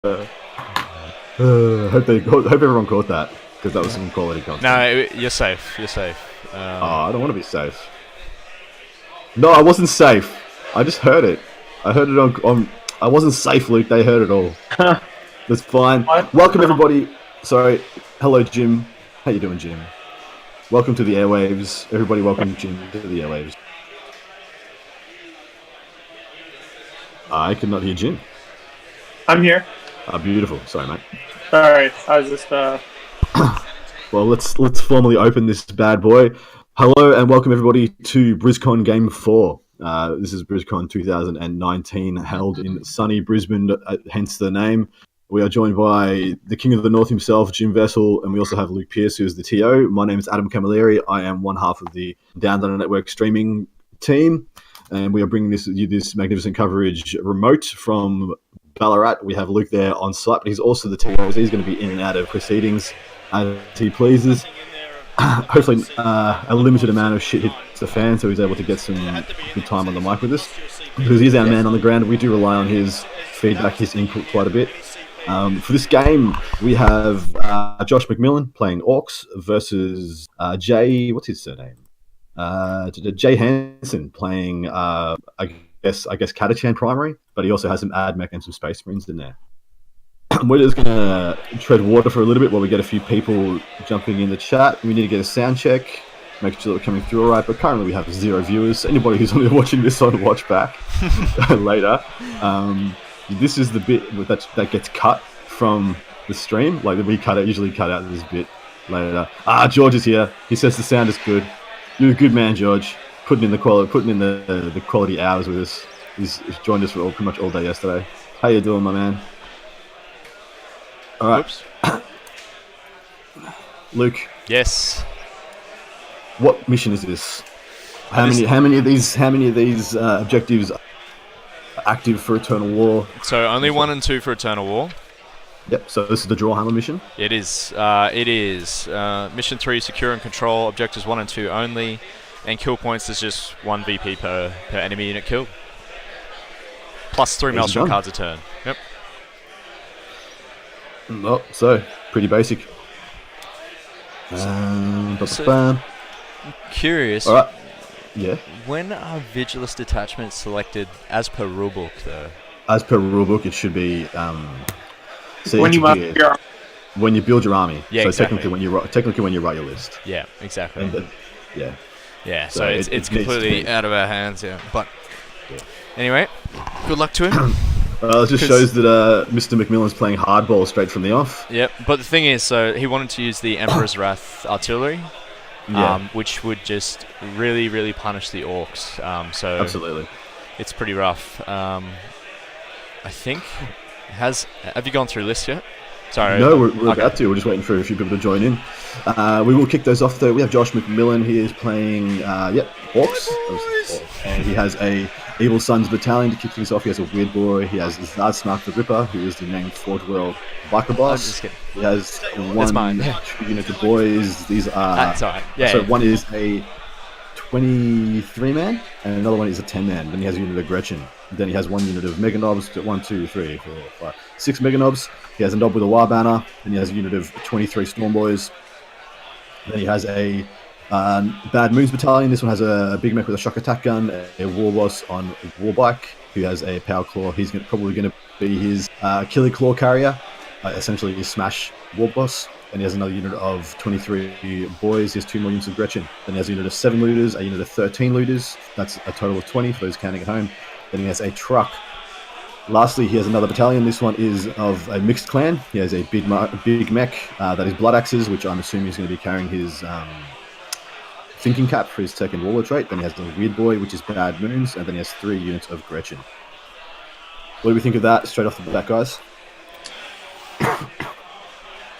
Hope everyone caught that, because that was some quality content. No, you're safe. You're safe. I don't want to be safe. No, I wasn't safe. I just heard it. I heard it on. I wasn't safe, Luke. They heard it all. That's fine. What? Welcome, everybody. Sorry. Hello, Jim. How you doing, Jim? Welcome to the airwaves. Everybody, welcome Jim to the airwaves. I could not hear Jim. I'm here. Beautiful. Sorry, mate. Sorry, I was just Well, let's formally open this bad boy. Hello and welcome everybody to Briscon Game 4. This is Briscon 2019, held in sunny Brisbane, hence the name. We are joined by the King of the North himself, Jim Vessel, and we also have Luke Pearce, who is the TO. My name is Adam Camilleri. I am one half of the Down Under Network streaming team, and we are bringing this magnificent coverage remote from Ballarat. We have Luke there on site, but he's also the TO, so he's going to be in and out of proceedings as he pleases. Hopefully a limited amount of shit hits the fan, so he's able to get some good time on the mic with us. Because he's our man on the ground, we do rely on his feedback, his input quite a bit. For this game, we have Josh McMillan playing Orcs versus Jay, what's his surname? Jay Hensen playing, I guess Catachan primary, but he also has some AdMech and some Space Marines in there. We're just going to tread water for a little bit while we get a few people jumping in the chat. We need to get a sound check, make sure that we're coming through all right, but currently we have 0 viewers. Anybody who's only watching this on watch back later, this is the bit that gets cut from the stream. Like, we usually cut out this bit later. George is here. He says the sound is good. You're a good man, George. Putting in the quality hours with us. He's joined us for pretty much all day yesterday. How you doing, my man? All right. Oops. Luke. Yes. What mission is this? How many of these objectives are active for Eternal War? So only 1 and 2 for Eternal War. Yep. So this is the Drawhammer mission. It is. Mission 3: secure and control objectives 1 and 2 only, and kill points is just 1 VP per enemy unit killed. Plus 3 Maelstrom cards a turn. Yep. Oh, so pretty basic. Curious. All right. Yeah. When are Vigilist detachments selected as per rulebook, though? As per rulebook, it should be when you build your army. Yeah, so exactly. technically when you write your list. Yeah, exactly. Yeah. Yeah. So So it's completely out of our hands. Yeah. But anyway, good luck to him. It just shows that Mr. McMillan's playing hardball straight from the off. Yep, but the thing is, so he wanted to use the Emperor's Wrath artillery, which would just really, really punish the Orcs. So absolutely, it's pretty rough. I think have you gone through lists yet? Sorry. No, we're about to. We're just waiting for a few people to join in. We will kick those off though. We have Josh McMillan. He is playing Orcs, and he has a Evil Sons battalion to kick things off. He has a Weird Boy. He has Zarsnark the Ripper, who is the named Forge World Biker Boss. He has one unit of boys. These are that's all right. Yeah. So one is a 23-man, and another one is a 10-man. Then he has a unit of Gretchen. Then he has one unit of Mega Knobs. 1, 2, 3, 4, 5, 6 Mega Knobs. He has a Knob with a War Banner. Then he has a unit of 23 Storm Boys. Then he has a Bad Moons Battalion. This one has a Big Mech with a shock attack gun, a War Boss on Warbike, who has a Power Claw. He's probably going to be his Killer Claw carrier, essentially his Smash War Boss. And he has another unit of 23 boys. He has 2 more units of Gretchen. Then he has a unit of 7 looters, a unit of 13 looters. That's a total of 20 for those counting at home. Then he has a truck. Lastly, he has another battalion. This one is of a mixed clan. He has a big mech that is Blood Axes, which I'm assuming he's going to be carrying his Thinking Cap for his second Warlord trait. Then he has the Weird Boy, which is Bad Moons. And then he has 3 units of Gretchen. What do we think of that straight off the bat, guys?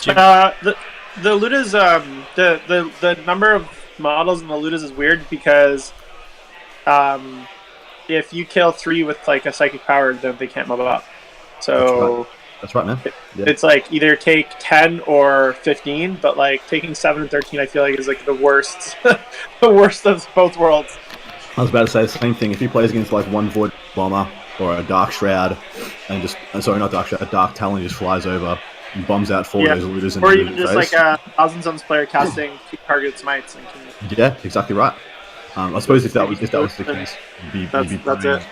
the looters, the number of models in the looters is weird because if you kill 3 with like a psychic power, then they can't move up. So that's right, man. It's like either take 10 or 15, but like taking 7 and 13, I feel like is like the worst, the worst of both worlds. I was about to say the same thing. If he plays against like one Void Bomber or a Dark Shroud, and just sorry, not Dark Shroud, a Dark Talon just flies over and bombs out 4 of those looters. Or even just like a Thousand Suns player casting 2 target smites. And yeah, exactly right. I suppose if that was the case, that's it.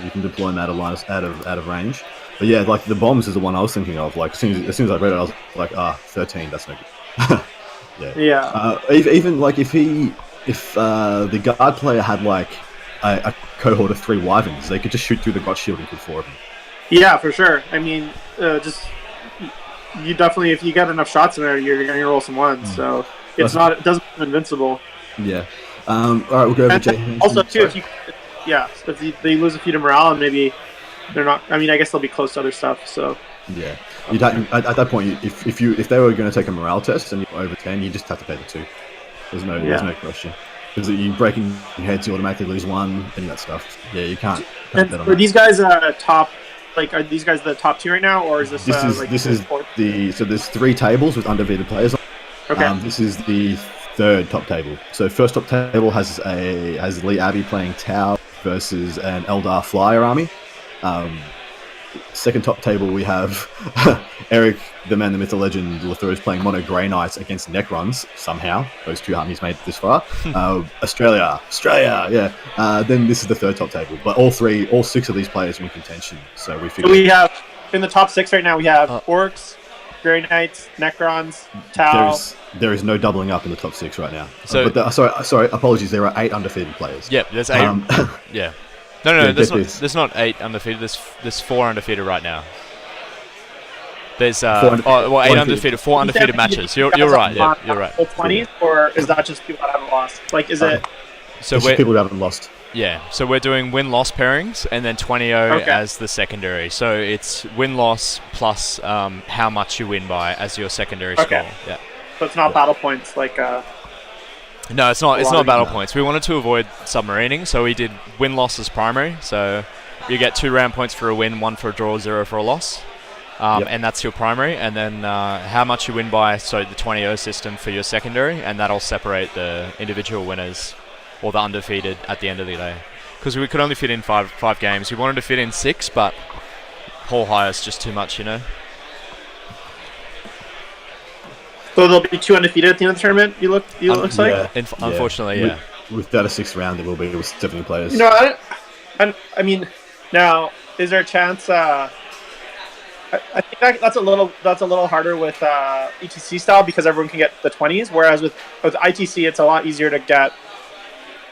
You can deploy them out of range. But yeah, like the bombs is the one I was thinking of. Like as soon as I read it, I was like, 13, that's no good. Yeah. Even like if the guard player had like a cohort of 3 wyverns, they could just shoot through the god shield and kill 4 of them. Yeah, for sure. I mean, just you definitely, if you get enough shots in there, you're gonna roll some ones. So it doesn't become invincible. Yeah. All right, we'll go over Jay. Also, too, if they lose a few to morale, and maybe they're not. I mean, I guess they'll be close to other stuff. So yeah, at that point, if they were going to take a morale test and you're over 10, you just have to pay the 2. There's no question, because you breaking heads, you automatically lose 1 and that stuff. Yeah, you can't. And are these guys top? Like, are these guys the top 2 right now, or is this? So there's 3 tables with undefeated players. Okay. This is the 3rd top table. So first top table has Lee Abbey playing Tau versus an Eldar Flyer army. Second top table we have Eric, the man, the myth, the legend, Lethreau playing Mono Grey Knights against Necrons. Somehow those 2 armies made it this far. Australia, yeah. Then this is the 3rd top table, but all 6 of these players are in contention. So we figure we have in the top 6 right now. We have Orcs, Grey Knights, Necrons, Tau. There is no doubling up in the top 6 right now. So, sorry, apologies. There are 8 undefeated players. Yep, there's 8. Yeah. No, there's not 8 undefeated. There's 4 undefeated right now. There's 8 undefeated, 4 undefeated matches. You're right. Yeah, you're right. 20s, or is that just people that haven't lost? Like, is it? So we're people who haven't lost. Yeah, so we're doing win-loss pairings and then 20-0 as the secondary. So it's win-loss plus how much you win by as your secondary score. Yeah. So it's not battle points like. No, it's not. It's not battle points. We wanted to avoid submarining, so we did win-loss as primary. So you get 2 round points for a win, 1 for a draw, 0 for a loss. And that's your primary. And then how much you win by, so the 20-0 system for your secondary, and that'll separate the individual winners or the undefeated at the end of the day. Because we could only fit in five games. We wanted to fit in 6, but whole high is just too much, you know. So there'll be 2 undefeated at the end of the tournament. Looks like. Unfortunately, yeah. Without a 6th round, there will be with 70 players. You know, I mean, now is there a chance? I think that's a little harder with ETC style because everyone can get the 20s. Whereas with ITC, it's a lot easier to get.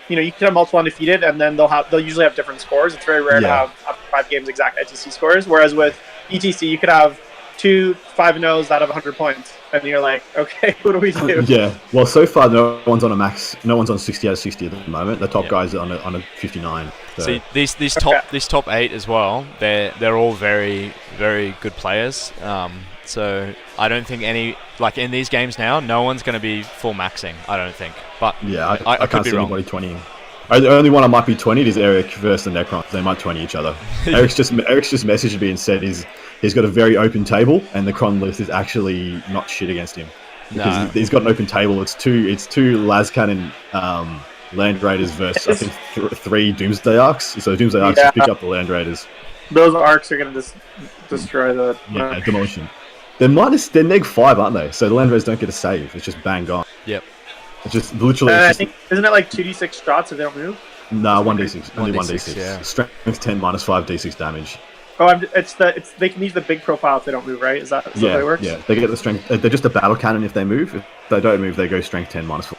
You know, you can have multiple undefeated, and then they'll usually have different scores. It's very rare to have up to 5 games exact ITC scores. Whereas with ETC, you could have 2 5-0s out of 100 points, and you're like, okay, what do we do? Yeah. Well, so far no one's on a max. No one's on 60 out of 60 at the moment. The top guys are on a 59. So. See, these top 8 as well. They're all very, very good players. So I don't think in these games now, no one's going to be full maxing. I don't think. But yeah, I could can't be see wrong. Anybody 20. The only one I might be 20 is Eric versus the Necrons. They might 20 each other. Eric's just messaged me and said he's got a very open table, and the Cron list is actually not shit against him. Because he's got an open table. It's two Las Cannon Land Raiders versus I think 3 Doomsday Arcs. So Doomsday Arcs just pick up the Land Raiders. Those arcs are going to destroy the demolition. They're -5, aren't they? So the Land Raiders don't get a save. It's just bang gone. Yep. It's just literally. I think isn't it like 2d6 shots if they don't move? No, 1d6. Only 1d6. Yeah. Strength 10 -5 d6 damage. Oh, they can use the big profile if they don't move, right? Is that the way it works? Yeah, they get the strength. They're just a battle cannon if they move. If they don't move, they go strength 10 -4.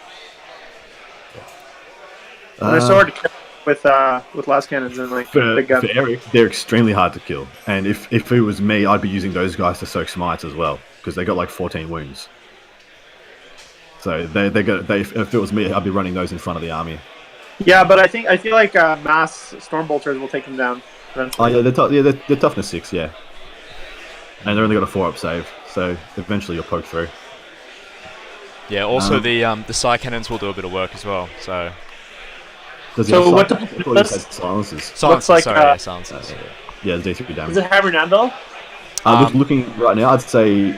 They're so hard to kill with last cannons and like big guns. For Eric, they're extremely hard to kill. And if it was me, I'd be using those guys to soak smites as well because they got like 14 wounds. So if it was me, I'd be running those in front of the army. Yeah, but I feel like mass stormbolters will take them down eventually. Oh yeah, they're toughness 6, yeah. And they're only got a 4-up save, so eventually you'll poke through. Yeah. Also, the Psy cannons will do a bit of work as well. So. What silencers? Silencers. Yeah, the D3 damage. Is it hammer and anvil? Looking right now, I'd say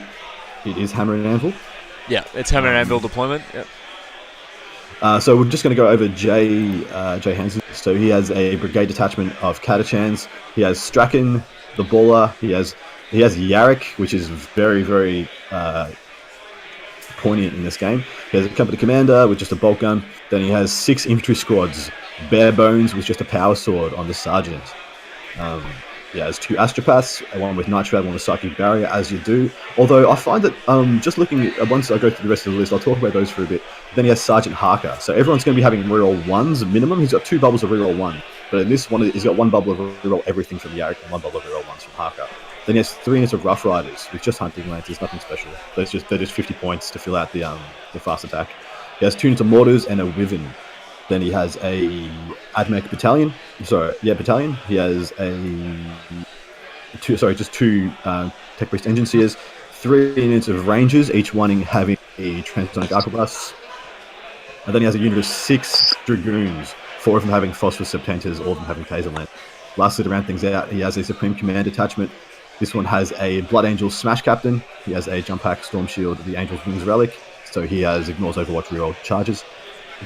it is hammer and anvil. Yeah, it's hammer and anvil deployment. Yep. So we're just going to go over Jay Hensen. So he has a brigade detachment of Catachans. He has Strachan, the Baller. He has Yarrick, which is very, very poignant in this game. He has a company commander with just a bolt gun. Then he has 6 infantry squads, bare bones with just a power sword on the sergeant. He has 2 astropaths, one with night shroud, one with psychic barrier, as you do. Although I find that just looking at, once I go through the rest of the list, I'll talk about those for a bit. Then he has Sergeant Harker. So everyone's going to be having reroll 1s minimum. He's got 2 bubbles of reroll 1. But in this one, he's got 1 bubble of reroll everything from Yarrick and 1 bubble of reroll 1s from Harker. Then he has 3 units of Rough Riders with just hunting lancers, nothing special. They're just 50 points to fill out the fast attack. He has 2 units of mortars and a Wyvern. Then he has a Admech battalion. Battalion. He has just 2 Tech Priest Engine Seers, 3 units of Rangers, each one having a Transonic Arquebus. And then he has a unit of 6 Dragoons, 4 of them having Phosphorus Septentas, all of them having Taserland. Lastly, to round things out, he has a Supreme Command attachment. This one has a Blood Angel Smash Captain. He has a Jump Pack Storm Shield, the Angel's Wings Relic. So he has ignores Overwatch reroll charges.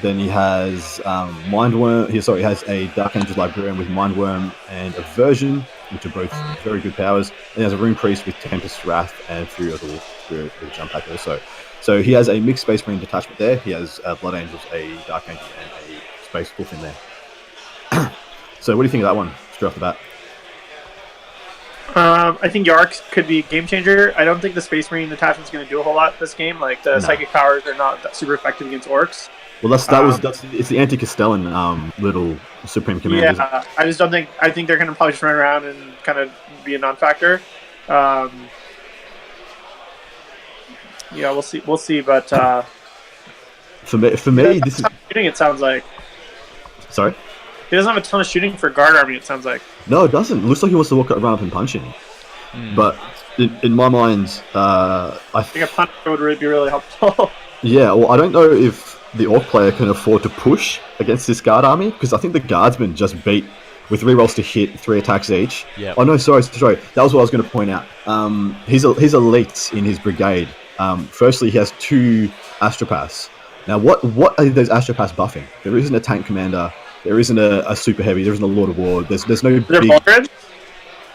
Then he has Mindworm. He has a Dark Angels Librarian with Mindworm and Aversion, which are both very good powers. And he has a Rune Priest with Tempest Wrath and Fury of the Wolf with Jump Pack also. So he has a mixed Space Marine detachment there. He has Blood Angels, a Dark Angel, and a Space Wolf in there. So what do you think of that one, straight off the bat? I think Yarrick could be a game changer. I don't think the Space Marine attachment is going to do a whole lot this game. Like the psychic powers are not that super effective against orcs. Well, it's the anti-Castellan little Supreme Command. Yeah, I just don't think. I think they're going to probably just run around and kind of be a non-factor. Yeah, we'll see. We'll see. But for me, this is shooting. It sounds like. Sorry. He doesn't have a ton of shooting for Guard Army. It sounds like. No, it doesn't. It looks like he wants to run up and punch him. But in my mind, I think a punch would be really helpful. Yeah, well, I don't know if the Orc player can afford to push against this Guard Army, because I think the Guardsmen just beat with 3 rolls to hit, 3 attacks each. Yep. Oh no, sorry. That was what I was going to point out. He's elites in his brigade. Firstly, he has 2 Astropaths. Now, what are those Astropaths buffing? There isn't a tank commander. There isn't a super heavy. There isn't a Lord of War. There's no big.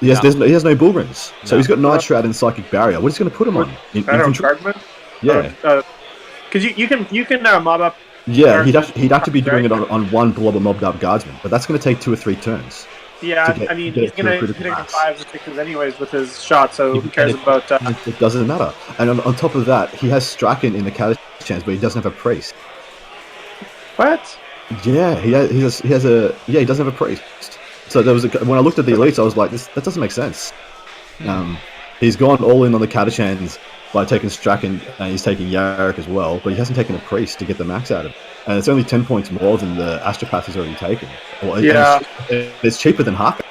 He has no Bullgryns. So he's got Night Shroud and Psychic Barrier. What is he going to put him on? Infantry? Yeah. Because you can mob up. Yeah, he'd have to be doing it on 1 blob of mobbed up guardsman, but that's going to take 2 or 3 turns. Yeah, he's going to hit 5 or 6 anyways with his shot, so who cares about... It doesn't matter. And on top of that, he has Strachan in the Catachans, but he doesn't have a priest. What? Yeah, he doesn't have a priest. So when I looked at the elites, I was like, that doesn't make sense. He's gone all in on the Catachans by taking Strachan, and he's taking Yarrick as well, but he hasn't taken a priest to get the max out of it. And it's only 10 points more than the Astropath has already taken. Well, it's cheaper than Harker.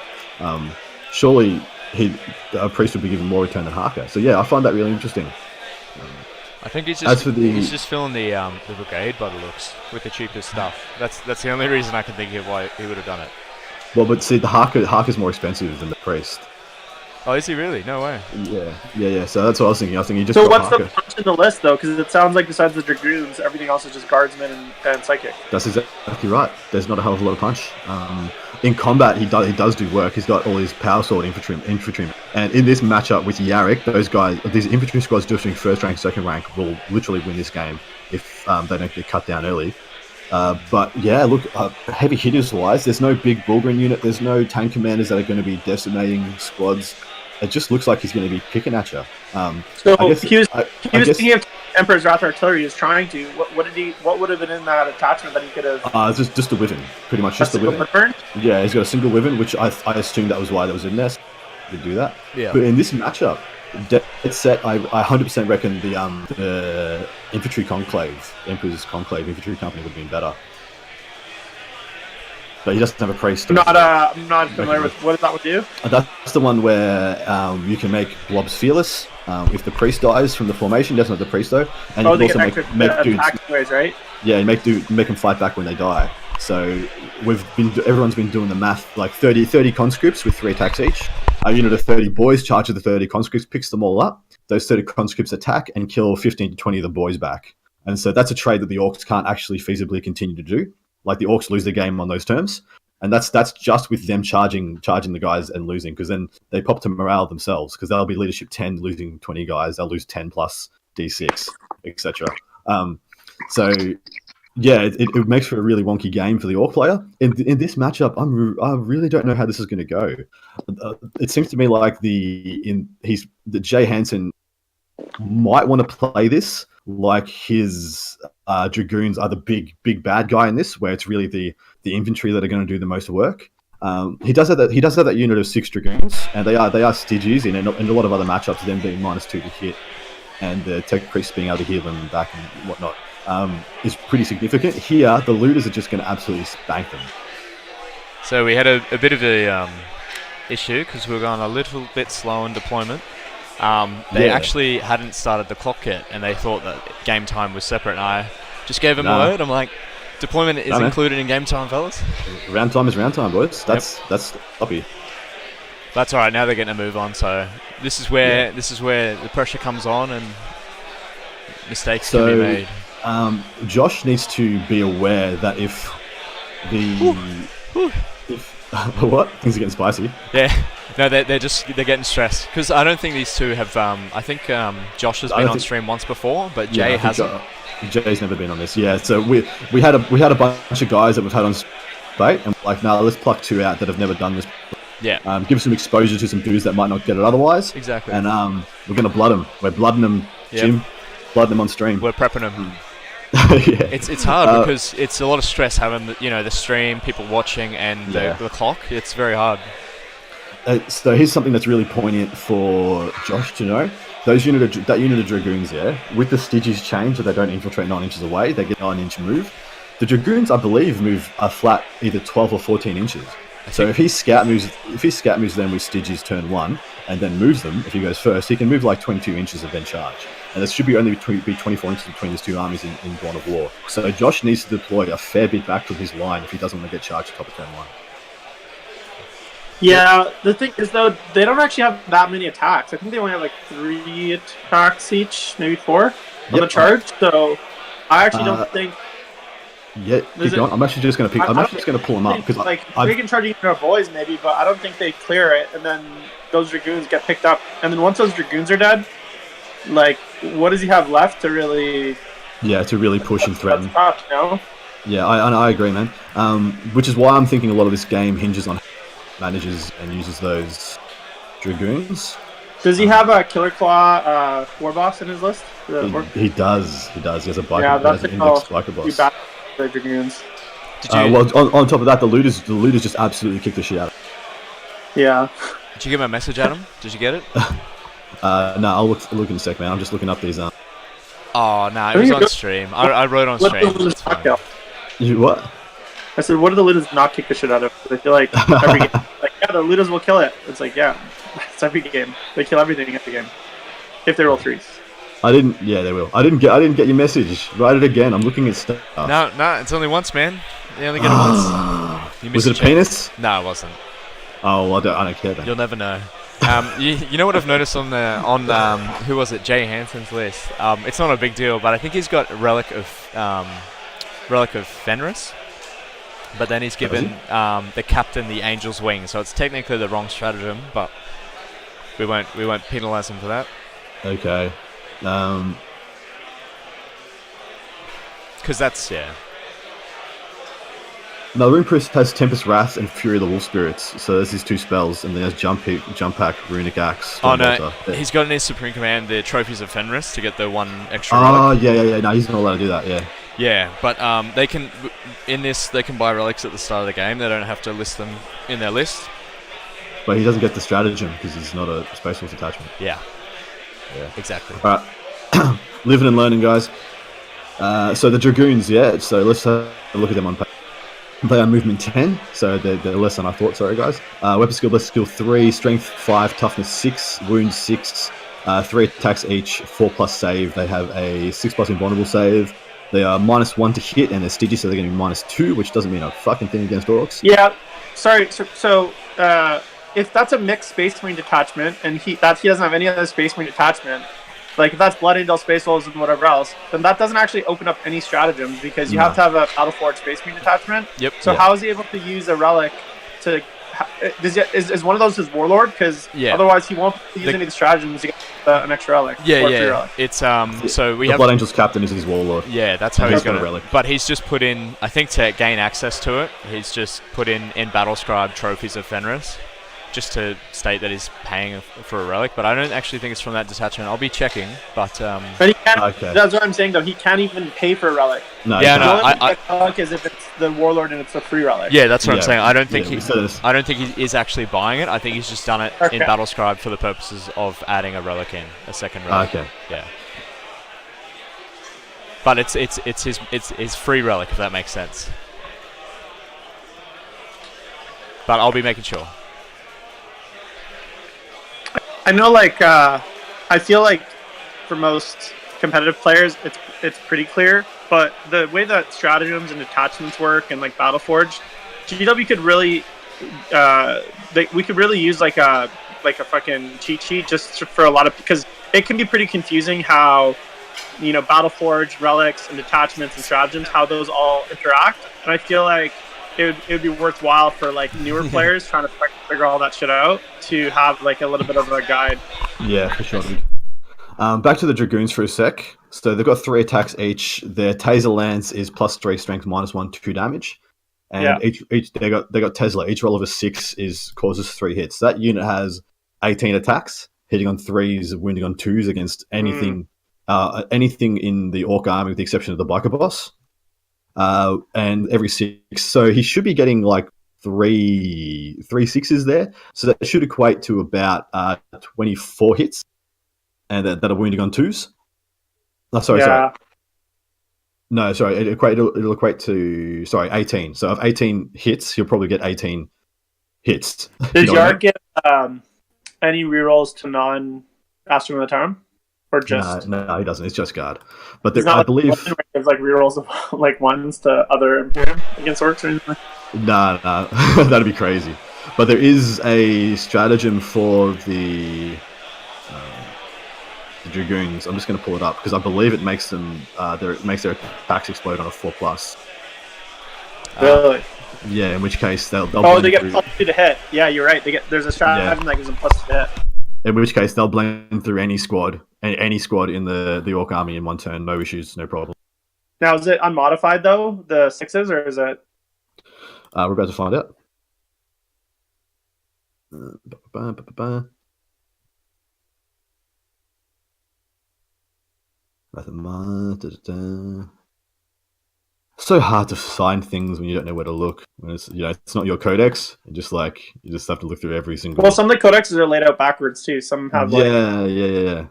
Surely a priest would be given more return than Harker. So yeah, I find that really interesting. I think he's just filling the brigade by the looks with the cheapest stuff. That's the only reason I can think of why he would have done it. Well, but see, the Harker's more expensive than the priest. Oh, is he really? No way. Yeah. So that's what I was thinking. He just. So what's the punch in the list though? Because it sounds like besides the Dragoons, everything else is just Guardsmen and Psychic. That's exactly right. There's not a hell of a lot of punch. In combat, he does do work. He's got all his power sword infantry, and in this matchup with Yarrick, these infantry squads just doing first rank, second rank will literally win this game if they don't get cut down early. But yeah, look, heavy hitters wise, there's no big Bullgryn unit. There's no tank commanders that are going to be decimating squads. It just looks like he's going to be picking at you. He was thinking of Emperor's Wrath Artillery. He was trying to. What would have been in that attachment that he could have? Just a Wyvern, pretty much. Just a Wyvern. Yeah, he's got a single Wyvern, which I assumed that was why that was in there. So he could do that. Yeah. But in this matchup, dead set, I 100% reckon the infantry conclave, Emperor's Conclave infantry company would have been better. But he doesn't have a priest. I'm not familiar with what that would do. That's the one where you can make blobs fearless. If the priest dies from the formation, doesn't have the priest though, and you can also make dudes. Ways, right? Yeah, you make them fight back when they die. So everyone's been doing the math, like 30 conscripts with 3 attacks each. A unit of 30 boys charges the 30 conscripts, picks them all up. Those 30 conscripts attack and kill 15 to 20 of the boys back. And so that's a trade that the Orcs can't actually feasibly continue to do. Like the Orcs lose the game on those terms. And that's just with them charging the guys and losing, because then they pop to morale themselves, because they'll be leadership 10 losing 20 guys. They'll lose 10 plus D6, etc. So yeah, it makes for a really wonky game for the Orc player. In this matchup, I really don't know how this is going to go. It seems to me like the Jay Hensen might want to play this like his Dragoons are the big bad guy in this, where it's really the infantry that are going to do the most work. He does have that unit of 6 Dragoons, and they are Stygies in a lot of other matchups, them being -2 to hit, and the Tech Priests being able to heal them back and whatnot is pretty significant. Here, the looters are just going to absolutely spank them. So we had a bit of a issue because we were going a little bit slow in deployment. They actually hadn't started the clock yet, and they thought that game time was separate. And I just gave them a word. I'm like, deployment is included in game time, fellas. Round time is round time, boys. That's sloppy. That's all right. Now they're getting a move on. So this is where the pressure comes on and mistakes can be made. Josh needs to be aware that if what? Things are getting spicy. Yeah. No, they're getting stressed, because I don't think these two have. I think Josh has been on stream once before, but Jay hasn't. Jay's never been on this. Yeah, so we had a bunch of guys that we've had on bait, and like, now let's pluck 2 out that have never done this. Yeah. Give some exposure to some dudes that might not get it otherwise. Exactly. And we're gonna blood them. We're blooding them, Jim. Blooding them on stream. We're prepping them. Yeah. It's hard because it's a lot of stress having the stream, people watching, and the clock. It's very hard. So here's something that's really poignant for Josh to know. That unit of Dragoons there, with the Stygies change, so they don't infiltrate 9 inches away, they get 9-inch move. The Dragoons, I believe, move a flat either 12 or 14 inches. So if he scout moves them with Stygies turn 1 and then moves them, if he goes first, he can move like 22 inches and then charge. And there should be only be 24 inches between these two armies in Dawn of War. So Josh needs to deploy a fair bit back from his line if he doesn't want to get charged top of turn 1. Yeah, the thing is, though, they don't actually have that many attacks. I think they only have like 3 attacks each, maybe 4 on the charge. So I actually don't think. Yeah, keep going. I'm actually just going to I'm actually just going to pull them up because like freaking charging our boys maybe, but I don't think they clear it, and then those Dragoons get picked up, and then once those Dragoons are dead, like, what does he have left to really? Yeah, to really push and threaten. Tough, you know? Yeah, I agree, man. Which is why I'm thinking a lot of this game hinges on manages and uses those Dragoons. Does he have a Killer Claw war boss in his list? He does. He has a biker. Yeah, that's an index biker boss. The Dragoons. Well, on top of that, the looters just absolutely kick the shit out of him. Yeah. Did you get my message, Adam? Did you get it? No, I'll look in a sec, man. I'm just looking up these. Oh, no, it was on stream. I wrote on stream. You what? I said, what do the looters not kick the shit out of? I feel like every game, like, yeah, the looters will kill it. It's like, yeah, it's every game. They kill everything every game if they roll 3s. Yeah, they will. I didn't get your message. Write it again. I'm looking at stuff. No, it's only once, man. You only get it once. Was it a penis? No, it wasn't. Oh, well, I don't care then. You'll never know. You know what I've noticed on who was it, Jay Hansen's list? It's not a big deal, but I think he's got Relic of Fenris. But then he's given the captain the Angel's Wing, so it's technically the wrong stratagem, but we won't penalise him for that. Okay. Because that's No, the Rune Priest has Tempest Wrath and Fury of the Wolf Spirits, so there's his 2 spells, and then there's Jump Pack, Runic Axe. He's got in his Supreme Command the Trophies of Fenris to get the 1 extra. Yeah. No, he's not allowed to do that. Yeah. Yeah, but they can buy relics at the start of the game. They don't have to list them in their list. But he doesn't get the stratagem because he's not a Space Force attachment. Yeah, exactly. All right, living and learning, guys. So the Dragoons, so let's have a look at them on page. They are movement 10, so they're less than I thought. Sorry, guys. Weapon skill, bless skill 3, strength 5, toughness 6, wound 6, 3 attacks each, 4+ save. They have a 6+ invulnerable save. They are -1 to hit, and they're Stygies, so they're getting -2, which doesn't mean a fucking thing against Orcs. Yeah, sorry. So if that's a mixed Space Marine detachment, and he doesn't have any other Space Marine detachment, like if that's Blood Angel, Space Wolves, and whatever else, then that doesn't actually open up any stratagems because you have to have a Battleforge Space Marine attachment. Yep. So how is he able to use a relic to? Is one of those his Warlord? Because otherwise he won't use any of the stratagems to get an extra relic. Relic. It's so we have Blood Angel's captain is his Warlord. Yeah, that's how he's got a relic. But he's just put in, I think, to gain access to it, he's just put in Battle Scribe trophies of Fenris, just to state that he's paying for a relic. But I don't actually think it's from that detachment. I'll be checking, but he can't, that's what I'm saying though. He can't even pay for a relic. No, the relic is if it's the Warlord and it's a free relic. Yeah, that's what I'm saying. I don't think he is actually buying it. I think he's just done it in Battle Scribe for the purposes of adding a relic in, a second relic. Okay. Yeah. But it's his free relic, if that makes sense. But I'll be making sure. I know, like, I feel like for most competitive players, it's pretty clear. But the way that stratagems and attachments work, and like Battleforge, GW could really, we could really use like a fucking cheat sheet just for a lot of, because it can be pretty confusing how, Battleforge, relics, and attachments and stratagems, how those all interact. And I feel like it would be worthwhile for like newer players trying to figure all that shit out to have like a little bit of a guide. Yeah, for sure. Back to the Dragoons for a sec. So they've got 3 attacks each. Their Taser Lance is +3 strength, -1, 2 damage. And each they got Tesla. Each roll of a 6 causes 3 hits. That unit has 18 attacks, hitting on 3s, wounding on 2s against anything in the Orc army with the exception of the Biker Boss. And every 6. So he should be getting like 3 6s there. So that should equate to about 24 hits. And that are wounding on 2s. Oh, sorry. No, sorry. It'll equate to 18. So if 18 hits, he'll probably get 18 hits. Does Yard get any rerolls to non-Astrum of the Tarm? Or just no, he doesn't. It's just guard. But I believe there's like rerolls of like 1s to other Imperium against Orcs or anything. No, that'd be crazy. But there is a stratagem for the Dragoons. I'm just going to pull it up because I believe it makes them their attacks explode on a 4+. Really? Yeah. In which case they'll they get +2 to hit. Yeah, you're right. There's a stratagem that gives them +2 to hit. In which case they'll blend through any squad in the Orc army in one turn. No issues, no problem. Now is it unmodified though, the 6s, or is it? We're about to find out. So hard to find things when you don't know where to look. When it's not your codex. You just have to look through every single. Well, some of the codexes are laid out backwards too. Some have yeah.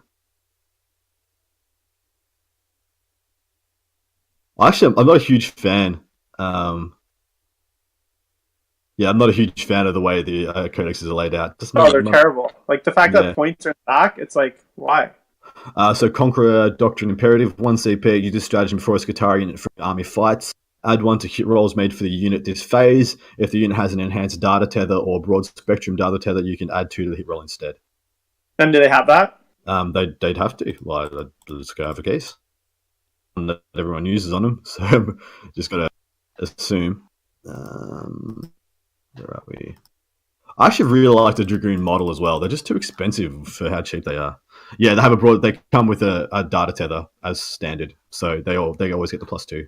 Actually, I'm not a huge fan. I'm not a huge fan of the way the codexes are laid out. They're terrible. Like the fact that points are in the back, it's like, why? So Conqueror Doctrine Imperative, 1 CP, use this stratagem before a Scutari unit from army fights. Add 1 to hit rolls made for the unit this phase. If the unit has an enhanced data tether or broad spectrum data tether, you can add 2 to the hit roll instead. And do they have that? They'd have to. Well, let's go have a case. That everyone uses on them, so just got to assume. Where are we? I actually really like the Dragoon model as well. They're just too expensive for how cheap they are. Yeah, they come with a data tether as standard, so they always get the +2.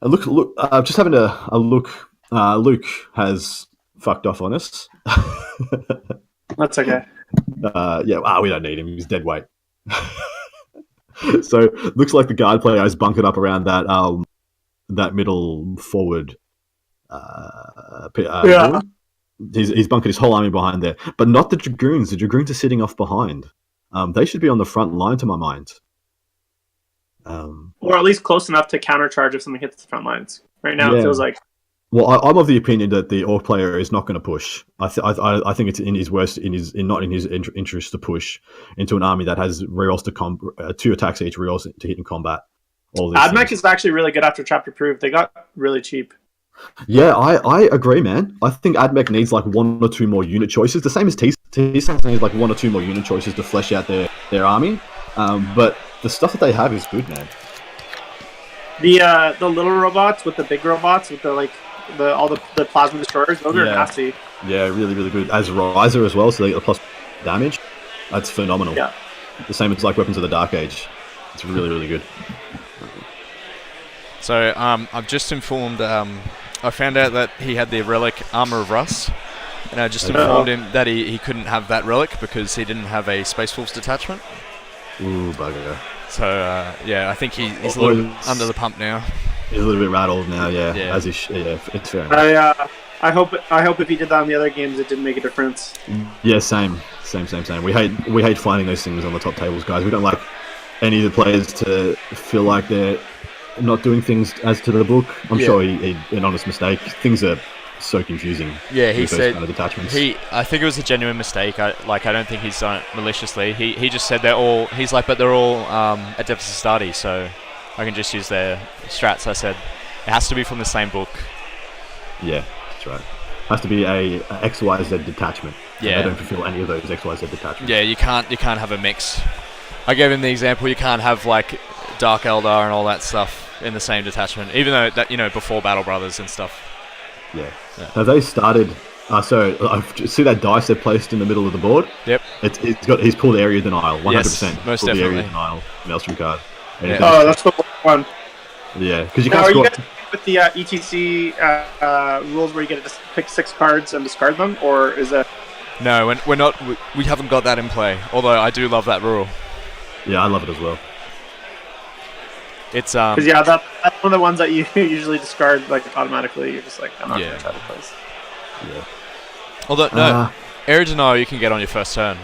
And look, just having a look. Luke has fucked off on us. That's okay. We don't need him. He's dead weight. So looks like the guard player is bunkered up around that middle forward. He's bunkered his whole army behind there, but not the Dragoons. The Dragoons are sitting off behind. They should be on the front line, to my mind. Or at least close enough to countercharge if something hits the front lines. Right now, it feels like. Well, I'm of the opinion that the Orc player is not going to push. I think it's not in his interest to push into an army that has rerolls to 2 attacks each, rerolls to hit in combat. AdMech is actually really good after chapter proof. They got really cheap. Yeah, I agree, man. I think AdMech needs like 1 or 2 more unit choices. The same as T-Sons needs like 1 or 2 more unit choices to flesh out their their army. But the stuff that they have is good, man. The little robots with the big robots with all the plasma destroyers, those are nasty. Yeah, really, really good. As Riser as well, so they get a plus damage. That's phenomenal. Yeah. The same as like Weapons of the Dark Age. It's really, really good. So I've just informed. I found out that he had the relic Armor of Rust, and I just informed him that he couldn't have that relic because he didn't have a Space Wolves detachment. Ooh, bugger. So I think he's a little under the pump now. He's a little bit rattled now, yeah. As it's fair enough. I hope if he did that in the other games, it didn't make a difference. Yeah, same. We hate finding those things on the top tables, guys. We don't like any of the players to feel like they're not doing things as to the book. I'm sure he an honest mistake. Things are so confusing. Yeah, he said kind of detachments. I think it was a genuine mistake. I don't think he's done it maliciously. He just said they're all. He's like, but they're all Adeptus Astartes, so I can just use their strats. I said it has to be from the same book. Yeah, that's right. Has to be a XYZ detachment. Yeah, they don't fulfill any of those XYZ detachments. Yeah, you can't have a mix. I gave him the example. You can't have like Dark Eldar and all that stuff in the same detachment, even though that before Battle Brothers and stuff. Yeah. Have they started? So I see that dice they placed in the middle of the board. Yep. He's pulled area denial 100%. Yes, most definitely. Area denial Maelstrom card. Yeah. Oh, that's the one. Yeah, because you can't. Are you guys with the ETC rules where you get to just pick 6 cards and discard them, or is it? No, we're not. We haven't got that in play. Although I do love that rule. Yeah, I love it as well. It's because that's one of the ones that you usually discard like automatically. You're just like, I'm not gonna try to play this. Yeah. Although area denial you can get on your first turn.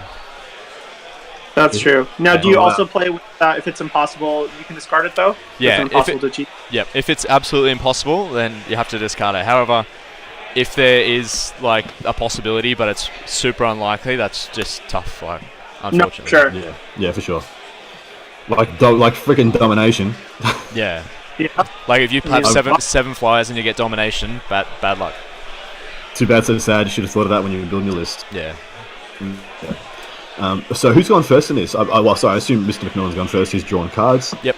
That's true. Now, do you also play with if it's impossible? You can discard it though. Yeah, if it's impossible to cheat. Yeah, if it's absolutely impossible, then you have to discard it. However, if there is like a possibility, but it's super unlikely, that's just tough. Like, unfortunately. No, sure. Yeah, for sure. Like freaking domination. Yeah. Yeah. Like if you have seven flyers and you get domination, bad luck. Too bad, so sad. You should have thought of that when you were building your list. Yeah. So who's gone first in this? I assume Mr. McMillan's gone first. He's drawn cards. Yep.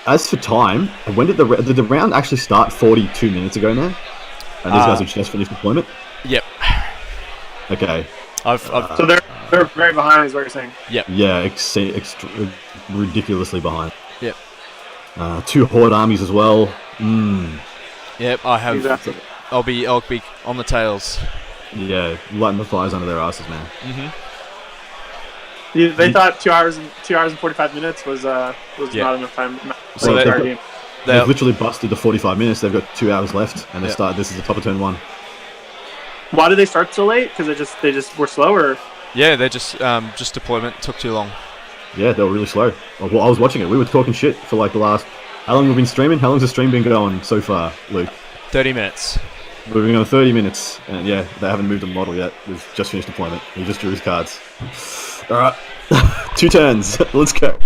As for time, when did the round actually start? 42 minutes ago now. And these guys have just finished deployment. Yep. Okay. So they're very behind, is what you're saying. Yep. Yeah, ridiculously behind. Yep. 2 horde armies as well. Yep, I have. Exactly. I'll be on the tails. Yeah, lighting the fires under their asses, man. Mm-hmm. They thought 2 hours and 45 minutes was not enough time. So they've literally busted the 45 minutes. They've got 2 hours left, and they started. This is the top of turn 1. Why did they start so late? Because they just were slower. Yeah, they just deployment took too long. Yeah, they were really slow. Well, I was watching it. We were talking shit for like the last. How long have we been streaming? How long's the stream been going so far, Luke? 30 minutes. We've been on 30 minutes, and yeah, they haven't moved the model yet. We've just finished deployment. He just drew his cards. All right, 2 turns. Let's go.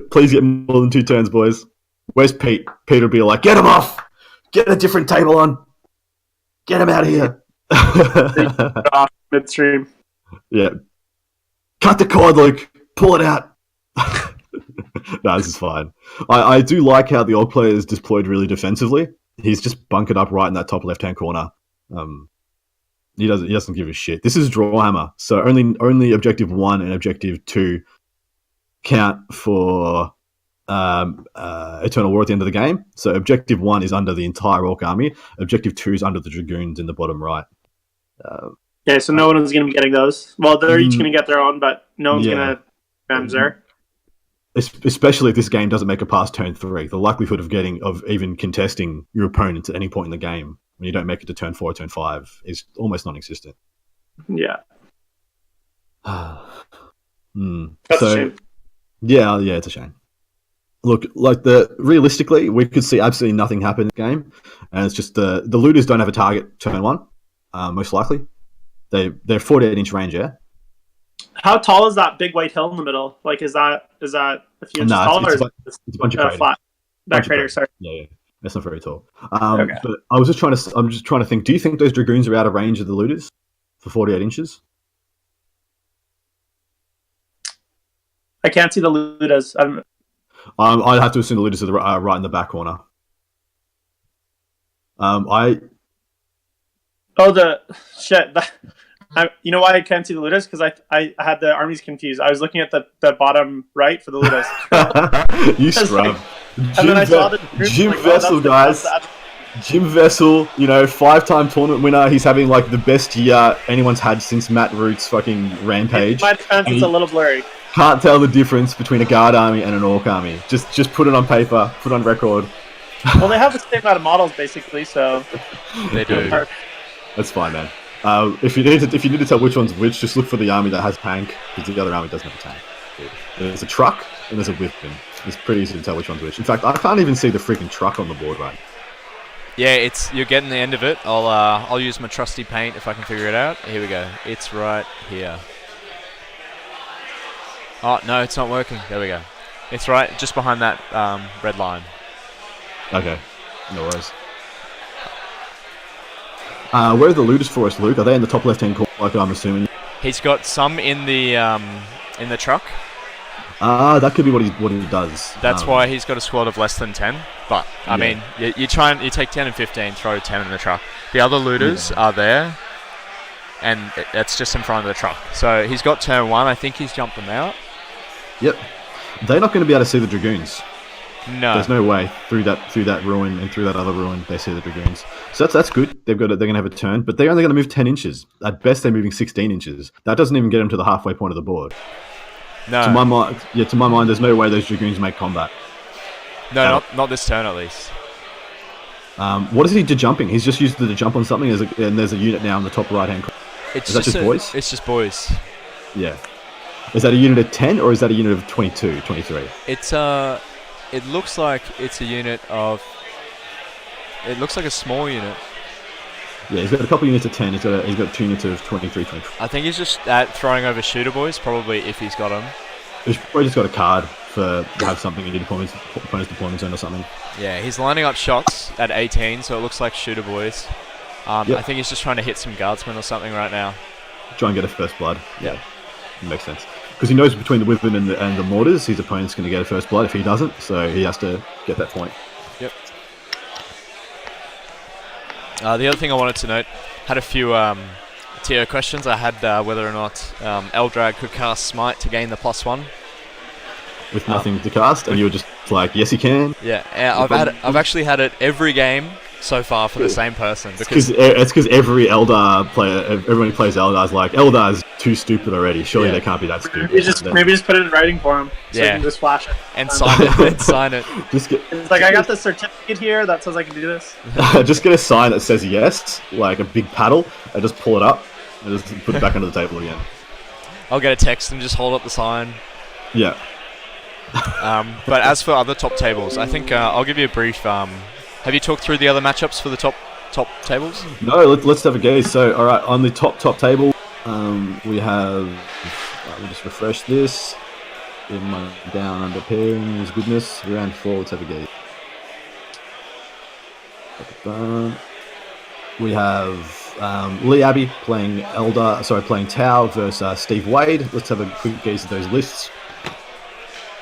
Please get more than 2 turns, boys. Where's Pete? Pete will be like, get him off. Get a different table on. Get him out of here. Off midstream. Yeah. Cut the cord, Luke. Pull it out. No, this is fine. I do like how the old player is deployed really defensively. He's just bunkered up right in that top left-hand corner. He doesn't give a shit. This is Drawhammer, so only objective 1 and objective 2 count for Eternal War at the end of the game. So objective 1 is under the entire Orc army. Objective 2 is under the Dragoons in the bottom right. Yeah, so no one's going to be getting those. Well, they're each going to get their own, but no one's going to manage there. Especially if this game doesn't make it past turn 3, the likelihood of even contesting your opponent at any point in the game when you don't make it to turn 4 or turn 5 is almost non-existent. Yeah. That's a shame. Yeah, it's a shame. Look, like realistically, we could see absolutely nothing happen in the game, and it's just the looters don't have a target turn 1, most likely. They're 48-inch range, yeah. How tall is that big white hill in the middle? Like, is that a few inches tall, or is it a bunch of craters. Flat? That crater, sorry. Yeah, that's not very tall. Okay. But I'm just trying to think. Do you think those dragoons are out of range of the looters for 48 inches? I can't see the Ludas. I'd have to assume the Ludas are right in the back corner. You know why I can't see the Ludas? Because I had the armies confused. I was looking at the bottom right for the Ludas. You scrub. And then I saw the Jim Vessel, guys. Jim Vessel, 5-time tournament winner. He's having like the best year anyone's had since Matt Root's fucking rampage. In my defense, it's a little blurry. Can't tell the difference between a guard army and an orc army. Just put it on paper, put it on record. Well, they have the same amount of models basically, so they do. That's fine, man. If you need to tell which one's which, just look for the army that has tank, because the other army doesn't have a tank. There's a truck and there's a whiffin. It's pretty easy to tell which one's which. In fact, I can't even see the freaking truck on the board right now. Yeah, you're getting the end of it. I'll use my trusty paint if I can figure it out. Here we go. It's right here. Oh no, it's not working. There we go. It's right just behind that red line. Okay, no worries. Where are the looters for us, Luke? Are they in the top left-hand corner, like I'm assuming? He's got some in the truck. That could be what he does. That's why he's got a squad of less than 10. But, I mean, you take 10 and 15, throw 10 in the truck. The other looters are there, and that's just in front of the truck. So he's got turn 1. I think he's jumped them out. Yep. They're not going to be able to see the Dragoons. No. There's no way through that ruin and through that other ruin they see the Dragoons. So that's good. They're going to have a turn, but they're only going to move 10 inches. At best, they're moving 16 inches. That doesn't even get them to the halfway point of the board. No. To my mind, there's no way those Dragoons make combat. No, not this turn at least. What is he de-jumping? He's just used the jump on something, and there's a unit now in the top right-hand corner. Is that just boys? It's just boys. Yeah. Is that a unit of 10, or is that a unit of 22, 23? It looks like it's a unit of... It looks like a small unit. Yeah, he's got a couple units of 10. He's got 2 units of 23, 24. I think he's just throwing over shooter boys, probably, if he's got them. He's probably just got a card to have something in your opponent's deployment zone or something. Yeah, he's lining up shots at 18, so it looks like shooter boys. Yep. I think he's just trying to hit some guardsmen or something right now. Try and get a first blood. Yeah. Makes sense. Because he knows between the Whitman and the mortars, his opponent's going to get a first blood if he doesn't, so he has to get that point. Yep. The other thing I wanted to note, had a few TO questions. I had whether or not Eldrag could cast Smite to gain the +1. With nothing to cast, and you were just like, yes, he can. Yeah, I've actually had it every game so far for the same person. It's because every Eldar player, everyone who plays Eldar is like, Eldar's too stupid already. Surely they can't be that stupid. Maybe just put it in writing for him, so he can just flash it and sign it. And sign it. It's like, I got this certificate here that says I can do this. Just get a sign that says yes, like a big paddle, and just pull it up and just put it back under the table again. I'll get a text and just hold up the sign. Yeah. But as for other top tables, I think I'll give you a brief. Have you talked through the other matchups for the top tables? No, let's have a gaze. So, all right, on the top table, we have. Let me just refresh this. In my Down Under Pairings, goodness, round 4. Let's have a gaze. We have Lee Abbey playing Tau versus Steve Wade. Let's have a quick gaze at those lists.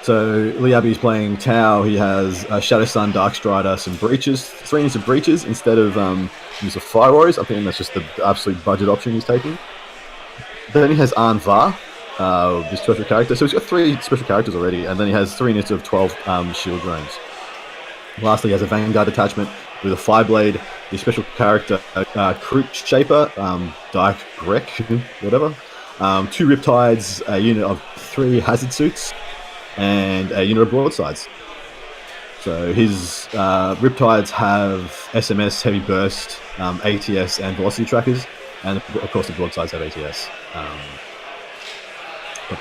So Lee Abbey's playing Tau. He has Shadow Sun, Darkstrider, some breaches, 3 units of breaches instead of use of Fire Warriors. I think that's just the absolute budget option he's taking. Then he has Arn Va, this special character. So he's got 3 special characters already, and then he has 3 units of 12 shield drones. Lastly, he has a Vanguard attachment with a Fireblade, the special character Kroot Shaper, Dyke Grek, whatever. 2 Riptides, a unit of 3 Hazard Suits, and a unit of broadsides. So his Riptides have SMS, Heavy Burst, ATS, and Velocity Trackers, and of course the broadsides have ATS. I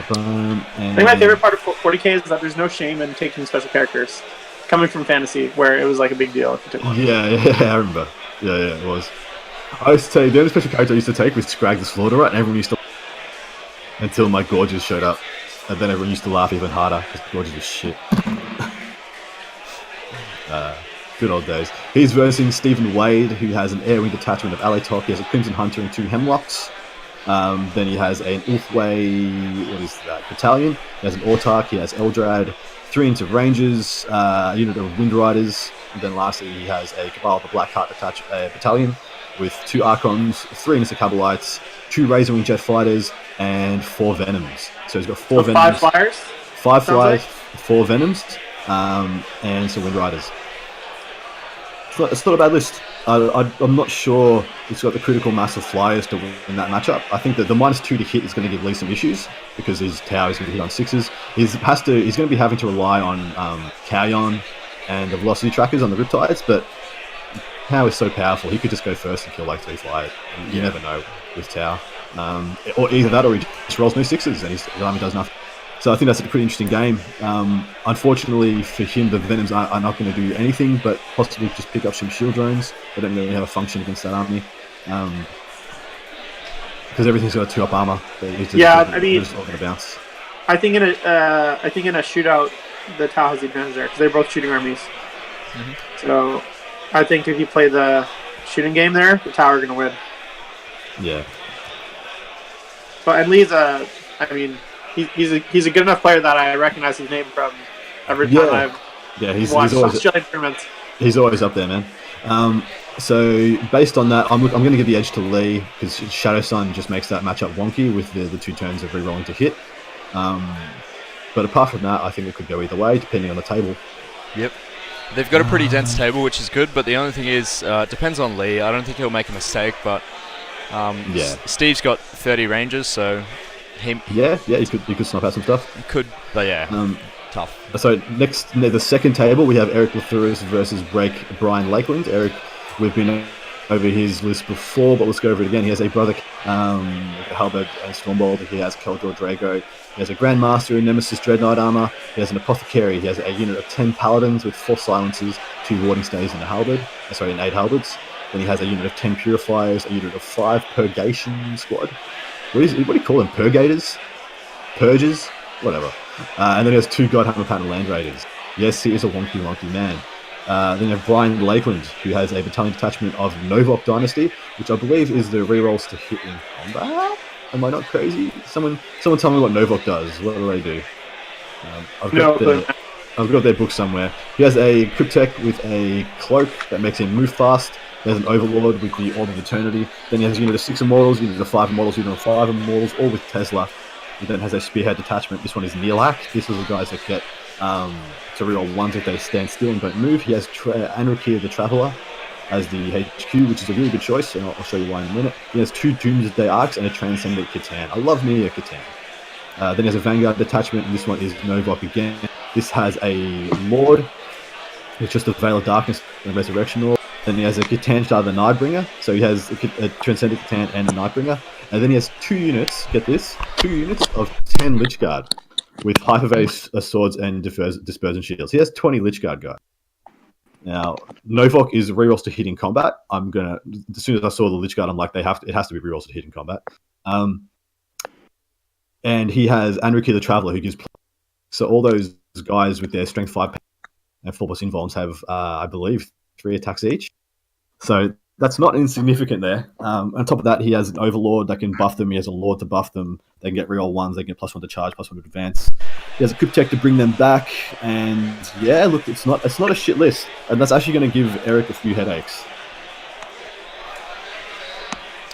think my favorite part of 40k is that there's no shame in taking special characters. Coming from fantasy, where it was like a big deal if you took one. Yeah, I remember. Yeah, it was. I used to say the only special character I used to take was Scrag the Slaughterer, and everyone used to until my Gorges showed up. And then everyone used to laugh even harder because Gorges was shit. Good old days. He's versing Stephen Wade, who has an Airwing detachment of Alatok. He has a Crimson Hunter and 2 Hemlocks. Then he has an Ulthway, what is that, battalion. He has an Autark, he has Eldrad, 3 into Rangers, a unit of Wind Riders. And then lastly, he has a Cabal of the Blackheart battalion with 2 Archons, 3 into Cabalites, 2 Razorwing Jet Fighters, and 4 Venoms. So he's got 4 Venoms. 5 flyers? 5 flyers, 4 Venoms, and some Wind Riders. It's not a bad list. I'm not sure it's got the critical mass of flyers to win that matchup. I think that the -2 to hit is going to give Lee some issues because his tower is going to hit on 6s. He's going to be having to rely on Kauyon and the velocity trackers on the Riptides, but Tau is so powerful. He could just go first and kill like 3 flyers. You never know with Tau. Or either that or he just rolls no 6s and his army does nothing. So I think that's a pretty interesting game. Unfortunately for him, the Venoms are not going to do anything, but possibly just pick up some shield drones. They don't really have a function against that army. Because everything's got a 2-up armor. They're just all going to bounce. I think in a shootout, the Tau has the advantage there because they're both shooting armies. Mm-hmm. So I think if you play the shooting game there, the Tau are going to win. Yeah. But Lee's he's a good enough player that I recognize his name from every time I've watched Australian tournaments. He's always up there, man. So based on that, I'm going to give the edge to Lee because Shadow Sun just makes that matchup wonky with the 2 turns of rerolling to hit. But apart from that, I think it could go either way depending on the table. Yep. They've got a pretty dense table, which is good, but the only thing is, it depends on Lee. I don't think he'll make a mistake, but Steve's got 30 ranges, so he could snuff out some stuff. He could, but tough. So next, the second table, we have Eric Lathouris versus Brian Lakeland. Eric, we've been over his list before, but let's go over it again. He has a brother, Halberd and Stormbolt. He has Keldor Drago. He has a Grandmaster in Nemesis Dreadnought armor. He has an Apothecary. He has a unit of 10 Paladins with 4 Silencers, 2 Warding Stays, and in 8 Halberds. Then he has a unit of 10 Purifiers, a unit of 5 Purgation Squad. What do you call them? Purgators? Purges? Whatever. And then he has 2 Godhammer Pattern Land Raiders. Yes, he is a wonky man. Then you have Brian Lakeland, who has a battalion detachment of Novok Dynasty, which I believe is the rerolls to hit in combat. Am I not crazy? Someone tell me what Novok does. What do they do? I've got their book somewhere. He has a Cryptek with a cloak that makes him move fast. He has an Overlord with the Orb of Eternity. Then he has a unit of 6 Immortals, unit of 5 Immortals, unit of 5 Immortals, all with Tesla. He then has a Spearhead detachment. This one is Neelak. This is the guys that get to reroll 1s if they stand still and don't move. He has Anarchy of the Traveller as the HQ, which is a really good choice, and I'll show you why in a minute. He has 2 Doomsday Arcs and a Transcendent Catan. I love me a Catan. Then he has a Vanguard detachment, and this one is Novok again. This has a Lord, it's just a Veil of Darkness and a Resurrection Orb. Then he has a Catan Shard, the Nightbringer, so he has a Transcendent Catan and a Nightbringer. And then he has 2 units, get this, 2 units of 10 Lich Guard with Hypervase swords and Dispersion Shields. He has 20 Lich Guard guys. Now, Novok is rerolls to hit in combat. As soon as I saw the Lich Guard, I'm like, it has to be rerolls to hit in combat. And he has Anarchy the Traveller, who gives. So all those guys with their strength 5 and 4+ invulns have, I believe, 3 attacks each. So that's not insignificant there. On top of that, he has an Overlord that can buff them. He has a Lord to buff them. They can get reroll 1s. They can get +1 to charge, +1 to advance. He has a Cryptek to bring them back. And yeah, look, it's not a shit list. And that's actually going to give Eric a few headaches.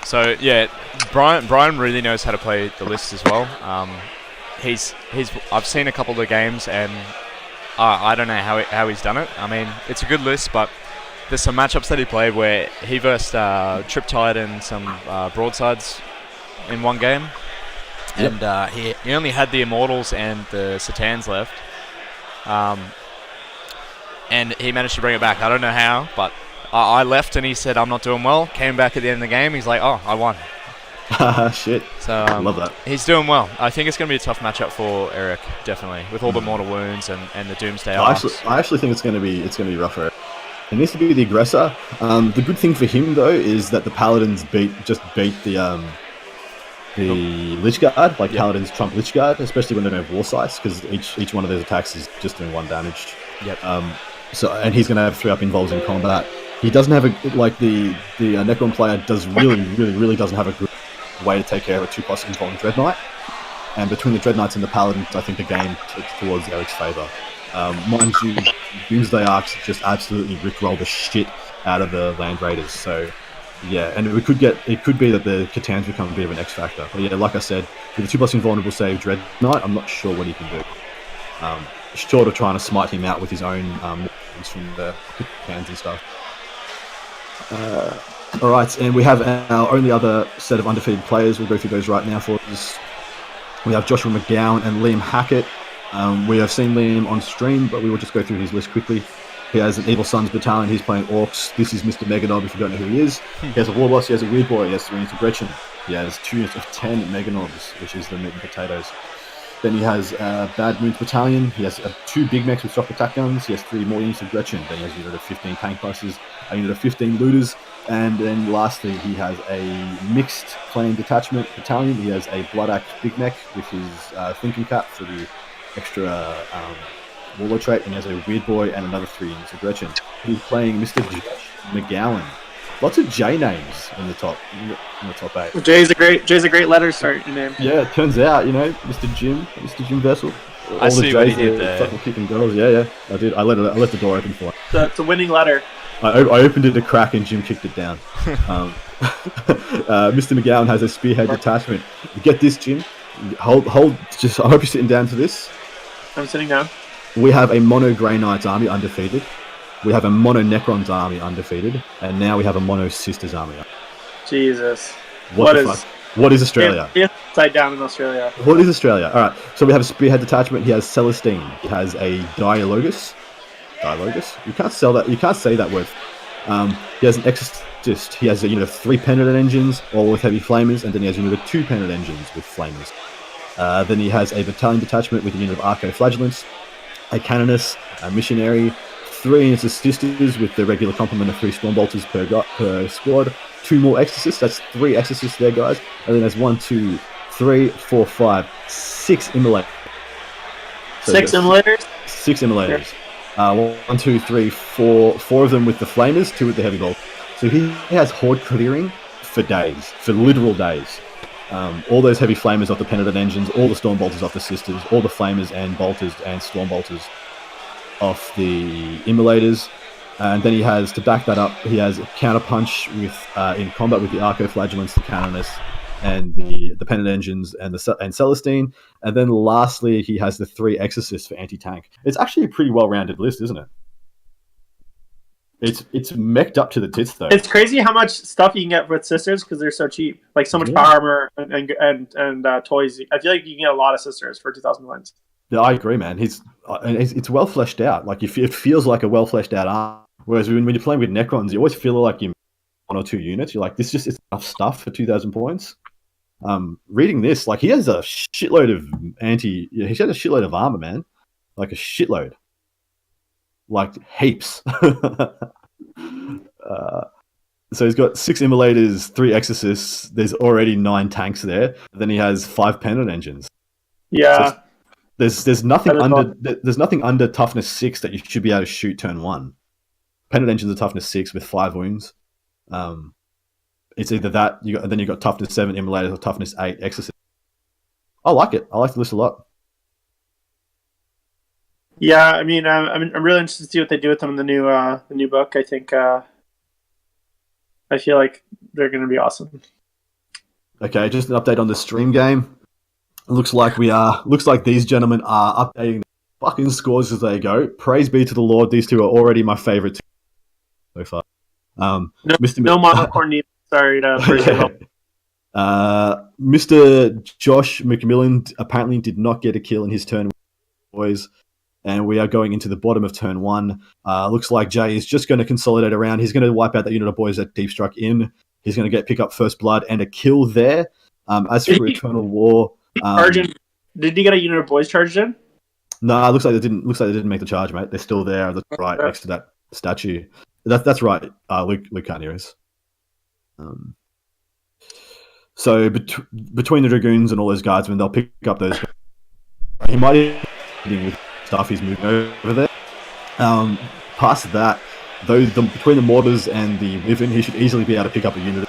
So yeah, Brian really knows how to play the list as well. I've seen a couple of the games, and I don't know how he's done it. I mean, it's a good list, but there's some matchups that he played where he versed Triptide and some Broadsides in one game. Yep. And he only had the Immortals and the Satans left. And he managed to bring it back. I don't know how, but I left and he said, I'm not doing well. Came back at the end of the game. He's like, oh, I won. Shit. So I love that. He's doing well. I think it's going to be a tough matchup for Eric, definitely, with all the mortal wounds and the Doomsday arcs. I actually think it's going to be rough for Eric. He needs to be the aggressor. The good thing for him though is that the Paladins beat the Lich Guard, like Paladins trump Lich Guard, especially when they don't have War Scythes, because each one of those attacks is just doing 1 damage. Yep. And he's going to have 3-up involves in combat. He doesn't have the Necron player does really doesn't have a good way to take care of a 2+ invuln Dread Knight. And between the Dread Knights and the Paladins, I think the game tips towards Eric's favour. Mind you, Doomsday Arcs just absolutely rickroll the shit out of the Land Raiders. So, yeah, and it could be that the Catans become a bit of an X factor. But yeah, like I said, with the 2+ invulnerable save Dread Knight, I'm not sure what he can do. Short of trying to smite him out with his own from the Catans and stuff. Alright, and we have our only other set of undefeated players. We'll go through those right now for us. We have Joshua McGowan and Liam Hackett. We have seen Liam on stream, but we will just go through his list quickly. He has an Evil Sons battalion. He's playing Orcs. This is Mr. Meganob, if you don't know who he is. He has a Warboss. He has a Weird Boy. He has 3 units of Gretchen. He has 2 units of 10 Meganobs, which is the meat and potatoes. Then he has Bad Moons battalion. He has 2 Big Mechs with shock attack guns. He has 3 more units of Gretchen. Then he has a unit of 15 tank buses, a unit of 15 looters. And then lastly, he has a mixed clan detachment battalion. He has a Blood Axe Big Mech with his thinking cap for the extra warlord trait, and he has a Weird Boy and another 3 units of Gretchen. He's playing Mr. Josh McGowan. Lots of J names in the top 8. J's a great letter start your name. Yeah, it turns out, Mr. Jim Vessel. I see what he did there. Fucking kicking girls. Yeah, I did. I left the door open for it. It's a winning letter. I opened it a crack and Jim kicked it down. Mr. McGowan has a spearhead detachment. Get this, Jim. Hold. Just I hope you're sitting down for this. I'm sitting down. We have a mono Grey Knights army undefeated. We have a mono Necrons army undefeated, and now we have a mono Sisters army. Jesus. What is Australia? It's upside down in Australia. What is Australia? All right. So we have a spearhead detachment. He has Celestine. He has a Dialogus. You can't sell that. You can't say that word. He has an Exorcist. He has a unit of 3 Penitent engines, all with heavy flamers, and then he has a unit of 2 Penitent engines with flamers. Then he has a battalion detachment with a unit of Arco-Flagellants, a Canoness, a Missionary, 3 units of Sisters with the regular complement of 3 Stormbolters per squad, 2 more Exorcists. That's 3 Exorcists there, guys. And then there's 1, 2, 3, 4, 5, 6 Immolators. So 6 Immolators? 6 Immolators. 1, 2, 3, 4 of them with the flamers, 2 with the heavy bolt. So he has horde clearing for days, for literal days. All those heavy flamers off the Penitent engines, all the storm bolters off the Sisters, all the flamers and bolters and storm bolters off the immolators. And then he has, to back that up, he has a counterpunch with in combat with the Arco-Flagellants, the Canoness, and the Penitent engines and Celestine. And then lastly, he has the 3 Exorcists for anti-tank. It's actually a pretty well-rounded list, isn't it? It's mech'd up to the tits, though. It's crazy how much stuff you can get with Sisters because they're so cheap. Like so much power armor and toys. I feel like you can get a lot of Sisters for 2,000 points. Yeah, I agree, man. It's well fleshed out. Like it feels like a well fleshed out arm. Whereas when you're playing with Necrons, you always feel like you're 1 or 2 units. You're like, this just is enough stuff for 2,000 points. Reading this, like he has a shitload of he has a shitload of armor, man. Like a shitload. Like heaps. So he's got 6 Immolators, 3 Exorcists. There's already 9 tanks there. Then he has 5 Penitent engines. Yeah. So there's nothing under toughness 6 that you should be able to shoot turn 1. Penitent engines are toughness 6 with 5 wounds. It's either that then you got toughness 7 Immolators or toughness 8 Exorcists. I like it. I like the list a lot. Yeah, I mean, I'm really interested to see what they do with them in the new book. I think I feel like they're going to be awesome. Okay, just an update on the stream game. Looks like these gentlemen are updating the fucking scores as they go. Praise be to the Lord. These two are already my favorite so far. No monocorn needed. Sorry to praise you. Mr. Josh McMillan apparently did not get a kill in his turn, boys. And we are going into the bottom of turn 1. Looks like Jay is just going to consolidate around. He's going to wipe out that unit of boys that deep struck in. He's going to pick up first blood and a kill there. As for Eternal War, did he get a unit of boys charged in? No, it looks like they didn't. Looks like they didn't make the charge, mate. They're still there, right next to that statue. That's right. Luke can't hear us. So between the dragoons and all those guardsmen, they'll pick up those. He might be with stuff he's moving over there. Past that, between the mortars and the wyvern, he should easily be able to pick up a unit.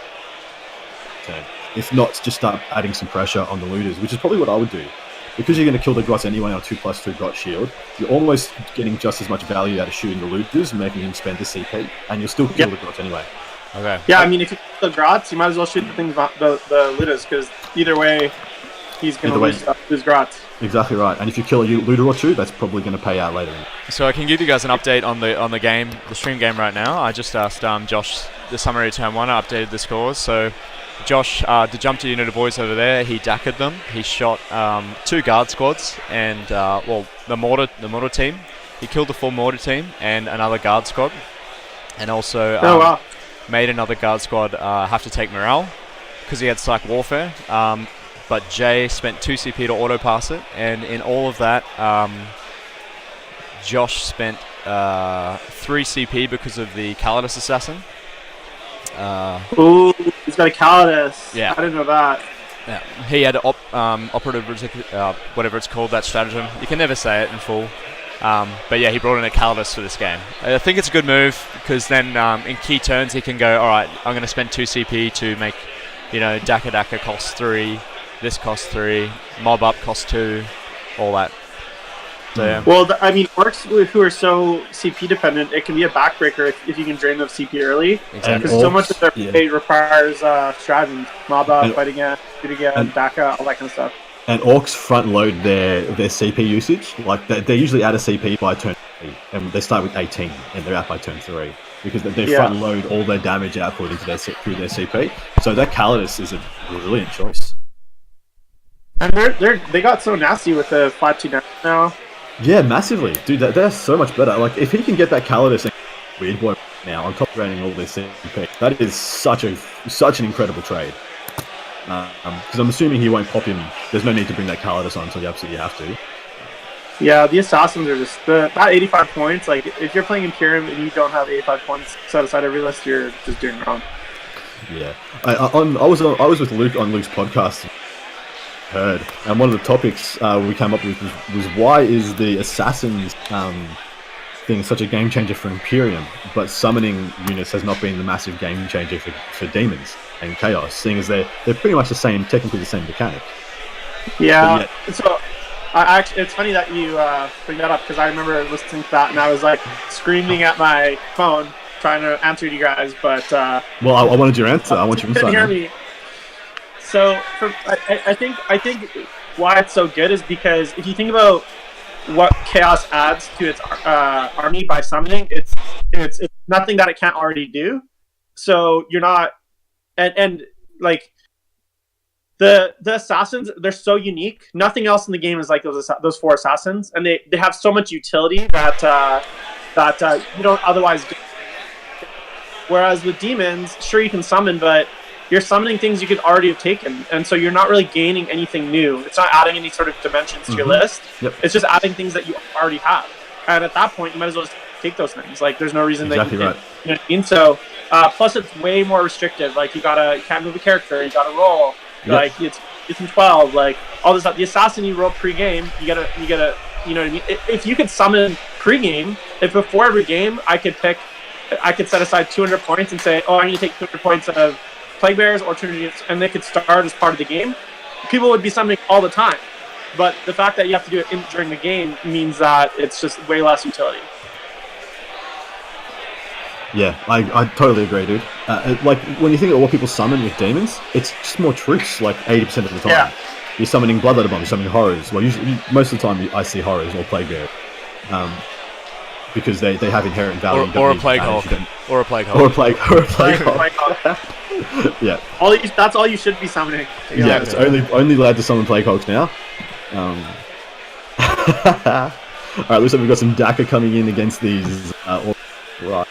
If not, just start adding some pressure on the looters, which is probably what I would do. Because you're going to kill the grots anyway on a 2+2 grot shield, you're almost getting just as much value out of shooting the looters, making them spend the CP, and you'll still kill the grots anyway. Okay. Yeah, I mean, if you kill the grots, you might as well shoot the looters, because either way, he's going to lose grots. Exactly right. And if you kill a looter or two, that's probably going to pay out later. So I can give you guys an update on the game, the stream game right now. I just asked Josh the summary of turn 1. I updated the scores. So Josh, the jump to unit of boys over there, he DAC'd them. He shot 2 guard squads and the mortar team. He killed the full mortar team and another guard squad, and also made another guard squad have to take morale because he had psych warfare. But Jay spent 2 CP to auto pass it, and in all of that, Josh spent 3 CP because of the Calidus assassin. Ooh, he's got a Calidus. Yeah. I didn't know that. Yeah, he had operative, whatever it's called, that stratagem. You can never say it in full. But yeah, he brought in a Calidus for this game. I think it's a good move because then in key turns he can go, all right, I'm going to spend 2 CP to make, Daka costs 3, this costs 3, mob up costs 2, all that. So, yeah. Well, orcs who are so CP dependent, it can be a backbreaker if you can drain them CP early. Exactly. Because so much of their play requires stratagems, mob up, fight again, shoot again, Daka, all that kind of stuff. And orcs front load their CP usage. Like they usually add a CP by turn 3, and they start with 18, and they're out by turn 3 because they front load all their damage output into through their CP. So that Calidus is a brilliant choice. And they got so nasty with the 5-2 now. Yeah, massively, dude. They're so much better. Like if he can get that Calidus and weird boy now on top of draining all their CP, that is such an incredible trade. Because I'm assuming he won't pop him. There's no need to bring that Calidus on until you absolutely have to. Yeah, the assassins are just that 85 points. Like if you're playing Imperium and you don't have 85 points set aside every list, you're just doing wrong. Yeah, I was with Luke on Luke's podcast. Heard, and one of the topics we came up with was why is the assassins thing such a game changer for Imperium, but summoning units has not been the massive game changer for demons and chaos, seeing as they're pretty much technically the same mechanic. Yeah, so it's funny that you bring that up because I remember listening to that and I was like screaming at my phone trying to answer you guys, but well, I wanted your answer. I want your insight. Hear me. So I think why it's so good is because if you think about what chaos adds to its army by summoning, it's nothing that it can't already do. So you're not and like the assassins, they're so unique. Nothing else in the game is like those 4 assassins, and they have so much utility that you don't otherwise do. Whereas with demons, sure you can summon, but you're summoning things you could already have taken, and so you're not really gaining anything new. It's not adding any sort of dimensions to your list. Yep. It's just adding things that you already have. And at that point, you might as well just take those things. Like, there's no reason that you can't. You know what I mean? So, plus it's way more restrictive. Like, you can't move a character, you gotta roll. Yep. Like, it's in 12. Like, all this stuff. The assassin you roll pre-game, you gotta. You know what I mean? If you could summon pre-game, if before every game I could set aside 200 points and say, oh, I'm gonna take 200 points of Plague Bears or Trinity, and they could start as part of the game, people would be summoning all the time. But the fact that you have to do it during the game means that it's just way less utility. Yeah, I totally agree, dude. Like, when you think of what people summon with demons, it's just more troops, like 80% of the time. Yeah. You're summoning Bloodletter Bombs, you're summoning horrors. Well, usually, most of the time I see horrors or Plague Bear. Because they have inherent value. Or a Plague Hulk. Or a Plague Hulk. Or a Plague Hulk. Yeah. That's all you should be summoning. Yeah, it's only allowed to summon Plague Hulks now. Alright, looks like we've got some Daka coming in against these right.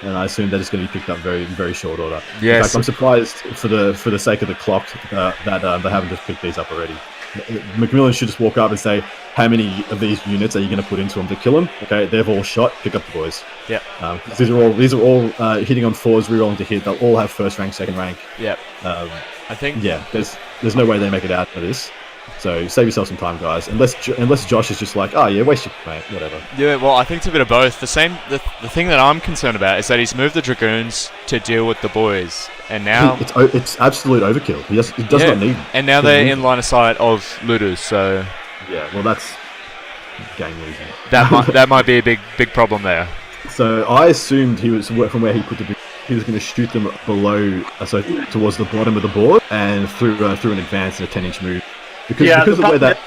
And I assume that it's going to be picked up very, very short order. Yes. In fact, I'm surprised for the sake of the clock that they haven't just picked these up already. McMillan should just walk up and say, how many of these units are you going to put into them to kill them? Okay, they've all shot. Pick up the boys. Yeah. These are all hitting on 4s, rerolling to hit. They'll all have first rank, second rank. Yeah. I think. Yeah. There's no way they make it out of this. So save yourself some time, guys. Unless Josh is just like, oh yeah, waste your mate, whatever. Yeah, well, I think it's a bit of both. The thing that I'm concerned about is that he's moved the Dragoons to deal with the boys, and now it's absolute overkill. He does not need. And now they're in line of sight of looters. So yeah, well, that's game losing. That might be a big problem there. So I assumed he was from where he put the. He was going to shoot them below, so towards the bottom of the board, and through an advance and a 10-inch move. Because of the way that.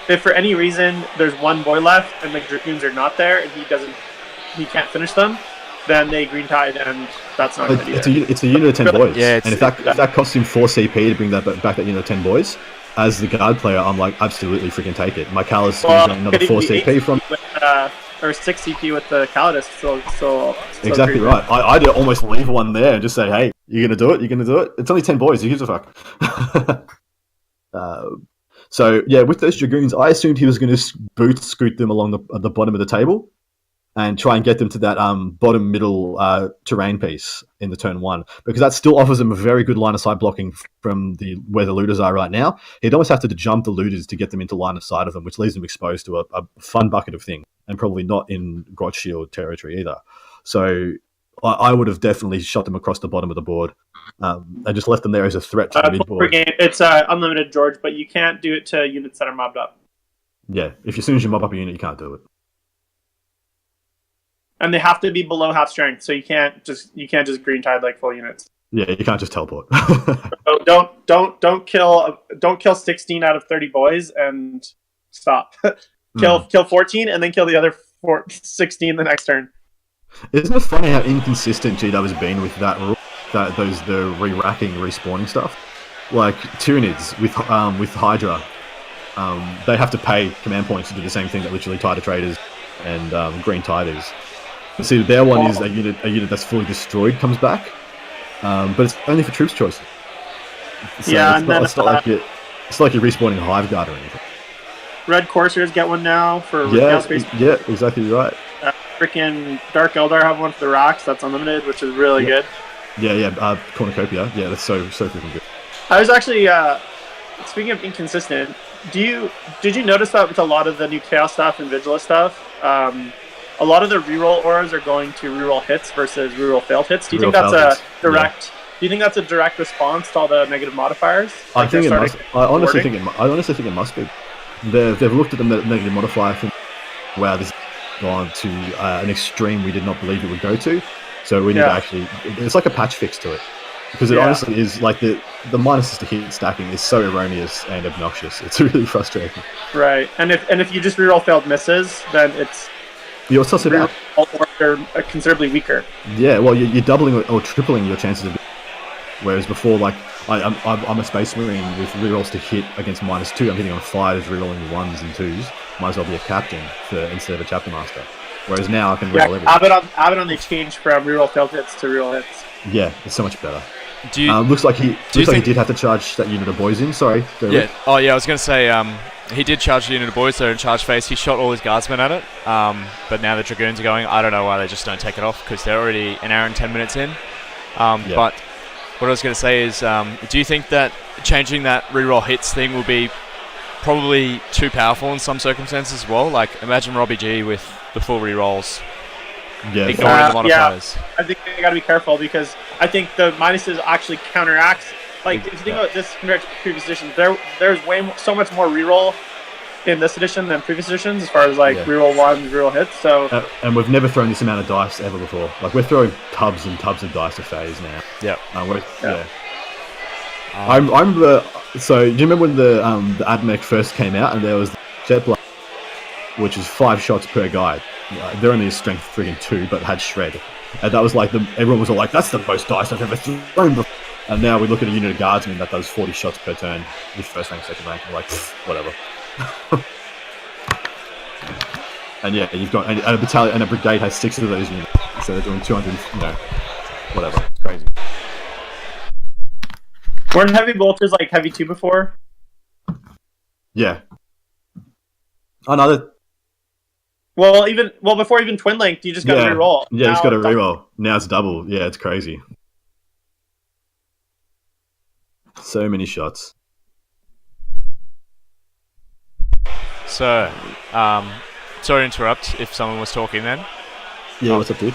If for any reason there's one boy left and the Dragoons are not there and he can't finish them, then they green tide and that's not good either. It's a unit of 10 boys. Yeah, and if that costs him 4 CP to bring back that unit of 10 boys, as the guard player, I'm like, absolutely freaking take it. My Callus is another 4 CP from. Or 6 CP with the Calidus, so exactly right. I'd almost leave one there and just say, hey, you're going to do it? You're going to do it? It's only 10 boys. Who gives a fuck? So, yeah, with those Dragoons, I assumed he was going to scoot them along the bottom of the table and try and get them to that bottom middle terrain piece in the turn 1, because that still offers them a very good line of sight blocking from where the looters are right now. He'd almost have to jump the looters to get them into line of sight of them, which leaves them exposed to a fun bucket of things, and probably not in Grot Shield territory either. So I would have definitely shot them across the bottom of the board and just left them there as a threat to the mid board. It's unlimited, George, but you can't do it to units that are mobbed up. Yeah, as soon as you mob up a unit, you can't do it. And they have to be below half strength, so you can't just green tide like full units. Yeah, you can't just teleport. So don't kill 16 out of 30 boys and stop. Kill 14 and then kill the other 16 the next turn. Isn't it funny how inconsistent GW has been with that rule? The re-racking, respawning stuff. Like Tyranids with Hydra, they have to pay command points to do the same thing that literally Tidal Traders and Green Tiders. See, their one is a unit that's fully destroyed comes back, but it's only for troops choice. So yeah, it's not like you're respawning Hive Guard or anything. Red Corsairs get one now for space. Yeah, exactly right. Freaking Dark Eldar have one for the rocks. That's unlimited, which is really good. Yeah. Cornucopia. Yeah, that's so freaking good. I was actually speaking of inconsistent. Did you notice that with a lot of the new Chaos stuff and Vigilus stuff? A lot of the reroll auras are going to reroll hits versus reroll failed hits. Do you think that's a direct? Yeah. Do you think that's a direct response to all the negative modifiers? I think it must. I honestly think it must be. They've looked at the negative modifier and think, wow, this has gone to an extreme we did not believe it would go to. So we need to actually. It's like a patch fix to it, because it honestly is like the minuses to hit stacking is so erroneous and obnoxious. It's really frustrating. Right, and if you just reroll failed misses, then it's. You're sussing it out. Or they're considerably weaker. Yeah, well, you're doubling or tripling your chances of. Whereas before, like I'm a Space Marine with rerolls to hit against -2. I'm hitting on 5s, rerolling 1s and 2s. Might as well be a captain instead of a chapter master. Whereas now I can reroll everything. Have it on the exchange from reroll failed hits to reroll hits. Yeah, it's so much better. Looks like he did have to charge that unit of boys in. Sorry. Yeah. Oh yeah, I was going to say. He did charge the unit of boys there in charge phase. He shot all his guardsmen at it, but now the Dragoons are going. I don't know why they just don't take it off, because they're already an hour and 10 minutes in. But what I was going to say is, do you think that changing that reroll hits thing will be probably too powerful in some circumstances as well? Like, imagine Robbie G with the full rerolls, ignoring the modifiers. Yeah, I think they got to be careful, because I think the minuses actually counteract. Like, if you think about this compared to previous editions, there's so much more reroll in this edition than previous editions, as far as reroll ones, reroll hits. So, and we've never thrown this amount of dice ever before. Like, we're throwing tubs and tubs of dice a phase now. Yeah. So, do you remember when the AdMech first came out, and there was the Jetblade, which is 5 shots per guy. They're only a strength friggin' 2, but had shred, and that was like everyone was all like, "That's the most dice I've ever thrown before." And now we look at a unit of guardsmen that does 40 shots per turn with first rank, second rank, and we're like, whatever. And yeah, you've got a battalion and a brigade has 6 of those units, so they're doing 200, whatever. It's crazy. Weren't heavy bolters like heavy 2 before? Yeah. Another. Well, before even twin linked, you just got to reroll. Yeah, you just got to reroll. Now it's double. Yeah, it's crazy. So many shots. So, sorry to interrupt if someone was talking then. Yeah, what's up, dude?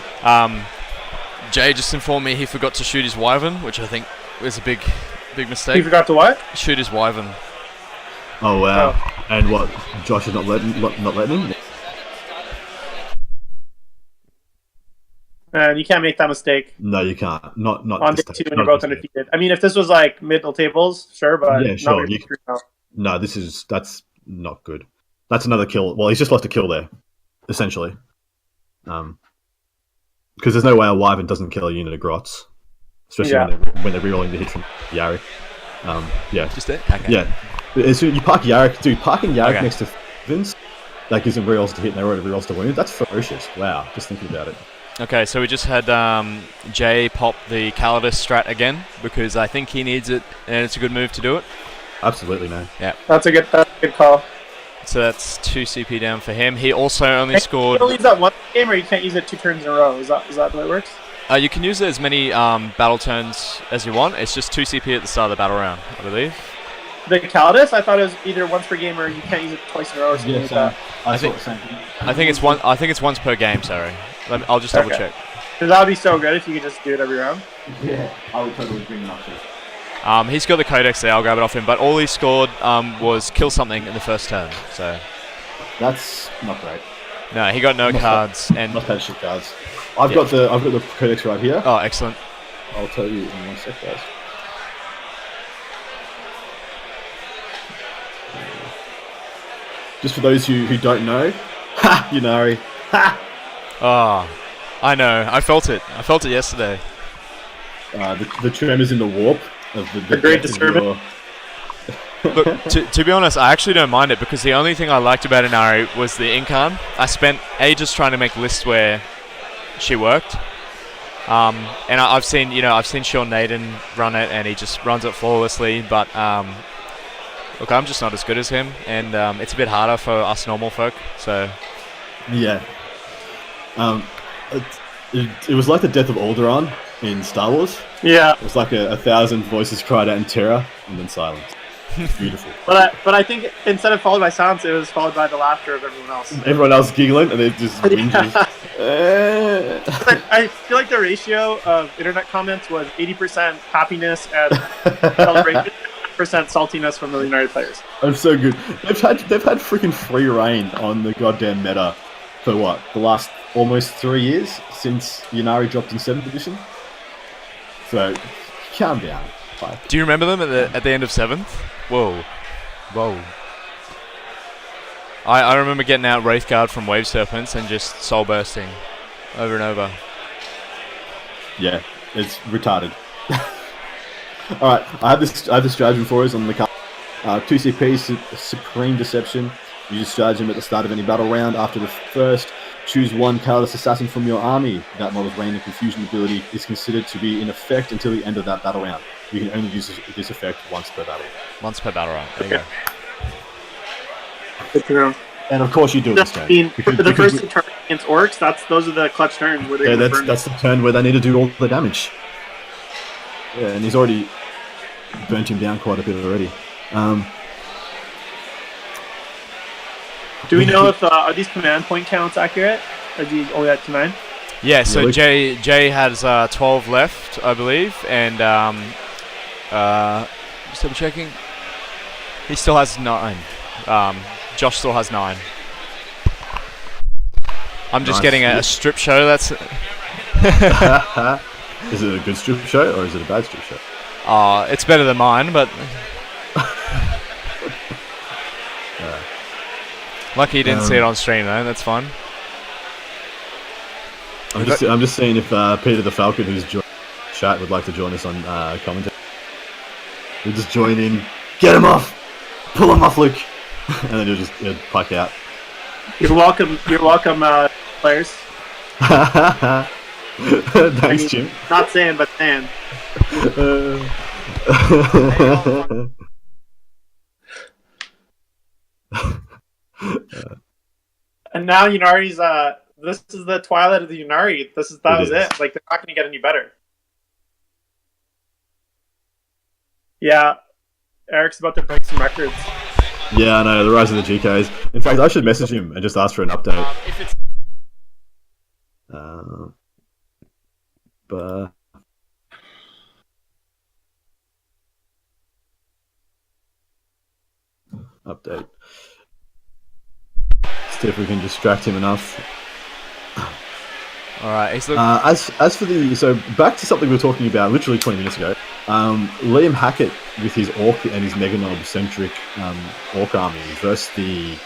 Jay just informed me he forgot to shoot his wyvern, which I think was a big mistake. You forgot to what? Shoot his wyvern. Oh wow! Oh. And what? Josh is not letting him. And you can't make that mistake. No, you can't. Not on day 2 when you're both undefeated. I mean, if this was like middle tables, sure, but yeah, sure. No, that's not good. That's another kill. Well, he's just lost a kill there, essentially. Because there's no way a wyvern doesn't kill a unit of grots, especially when they're rerolling the hit from Yari. Yeah. Just there? Okay. Yeah. So you park Yarrick, dude. Parking Yarrick next to Vince, that gives him rerolls to hit and they already rerolls to wound. That's ferocious. Wow. Just thinking about it. Okay, so we just had Jay pop the Calidus strat again because I think he needs it and it's a good move to do it. Absolutely, man. Yeah. That's a good call. So that's 2 CP down for him. He also only scored... You can use that one game or you can't use it 2 turns in a row. Is that the way it works? You can use it as many battle turns as you want. It's just 2 CP at the start of the battle round, I believe. The Calidus, I thought it was either once per game or you can't use it twice in a row or something like that. I think it's once per game, sorry. I'll just double check. Because that would be so good if you could just do it every round. Yeah, I would totally bring it up too. He's got the codex there, I'll grab it off him, but all he scored was kill something in the first turn, so... That's not great. No, he got no cards and... Must have shit cards. I've got the codex right here. Oh, excellent. I'll tell you in 1 sec, guys. Just for those who don't know, ha! Yunari. Ha! Oh, I know. I felt it. I felt it yesterday. The tremors in the warp of the great disturbance. Look, to be honest, I actually don't mind it because the only thing I liked about Inari was the Incarn. I spent ages trying to make lists where she worked. And I've seen Sean Naden run it and he just runs it flawlessly, but look, I'm just not as good as him, and it's a bit harder for us normal folk. So, yeah, it was like the death of Alderaan in Star Wars. Yeah, it was like a thousand voices cried out in terror and then silence. Beautiful. But I think instead of followed by silence, it was followed by the laughter of everyone else. Everyone else giggling, and they just whinges. I feel like the ratio of internet comments was 80% happiness and celebration. Percent saltiness from the United players. I'm so good. They've had freaking free reign on the goddamn meta for what, the last almost 3 years since Yunari dropped in 7th edition. So calm down. Bye. Do you remember them at the end of 7th? Whoa. I remember getting out Wraithguard from Wave Serpents and just soul bursting over and over. Yeah, it's retarded. Alright, I have this stratagem for us on the card. 2 CP, Supreme Deception. Use this stratagem at the start of any battle round. After the first, choose 1 Calidus Assassin from your army. That model's Rain and Confusion ability is considered to be in effect until the end of that battle round. You can only use this effect once per battle. Once per battle round, there you go. Good to know. And of course you do it this turn. The first 2 turns against orcs, those are the clutch turns where they that's the turn where they need to do all the damage. Yeah, and he's already burnt him down quite a bit already. Do we know if are these command point counts accurate? Are these only at 9? Yeah, so really? Jay has 12 left, I believe, and just double checking. He still has 9. Josh still has 9. I'm just getting a strip show. That's. Is it a good strip show or is it a bad strip show? It's better than mine, but lucky you didn't see it on stream though. That's fine. I'm just seeing if Peter the Falcon, who's joined chat, would like to join us on commentary. We'll just join in, get him off, pull him off, Luke, and then he'll pike out. You're welcome, players. Thanks, Jim. Not saying, but saying. And now Yunari's this is the twilight of the Yunari. That was it. Like, they're not gonna get any better. Yeah. Eric's about to break some records. Yeah, I know, the rise of the GKs. In fact, I should message him and just ask for an update. If it's But update. See if we can distract him enough. all right, he's looking. As for so back to something we were talking about literally 20 minutes ago. Liam Hackett with his Orc and his Meganob centric Orc army versus the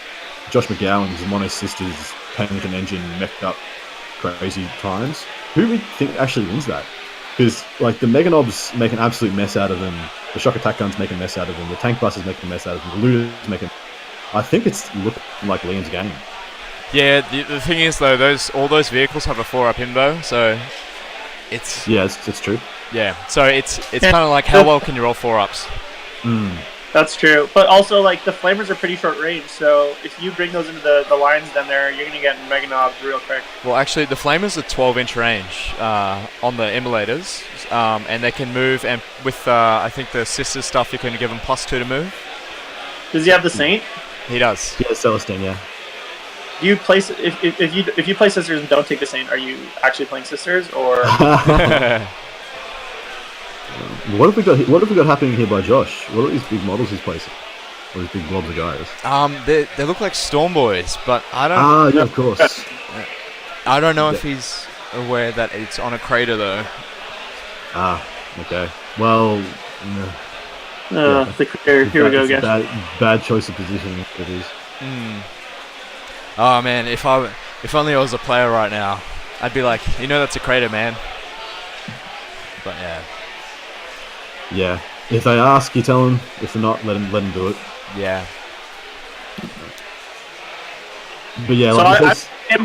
Josh McGowan's Mono Sisters Paint and Engine mech'd up crazy times. Who would think actually wins that? Because like the Meganobs make an absolute mess out of them, the shock attack guns make a mess out of them, the tank busters make a mess out of them, the looters make a. I think it's looking like Liam's game. Yeah, the thing is though, all those vehicles have a 4-up imbo, so it's it's true. Yeah, so it's kind of like how well can you roll 4-ups? That's true, but also like the flamers are pretty short range, so if you bring those into the lines down there, you're gonna get Meganobs real quick. Well, actually, the flamers are 12-inch range on the immolators, and they can move. And with I think the sisters stuff, you can give them +2 to move. Does he have the Saint? He does. Yeah, Celestine, yeah. Do you place if you play sisters and don't take the Saint, are you actually playing sisters or? What have we got happening here by Josh? What are these big models he's placing? Or these big blobs of guys? They look like Storm Boys, but I don't. Yeah, of course. I don't know if he's aware that it's on a crater though. Okay. Well. The crater. Here we go again. Bad choice of positioning. It is. Oh man, if only I was a player right now, I'd be like, that's a crater, man. But yeah. Yeah. If they ask, you tell them. If they're not, let them do it. Yeah. But yeah, so like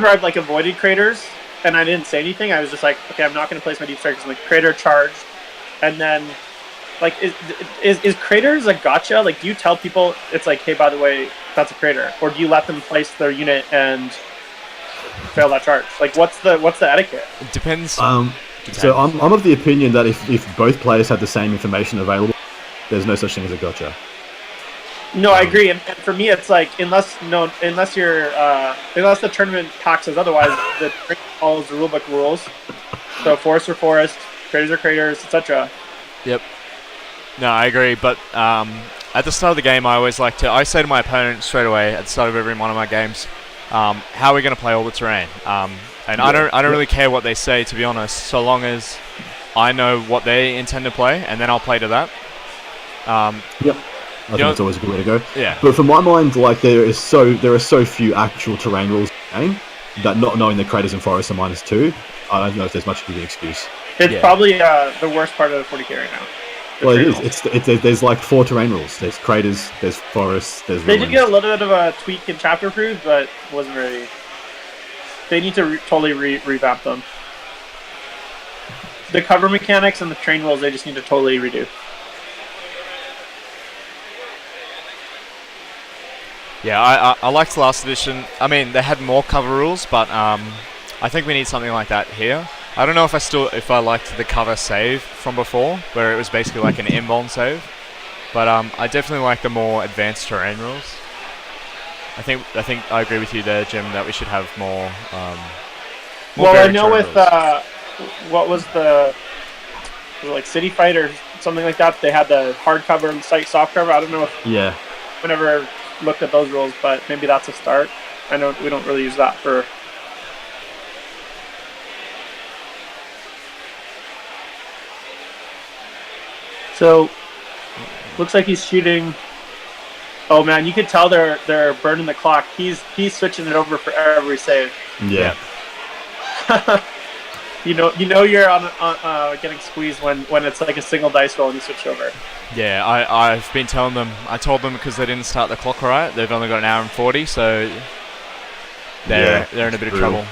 I've like avoided craters, and I didn't say anything. I was just like, okay, I'm not going to place my deep strikers in the crater charged, and then like is craters a gotcha? Like, do you tell people it's like, hey, by the way, that's a crater, or do you let them place their unit and fail that charge? Like, what's the etiquette? It depends. So I'm of the opinion that if both players have the same information available, there's no such thing as a gotcha. No, I agree, and for me, it's like unless the tournament taxes otherwise, the tournament follows the rulebook rules. So forests are forest, craters are craters, etc. Yep. No, I agree, but at the start of the game, I say to my opponent straight away at the start of every one of my games, how are we going to play all the terrain? And I don't really care what they say, to be honest, so long as I know what they intend to play, and then I'll play to that. Yep. I think that's always a good way to go. Yeah. But for my mind, like there are so few actual terrain rules in the game that not knowing the craters and forests are -2, I don't know if there's much of an excuse. It's probably the worst part of the 40k right now. Well, it is. There's like 4 terrain rules. There's craters, there's forests, there's They ruins. did get a little bit of a tweak in chapter approved, but wasn't very. They need to totally revamp them. The cover mechanics and the terrain rules, they just need to totally redo. Yeah, I liked the last edition. I mean, they had more cover rules, but I think we need something like that here. I don't know if I liked the cover save from before, where it was basically like an invuln save, but I definitely like the more advanced terrain rules. I think I agree with you there, Jim, that we should have more. Well, I know with what was it like City Fight or something like that? They had the hard cover and soft cover. I don't know if whenever looked at those rules, but maybe that's a start. I know we don't really use that for. So, looks like he's shooting. Oh man, you could tell they're burning the clock. He's switching it over for every save. Yeah. you know you're on getting squeezed when it's like a single dice roll and you switch over. Yeah, I've been telling them. I told them because they didn't start the clock right. They've only got an hour and 40, so they're in a bit of trouble.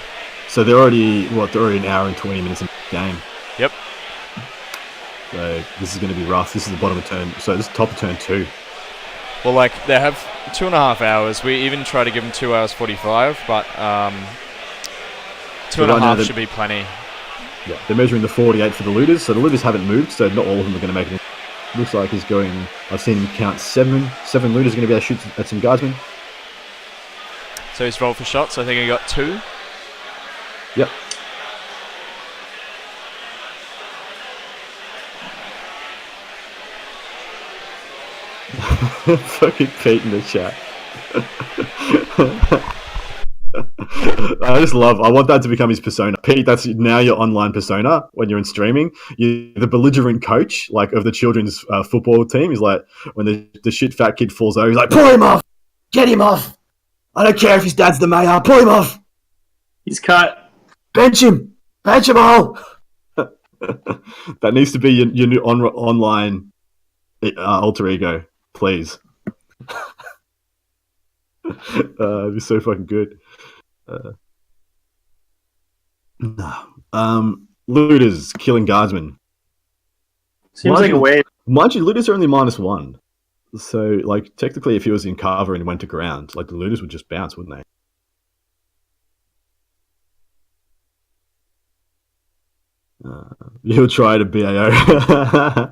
So they're already an hour and 20 minutes in the game. Yep. So this is going to be rough. This is the bottom of turn. So this is top of turn 2. Well, like they have 2.5 hours. We even try to give them 2 hours 45, but 2.5 should be plenty. Yeah, they're measuring the 48 for the looters. So the looters haven't moved. So not all of them are going to make it. Looks like he's going. I've seen him count seven looters going to be able to shoot at some guardsmen. So he's rolled for shots. I think he got 2. Yep. Fucking Pete in the chat. I want that to become his persona. Pete, that's now your online persona when you're in streaming. You're the belligerent coach, like, of the children's football team. He's like, when the shit fat kid falls over, he's like, pull him off! Get him off! I don't care if his dad's the mayor, pull him off! He's cut. Bench him all! That needs to be your new online alter ego, please. It'd be so fucking good. Looters killing guardsmen. Seems like a wave. Mind you, looters are only -1. So, like, technically, if he was in cover and went to ground, like, the looters would just bounce, wouldn't they? He'll try to BAO.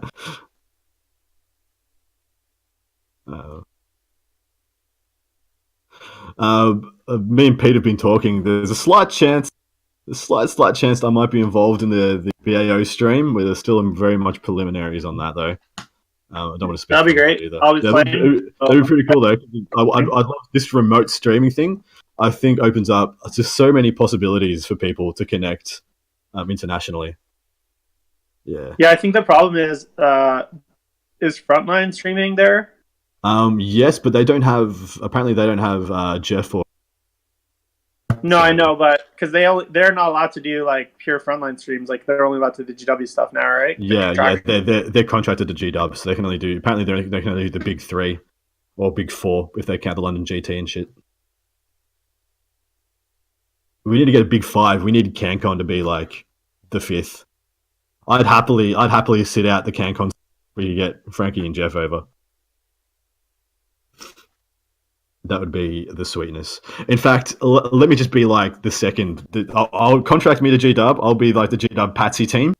Me and Pete have been talking. There's a slight chance I might be involved in the BAO stream. Where there's still very much preliminaries on that, though. I don't want to speak. That'd be great. Either. I'll be playing. That'd be pretty cool, though. I'd love this remote streaming thing. I think opens up just so many possibilities for people to connect internationally. Yeah. Yeah, I think the problem is Frontline streaming there. Yes, but they don't have. Apparently, they don't have Jeff or. No, I know, but because they're not allowed to do like pure Frontline streams. Like they're only allowed to do the GW stuff now, right? Yeah. They're contracted to GW, so they can only do. Apparently, they can only do the big 3 or big 4 if they count the London GT and shit. We need to get a big 5. We need CanCon to be like the 5th. I'd happily sit out the CanCon where you get Frankie and Jeff over. That would be the sweetness. In fact, let me just be like the second. I'll contract me to GW. I'll be like the GW Patsy team.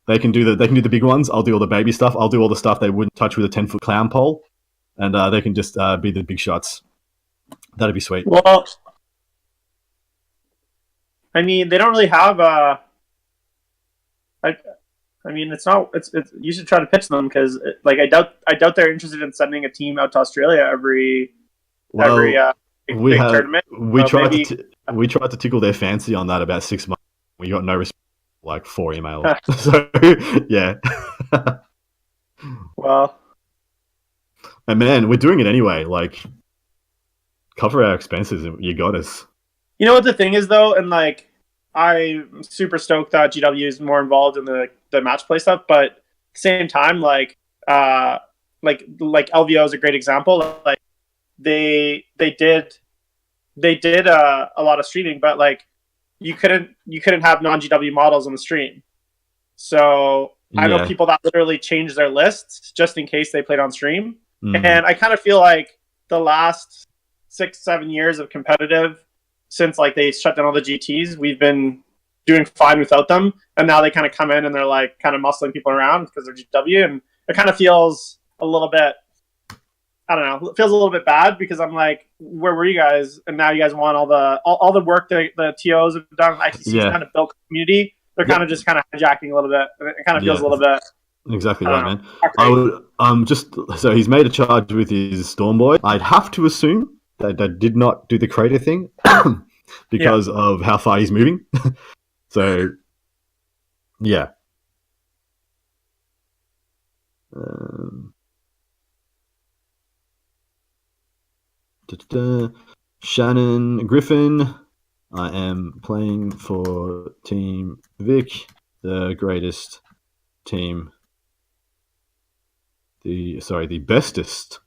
They can do the big ones. I'll do all the baby stuff. I'll do all the stuff they wouldn't touch with a 10-foot clown pole, and they can just be the big shots. That'd be sweet. Well, I mean, they don't really have I mean, it's not. It's. You should try to pitch them because, like, I doubt they're interested in sending a team out to Australia every big tournament. We tried to tickle their fancy on that about 6 months. We got no response, like 4 emails. So yeah. Well, and man, we're doing it anyway. Like, cover our expenses. You got us. You know what the thing is though, and like, I'm super stoked that GW is more involved in the match play stuff, but at the same time, like LVO is a great example. Like they did a lot of streaming, but like you couldn't have non-GW models on the stream. So I know people that literally changed their lists just in case they played on stream. Mm-hmm. And I kind of feel like the last 6-7 years of competitive, since like they shut down all the GTs, we've been doing fine without them. And now they kind of come in and they're like kind of muscling people around because they're GW. And it kind of feels a little bit, I don't know, it feels a little bit bad because I'm like, where were you guys? And now you guys want all the work that the TOs have done, ITC's kind of built community. They're kind of just kind of hijacking a little bit. It kind of feels a little bit. Exactly right, man. I would so he's made a charge with his Stormboy. I'd have to assume that did not do the crater thing because of how far he's moving. So, yeah. Shannon Griffin. I am playing for Team Vic, the greatest team. The bestest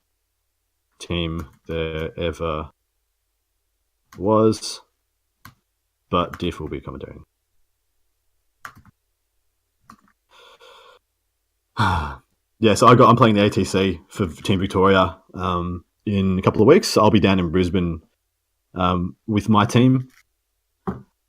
team there ever was, but Diff will be commentating. So I'm playing the ATC for Team Victoria in a couple of weeks. I'll be down in Brisbane with my team.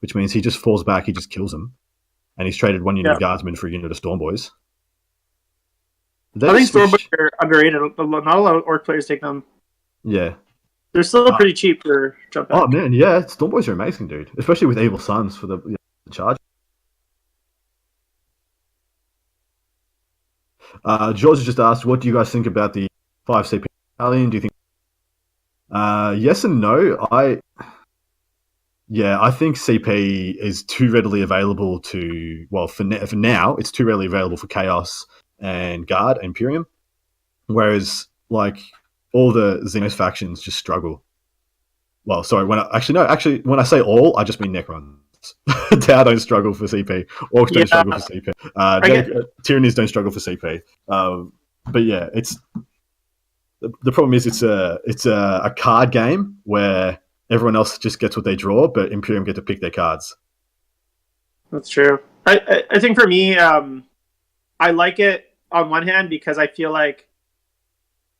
which means he just falls back, he just kills them, and he's traded one unit of guardsmen for a unit of Stormboys. I think Stormboys are underrated. Not a lot of Orc players take them. Yeah. They're still pretty cheap for jump back. Oh man, yeah, Stormboys are amazing, dude. Especially with Evil Sons for the charge. George just asked, what do you guys think about the 5 CP battalion? Do you think yes and no? I think CP is too readily available to, well, for now, it's too readily available for Chaos and Guard and Imperium. Whereas, like, all the Xenos factions just struggle. Well, sorry, when I say all, I just mean Necrons. Tau don't struggle for CP. Orcs don't struggle for CP. Tyrannies don't struggle for CP. But yeah, it's the problem is it's a card game where everyone else just gets what they draw, but Imperium get to pick their cards. That's true. I think for me, I like it on one hand because I feel like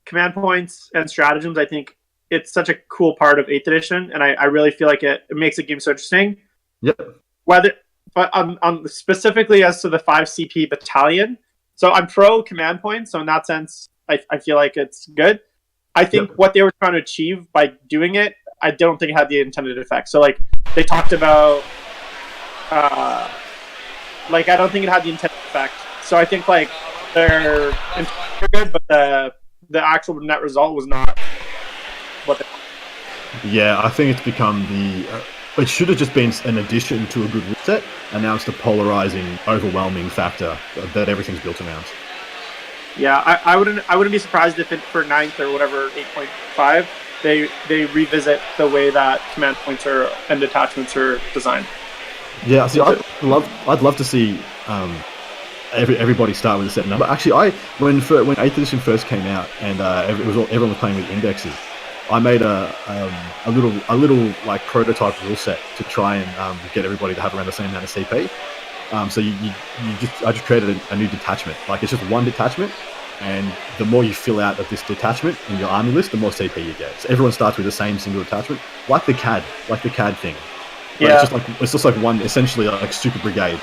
command points and stratagems, I think it's such a cool part of 8th edition, and I really feel like it makes the game so interesting. Yep. But specifically as to the 5 CP battalion, so I'm pro command points, so in that sense, I feel like it's good. I think what they were trying to achieve by doing it, I don't think it had the intended effect. So, like, they talked about, I don't think it had the intended effect. So I think, like, they're good, but the actual net result was not what they wanted. Yeah, I think it's become it should have just been an addition to a good rule set, and now it's the polarizing, overwhelming factor that everything's built around. Yeah, I wouldn't be surprised if for 9th or whatever 8.5 they revisit the way that command points and detachments are designed. Yeah, see, I'd love to see everybody start with a set number. Actually, when 8th edition first came out and everyone was playing with indexes, I made a little like prototype rule set to try and get everybody to have around the same amount of CP. So I just created a new detachment. Like, it's just one detachment, and the more you fill out of this detachment in your army list, the more CP you get. So everyone starts with the same single detachment, like the CAD thing. But yeah, it's just like one, essentially like super brigade.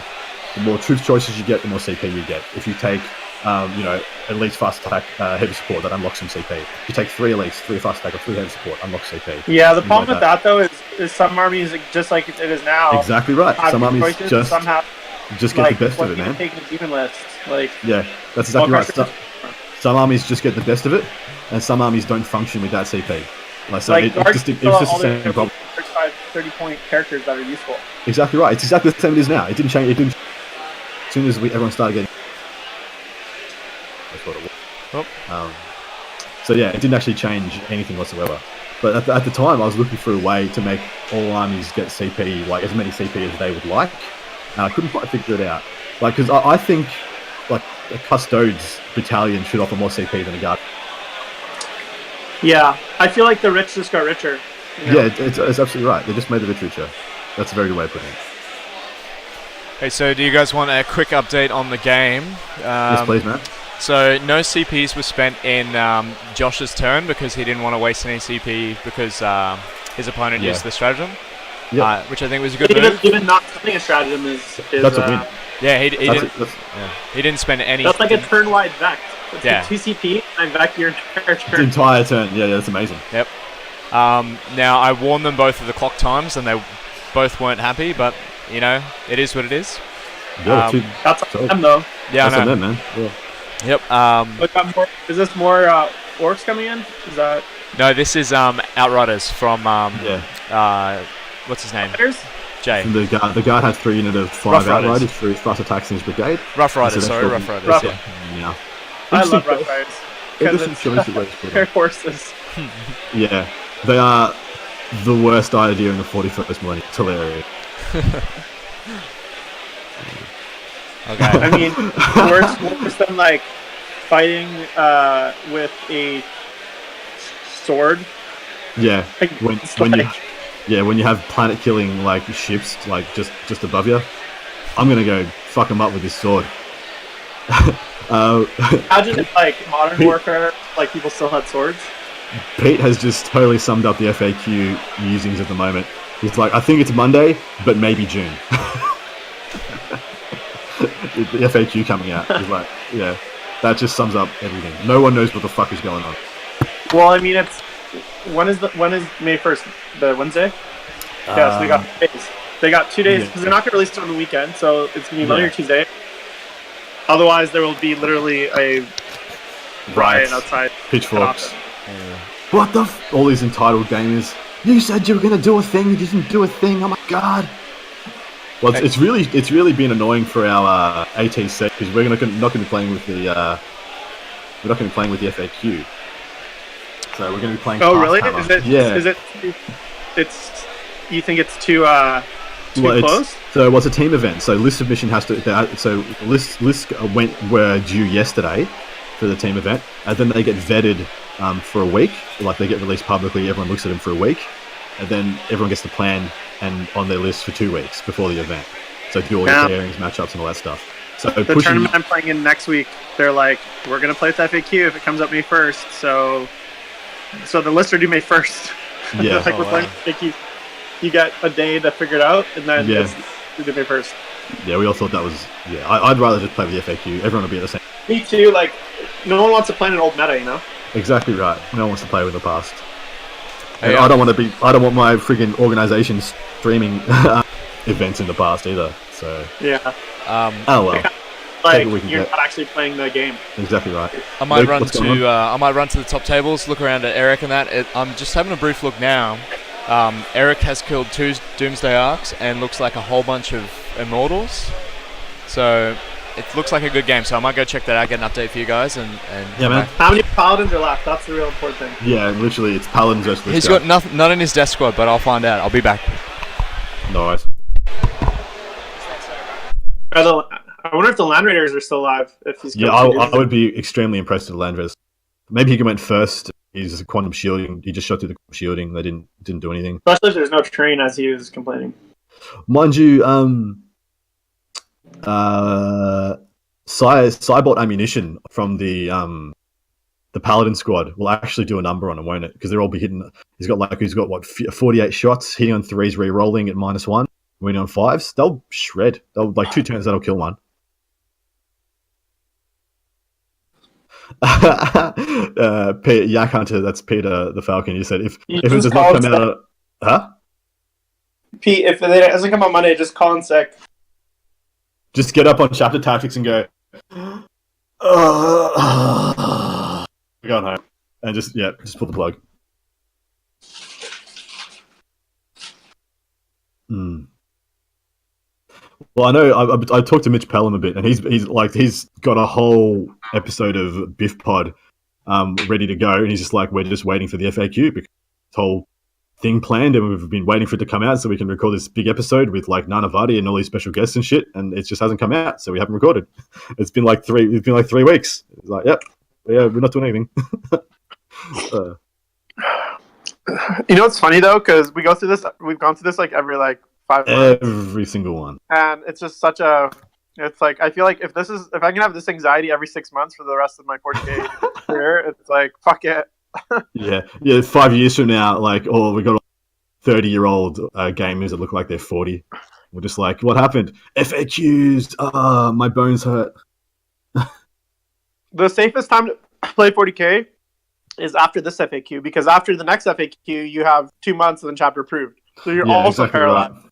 The more troops choices you get, the more CP you get. If you take elites fast attack, heavy support, that unlocks some CP. If you take 3 elites, 3 fast attack, or 3 heavy support, unlocks CP. Yeah, the problem with that though is some armies, just like it is now. Exactly right. Some armies just get the best of it, man. Taking a demon list, yeah, that's exactly right. Some armies just get the best of it, and some armies don't function with that CP. It's just the same problem. 30-point characters that are useful. Exactly right. It's exactly the same it is now. It didn't change. As soon as everyone started getting. That's what it was. Oh. So yeah, it didn't actually change anything whatsoever. But at the time, I was looking for a way to make all armies get CP, like as many CP as they would like, and I couldn't quite figure it out. Like, because I think like a Custodes battalion should offer more CP than a guard. Yeah, I feel like the rich just got richer. You know? Yeah, it's absolutely right. They just made the rich richer. That's a very good way of putting it. Hey, so do you guys want a quick update on the game? Yes, please, man. So no CPs were spent in Josh's turn because he didn't want to waste any CP because his opponent used the stratagem, which I think was a good move. Even not spending a stratagem is that's a win. Yeah, he didn't spend any. That's like a turn-wide Vect. Yeah. 2 CP and Vect your entire turn. The entire turn. Yeah, that's amazing. Yep. Now I warned them both of the clock times, and they both weren't happy. But it is what it is. Yeah, that's on them, though. Yeah, that's on them, man. Yeah. Yep. Is this more orcs coming in? Is that? No, this is Outriders from what's his name? Outriders? Jay. And the guard had 3 unit of 5 Outriders for his fast attacks in his brigade. Rough Riders, Rough Riders. Yeah. I love Rough Riders because they're horses. Yeah, they are the worst idea in the 41st millennium. It's hilarious. Okay. I mean, worse than like fighting with a sword. Yeah, when you have planet killing like ships like just above you, I'm gonna go fuck them up with this sword. Imagine if like modern warfare, like people still had swords. Pete has just totally summed up the FAQ musings at the moment. He's like, I think it's Monday, but maybe June. The FAQ coming out. He's like, yeah, that just sums up everything. No one knows what the fuck is going on. Well, I mean, when is May 1st? The Wednesday? Yeah, so they got 2 days. They got 2 days because they're not going to release it on the weekend, so it's going to be Monday or Tuesday. Otherwise, there will be literally a riot outside. Pitchforks. What the all these entitled gamers. You said you were going to do a thing, you didn't do a thing, oh my god. Well, it's really been annoying for our ATC because we're not going to be playing with the FAQ. So we're going to be playing. Oh, really? Hammer. Is it? Yeah. Is it? It's. You think it's too close? So it's a team event. So list submission has to. So lists were due yesterday for the team event, and then they get vetted for a week. Like they get released publicly. Everyone looks at them for a week, and then everyone gets to plan and on their list for 2 weeks before the event. So do all your pairings, matchups, and all that stuff. So the tournament I'm playing in next week, they're like, we're gonna play with FAQ if it comes up May 1st. So the lists are due May 1st. Yeah, like we're playing FAQ. You get a day to figure it out, and then it's due May 1st. Yeah, we all thought that was I'd rather just play with the FAQ. Everyone will be at the same. Me too. Like, no one wants to play in an old meta, you know. Exactly right. No one wants to play with the past. Hey, I don't want my friggin' organization streaming events in the past either. So yeah. Oh well. Like you're not actually playing the game. Exactly right. I might run to the top tables, look around at Eric and that. I'm just having a brief look now. Eric has killed 2 Doomsday Arcs and looks like a whole bunch of Immortals. So it looks like a good game. So I might go check that out, get an update for you guys, and yeah, man. How many Paladins are left? That's the real important thing. Yeah, literally, it's Paladins versus. He's got not in his death squad, but I'll find out. I'll be back. Nice. I wonder if the Land Raiders are still alive. If he's I would be extremely impressed with the Land Raiders. Maybe he went first. He's quantum shielding. He just shot through the shielding. They didn't do anything. Especially if there's no train, as he was complaining. Mind you, Cybot ammunition from the Paladin squad will actually do a number on him, won't it? Because they'll all be hitting. He's got what 48 shots, hitting on 3s, re-rolling at -1, winning on 5s. They'll shred. They'll 2 turns. That'll kill one. Yak Hunter, that's Peter the Falcon. You said if it does not come out, huh? Pete, if it doesn't come on Monday, just call in sick. Just get up on chapter tactics and go. We're going home, and just pull the plug. Well, I know I talked to Mitch Pelham a bit, and he's got a whole episode of Biff Pod ready to go, and he's just like, we're just waiting for the FAQ because this whole thing planned, and we've been waiting for it to come out so we can record this big episode with like Nanavati and all these special guests and shit, and it just hasn't come out, so we haven't recorded. It's been like 3 weeks. It's like, we're not doing anything. You know what's funny though, because we've gone through this like every 5 months. Every single one. And it's just it's like, I feel like if I can have this anxiety every 6 months for the rest of my 40K career, it's like, fuck it. Yeah. 5 years from now, we got 30-year-old gamers that look like they're 40. We're just like, what happened? FAQs. My bones hurt. The safest time to play 40K is after this FAQ, because after the next FAQ, you have 2 months and then chapter approved. So you're also exactly parallel. Right.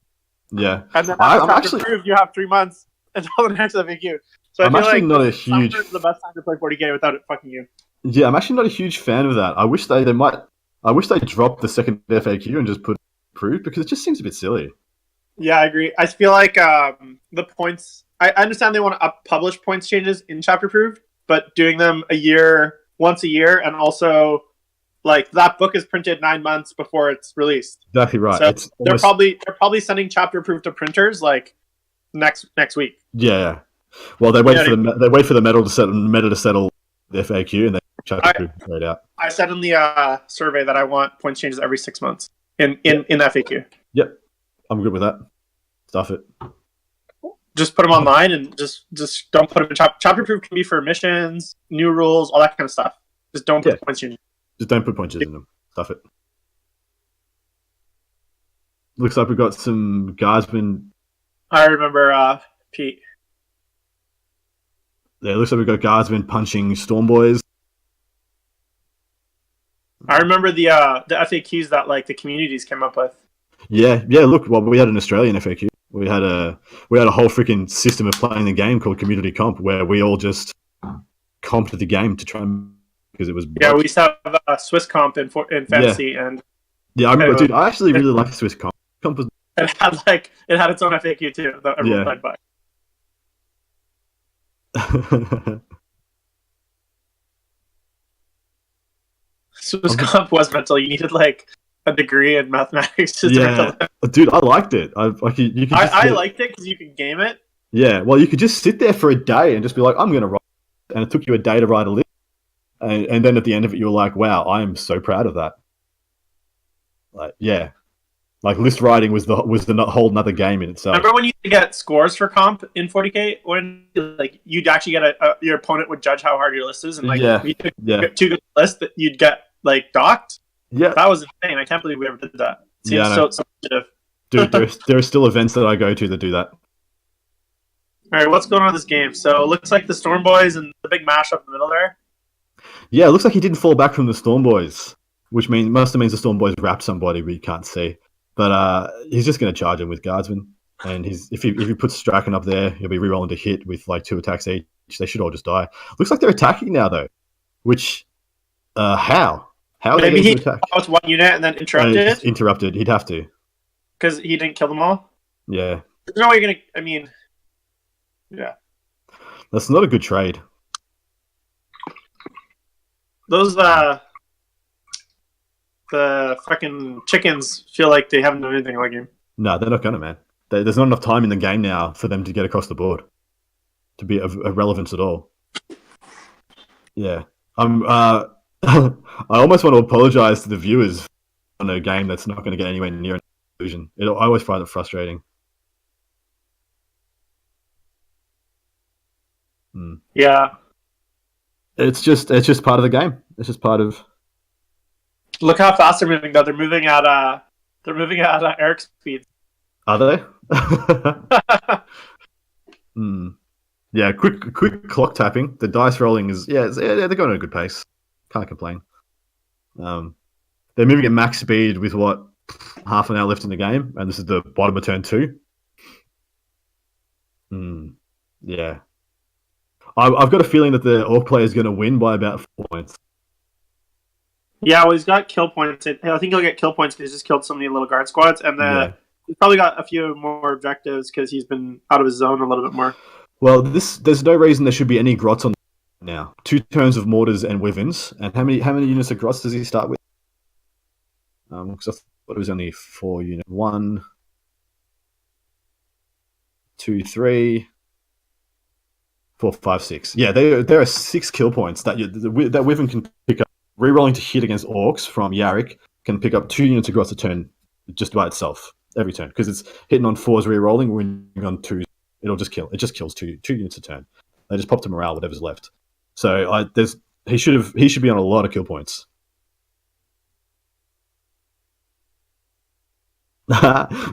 Yeah. And then after chapter approved, you have 3 months until the next FAQ. So I feel like not a huge. Summer's the best time to play 40K without it fucking you. Yeah, I'm actually not a huge fan of that. I wish they dropped the second FAQ and just put approved, because it just seems a bit silly. Yeah, I agree. I feel like the points. I understand they want to publish points changes in chapter approved, but doing them once a year, and also that book is printed 9 months before it's released. Exactly right. So they're probably sending chapter approved to printers next week. Yeah. Well, they wait for the meta to settle the FAQ, and then chapter approved right out. I said in the survey that I want points changes every 6 months in FAQ. Yep, I'm good with that. Stuff it. Just put them online, and just don't put them in chapter approved. Can be for missions, new rules, all that kind of stuff. Just don't put points changes. Just don't put points in them. Stuff it. Looks like we've got some guardsmen. I remember Pete. Yeah, looks like we've got guardsmen punching Storm Boys. I remember the FAQs that like the communities came up with. Yeah. Look, well, we had an Australian FAQ. We had a whole freaking system of playing the game called Community Comp, where we all just comped the game to try and because it was. Yeah, we used to have a Swiss comp in fantasy, and I remember, dude. I actually really like Swiss comp. Comp was it had its own FAQ too that everyone played by. Swiss comp was mental. You needed like a degree in mathematics to dude, I liked it. I liked it because you could game it. Yeah, well, you could just sit there for a day and just be like, I'm going to write, and it took you a day to write a list, and then at the end of it, you were like, wow, I am so proud of that. Like, yeah, like list writing was the whole another game in itself. Remember when you used to get scores for comp in 40K when like you'd actually get your opponent would judge how hard your list is, and like you took too good a list that you'd get like docked. Yeah, that was insane. I can't believe we ever did that. It seems so dude, there are still events that I go to that do that. All right, what's going on in this game? So it looks like the Storm Boys and the big mash up in the middle there. Yeah, it looks like he didn't fall back from the Storm Boys, which must have means the Storm Boys wrapped somebody we can't see. But he's just going to charge him with guardsmen, and if he puts Strachan up there, he'll be rerolling to hit with like 2 attacks each. They should all just die. Looks like they're attacking now though, which how? How are maybe they he attack? Out one unit and then interrupted. Interrupted. He'd have to because he didn't kill them all. Yeah. There's no way you're gonna. I mean, yeah. That's not a good trade. Those the fucking chickens feel like they haven't done anything in that game. No, they're not gonna, man. There's not enough time in the game now for them to get across the board to be of relevance at all. Yeah. I almost want to apologize to the viewers on a game that's not going to get anywhere near an illusion. I always find it frustrating. Yeah. It's just part of the game. It's just part of. Look how fast they're moving though. They're moving at Eric's speed. Are they? Yeah, quick clock tapping. The dice rolling is they're going at a good pace. Can't complain. They're moving at max speed with what half an hour left in the game, and this is the bottom of turn 2. Yeah, I've got a feeling that the Orc player is going to win by about 4 points. Yeah, well, he's got kill points. I think he'll get kill points because he's just killed so many little guard squads, and he's probably got a few more objectives because he's been out of his zone a little bit more. Well, there's no reason there should be any grots on now. 2 turns of mortars and wyverns, and how many units of grots does he start with? Because I thought it was only 4 units. 1, 2, 3, 4, 5, 6. Yeah, there are 6 kill points that that wyvern can pick up. Rerolling to hit against orcs from Yarrick can pick up 2 units of grots a turn just by itself every turn because it's hitting on 4s rerolling, winning on 2s. It'll just kill. It just kills 2 units a turn. They just pop to morale whatever's left. So he should be on a lot of kill points.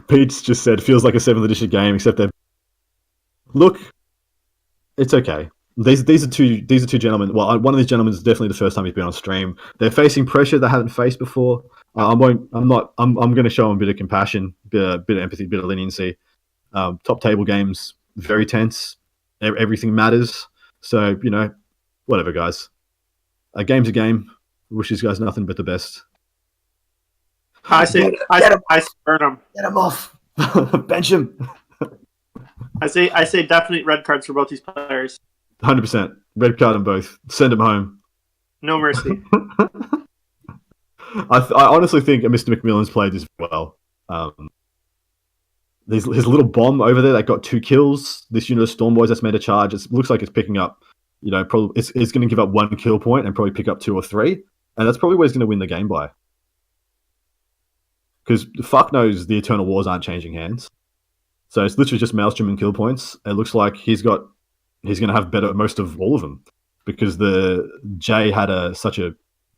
Pete's just said feels like a 7th edition game, except they're look. It's okay. These are two gentlemen. Well, one of these gentlemen is definitely the first time he's been on stream. They're facing pressure they haven't faced before. I'm going to show them a bit of compassion, bit of empathy, bit of leniency. Top table games, very tense. Everything matters. So whatever, guys. A game's a game. Wish these guys nothing but the best. I say burn him. Get him off. Bench him. I say definitely red cards for both these players. 100%. Red card them both. Send them home. No mercy. I honestly think Mr. McMillan's played this well. His little bomb over there that got 2 kills. This unit of Storm Boys that's made a charge. It looks like it's picking up. Probably it's going to give up 1 kill point and probably pick up 2 or 3, and that's probably where he's going to win the game by. Because fuck knows the Eternal Wars aren't changing hands, so it's literally just Maelstrom and kill points. It looks like he's going to have better most of all of them because the Jay had such a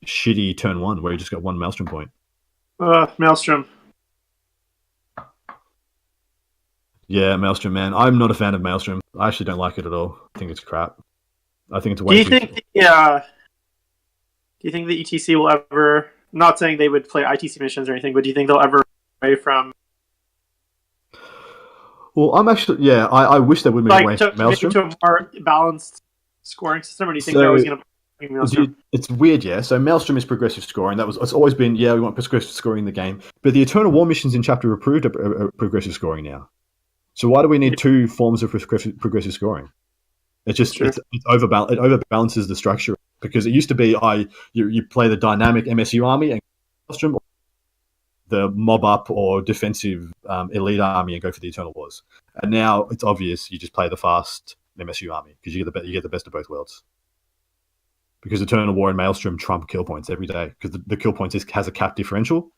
shitty turn 1 where he just got 1 Maelstrom point. Maelstrom. Yeah, Maelstrom, man. I'm not a fan of Maelstrom. I actually don't like it at all. I think it's crap. I think it's Do way you too. think do you think the ETC will ever? Not saying they would play ITC missions or anything, but do you think they'll ever away from Well, I'm actually, yeah. I wish they would move away to from Maelstrom. maybe to a more balanced scoring system, or do you think they're always going to play Maelstrom? It's weird, yeah. So Maelstrom is progressive scoring. It's always been, yeah, we want progressive scoring in the game. But the Eternal War missions in Chapter Approved are progressive scoring now. So why do we need two forms of progressive scoring? It just it overbalances the structure, because it used to be you play the dynamic MSU army and Maelstrom, or the mob up or defensive elite army and go for the Eternal Wars. And now it's obvious you just play the fast MSU army because you get the best of both worlds. Because Eternal War and Maelstrom trump kill points every day, because the kill points has a cap differential.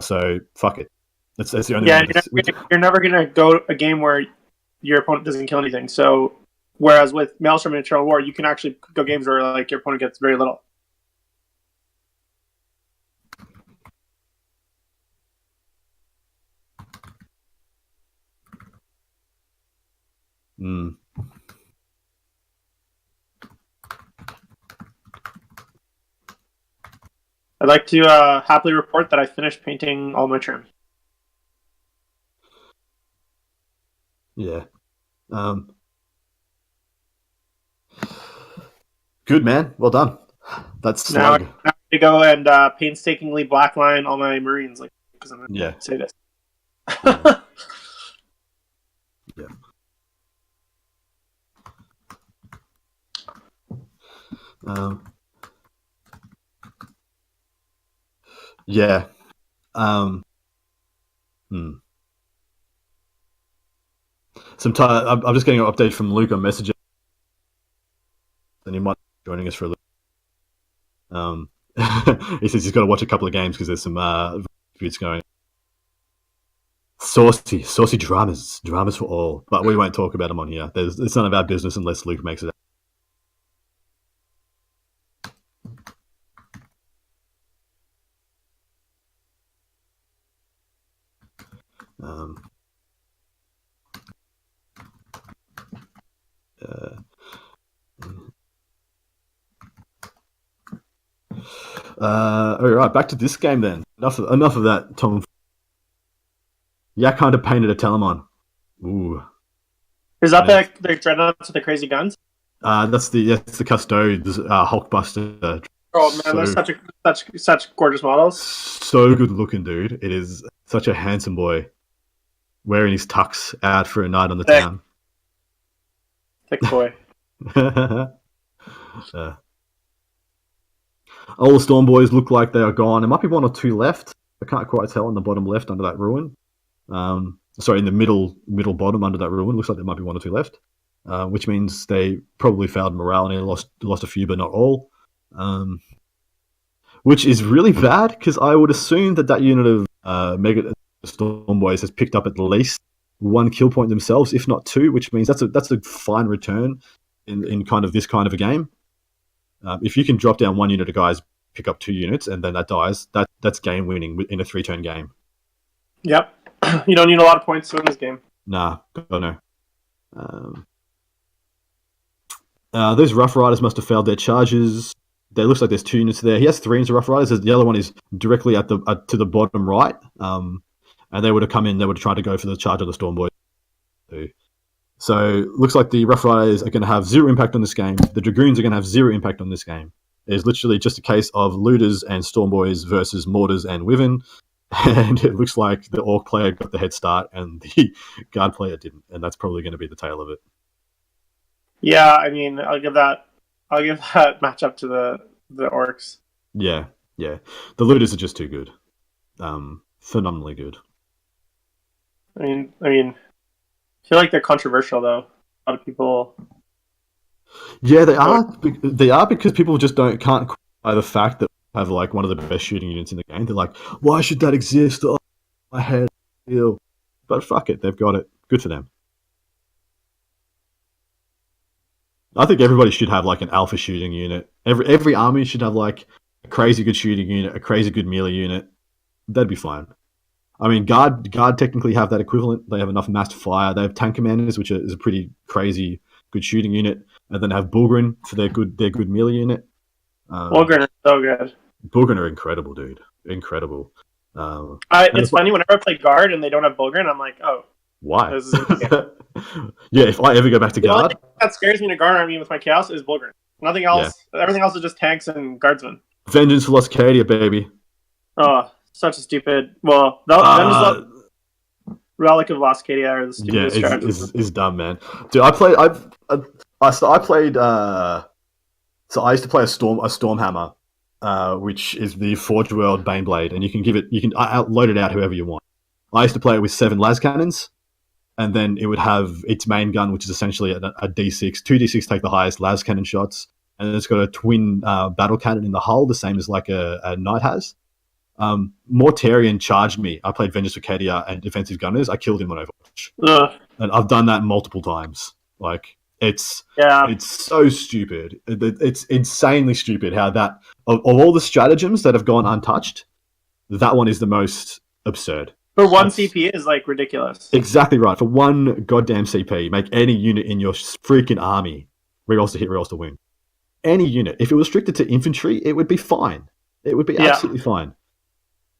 So fuck it. That's the only. Yeah, you're never gonna go a game where your opponent doesn't kill anything. So whereas with Maelstrom and Eternal War, you can actually go games where like your opponent gets very little. Mm. I'd like to happily report that I finished painting all my trim. Yeah. Good, man. Well done. That's slug. Now I go and painstakingly blackline all my Marines, like, because I'm going to say this. Yeah. Yeah. I'm just getting an update from Luke on Messenger, and he might be joining us for a little. He says he's got to watch a couple of games because there's some disputes going. Saucy dramas for all, but we won't talk about them on here. It's none of our business unless Luke makes it. All right, back to this game then. Enough of that, Tom. Yak kind of painted a Telemon. Ooh. Is that the dreadnoughts with the crazy guns? That's the Custodes Hulkbuster. Oh man, they're such gorgeous models. So good looking, dude. It is such a handsome boy, wearing his tux out for a night on the town. Thick boy. All the Storm Boys look like they are gone. There might be one or two left. I can't quite tell on the bottom left under that ruin. Sorry, in the middle bottom under that ruin. Looks like there might be one or two left, which means they probably failed morale and they lost a few, but not all. Which is really bad, because I would assume that unit of Mega Storm Boys has picked up at least one kill point themselves, if not two, which means that's a fine return in kind of this kind of a game. If you can drop down one unit of guys, pick up 2 units, and then that dies, that's game winning in a 3-turn game. Yep. You don't need a lot of points to win this game. Nah, God no. Those Rough Riders must have failed their charges. There looks like there's 2 units there. He has 3 units of Rough Riders. The other one is directly to the bottom right. And they would have come in. They would have tried to go for the charge of the Storm Boys. So looks like the Rough Riders are going to have 0 impact on this game. The Dragoons are going to have 0 impact on this game. It's literally just a case of Looters and Storm Boys versus Mortars and Wyvern. And it looks like the Orc player got the head start and the Guard player didn't. And that's probably going to be the tale of it. Yeah, I mean, I'll give that matchup to the Orcs. Yeah. The Looters are just too good. Phenomenally good. I mean, I feel like they're controversial, though. A lot of people. Yeah, they are. They are, because people just can't qualify the fact that they have like one of the best shooting units in the game. They're like, why should that exist? Oh, my head. But fuck it, they've got it. Good for them. I think everybody should have like an alpha shooting unit. Every army should have like a crazy good shooting unit, a crazy good melee unit. That'd be fine. I mean, guard technically have that equivalent. They have enough mass to fire. They have tank commanders, which is a pretty crazy good shooting unit, and then have Bulgren for their good melee unit. Bulgren is so good. Bulgren are incredible, dude. Incredible. It's funny whenever I play guard and they don't have Bulgren, I'm like, oh, why? Yeah, if I ever go back to guard, the only thing that scares me in a guard army with my chaos is Bulgren. Nothing else. Yeah. Everything else is just tanks and guardsmen. Vengeance for Lost Cadia, baby. Oh, such a stupid. Well, Vengeance Relic of Lost Cadia are the stupidest strategies. Is dumb, man. Dude, I played. So I used to play a Stormhammer, which is the Forge World Baneblade, and you can load it out whoever you want. I used to play it with 7 las cannons, and then it would have its main gun, which is essentially a D6. 2 D6 take the highest las cannon shots, and then it's got a twin battle cannon in the hull, the same as like a knight has. Mortarion charged me. I played Vengeance for Cadia and Defensive Gunners. I killed him on Overwatch. And I've done that multiple times. Like, it's so stupid. It's insanely stupid how that, of all the stratagems that have gone untouched, that one is the most absurd. For one CP is like ridiculous. Exactly right. For one goddamn CP, make any unit in your freaking army rerolls to hit, rerolls to win. Any unit. If it was restricted to infantry, it would be fine. It would be absolutely fine.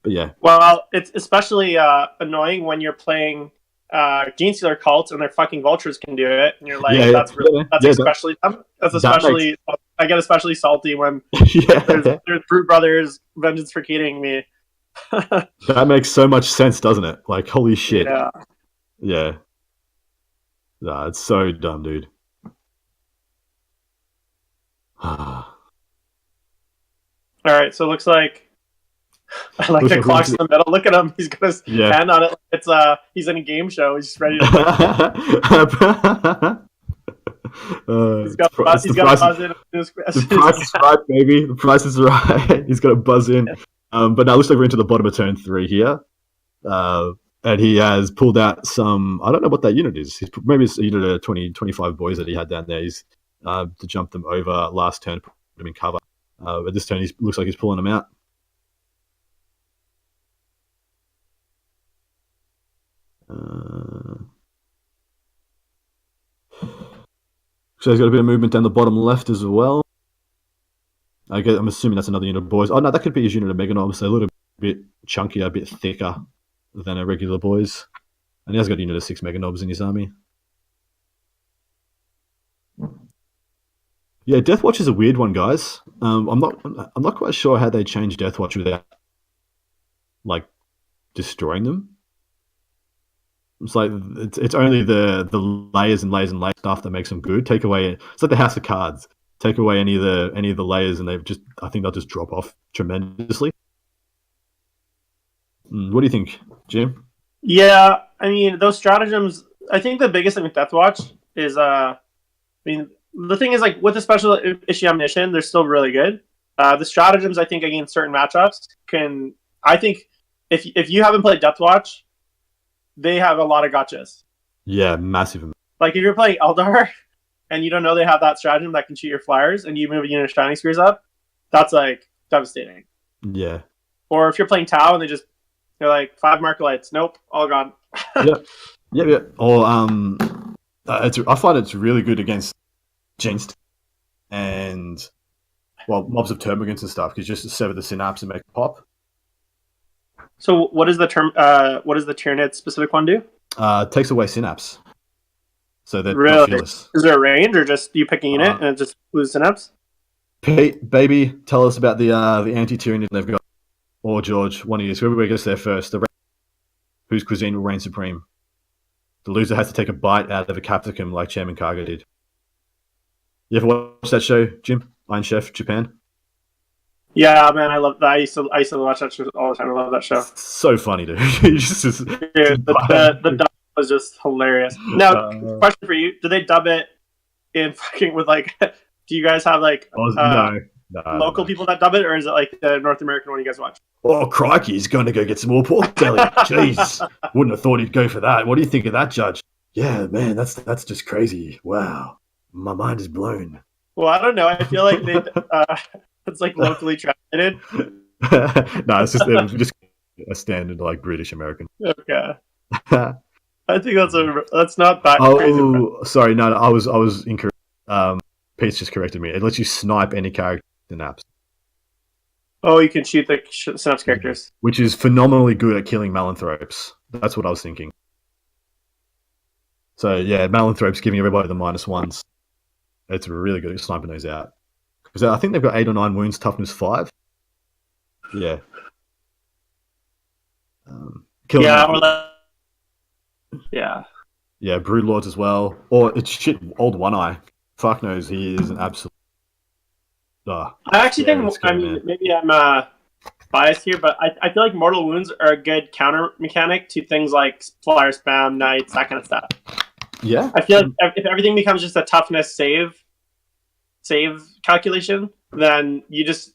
But yeah. Well, it's especially annoying when you're playing Genestealer cults and their fucking vultures can do it, and you're like, that's especially dumb. I get especially salty when there's Brute Brothers, Vengeance for Keating me. That makes so much sense, doesn't it? Like, holy shit. Yeah. Nah, it's so dumb, dude. All right, so it looks like I like the clock's in the middle. Look at him. He's got his hand on it. It's he's in a game show. He's just ready to he's got to buzz in. The price is right, baby. The price is right. He's got to buzz in. But now it looks like we're into the bottom of turn 3 here. And he has pulled out some, I don't know what that unit is. Maybe it's a unit of 25 boys that he had down there. He's to jump them over last turn, put them in cover. But this turn, he looks like he's pulling them out. So he's got a bit of movement down the bottom left as well. I'm assuming that's another unit of boys. Oh no, that could be his unit of Meganobs. They're a little bit chunkier, a bit thicker than a regular boys. And he has got a unit of 6 Meganobs in his army. Yeah, Deathwatch is a weird one, guys. I'm not quite sure how they change Deathwatch without like destroying them. It's like it's only the layers and layers and layers stuff that makes them good. Take away, it's like the House of Cards. Take away any of the layers, and I think they'll just drop off tremendously. What do you think, Jim? Yeah, I mean, those stratagems. I think the biggest thing with Deathwatch is, the thing is, like, with the special issue ammunition, they're still really good. The stratagems, I think, against certain matchups I think if you haven't played Deathwatch, they have a lot of gotchas. Yeah, massive. Like, if you're playing Eldar and you don't know they have that stratagem that can shoot your flyers, and you move a unit of Shining Spears up, that's, like, devastating. Yeah. Or if you're playing Tau and they're like, 5 Markolites. Nope, all gone. Yeah. Or, I find it's really good against Jinxed and, mobs of Termagants and stuff, because just sever the synapse and make it pop. So what does the Tyranid specific one do? Takes away synapse. So they're really? fearless. Is there a range, or just you pick a unit and it just loses synapse? Pete, baby, tell us about the anti-Tyranid they've got. Or George, one of you. Whoever gets there first. Whose cuisine will reign supreme. The loser has to take a bite out of a capsicum like Chairman Karga did. You ever watch that show, Jim? Iron Chef, Japan? Yeah, man, I love that. I used to watch that show all the time. I love that show. It's so funny, dude. The dub was just hilarious. Now, question for you: do they dub it in fucking with like? Do you guys have like local people that dub it, or is it like the North American one you guys watch? Oh, crikey! He's going to go get some more pork belly. Jeez, wouldn't have thought he'd go for that. What do you think of that, Judge? Yeah, man, that's just crazy. Wow, my mind is blown. Well, I don't know. I feel like they. It's like locally translated. No, it's just a standard like British American. Okay. I think that's not that crazy. Oh, sorry, no, I was incorrect. Pete's just corrected me. It lets you snipe any character in apps. Oh, you can shoot the synapse characters, which is phenomenally good at killing Malanthropes. That's what I was thinking. So yeah, Malanthropes giving everybody the -1s. It's really good at sniping those out. Because I think they've got 8 or 9 wounds, toughness 5. Yeah. Yeah. Yeah, Broodlords as well. Or it's shit, old One Eye. Fuck knows, he is an absolute. I actually think, maybe I'm biased here, but I feel like Mortal Wounds are a good counter mechanic to things like Flyer Spam, Knights, that kind of stuff. Yeah. I feel like if everything becomes just a toughness save calculation, then you just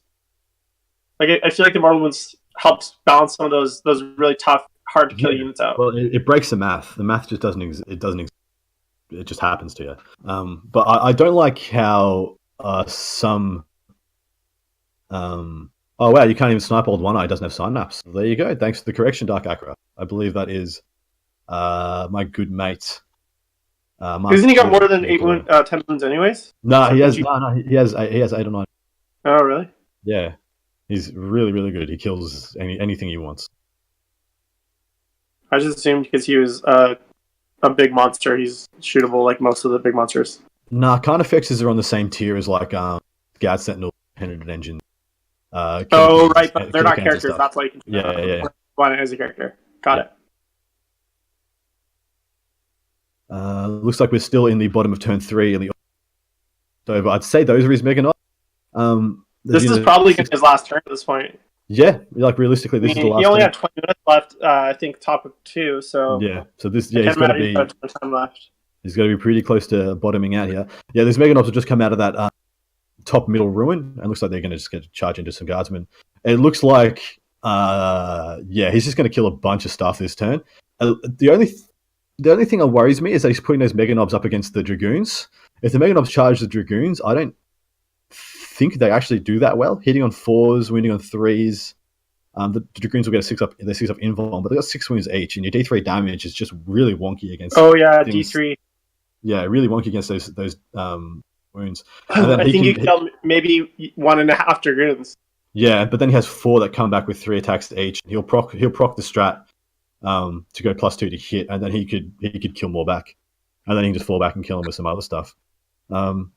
I feel like the Mortal Wounds helps balance some of those really tough, hard to kill units out. Well, it breaks the math. The math just doesn't exist. It doesn't exist. It just happens to you. But I don't like how some. Oh wow, you can't even snipe old One Eye. It doesn't have synapse. There you go. Thanks for the correction, Dark Akra. I believe that is my good mate. Hasn't he got more than 10 wounds anyways? No, he has. He has 8 or 9. Oh really? Yeah, he's really, really good. He kills anything he wants. I just assumed because he was a big monster, he's shootable like most of the big monsters. Nah, Carnifexes are on the same tier as like Guard Sentinel, Henry Engine. Right, but they're not characters. That's why you can. Yeah. One as a character. Got it. Looks like we're still in the bottom of turn 3 in the over. I'd say those are his Mega Knights. This is probably his last turn at this point. Yeah, like realistically, this is the last. He only turn. had 20 minutes left. I think top of 2. So yeah. So this he's got to be. Time left. He's got to be pretty close to bottoming out here. Yeah, these Mega Knights will just come out of that top middle ruin, and looks like they're going to just get to charge into some guardsmen. It looks like, he's just going to kill a bunch of stuff this turn. The only thing that worries me is that he's putting those Mega Knobs up against the Dragoons. If the Mega Knobs charge the Dragoons, I don't think they actually do that well. Hitting on 4s, wounding on 3s. The Dragoons will get a 6 up invuln, but they got 6 wounds each, and your D3 damage is just really wonky against. Oh yeah, things. D3. Yeah, really wonky against those wounds. I think you can kill maybe 1.5 Dragoons. Yeah, but then he has 4 that come back with 3 attacks each. He'll proc the strat to go +2 to hit, and then he could kill more back, and then he can just fall back and kill him with some other stuff. I'm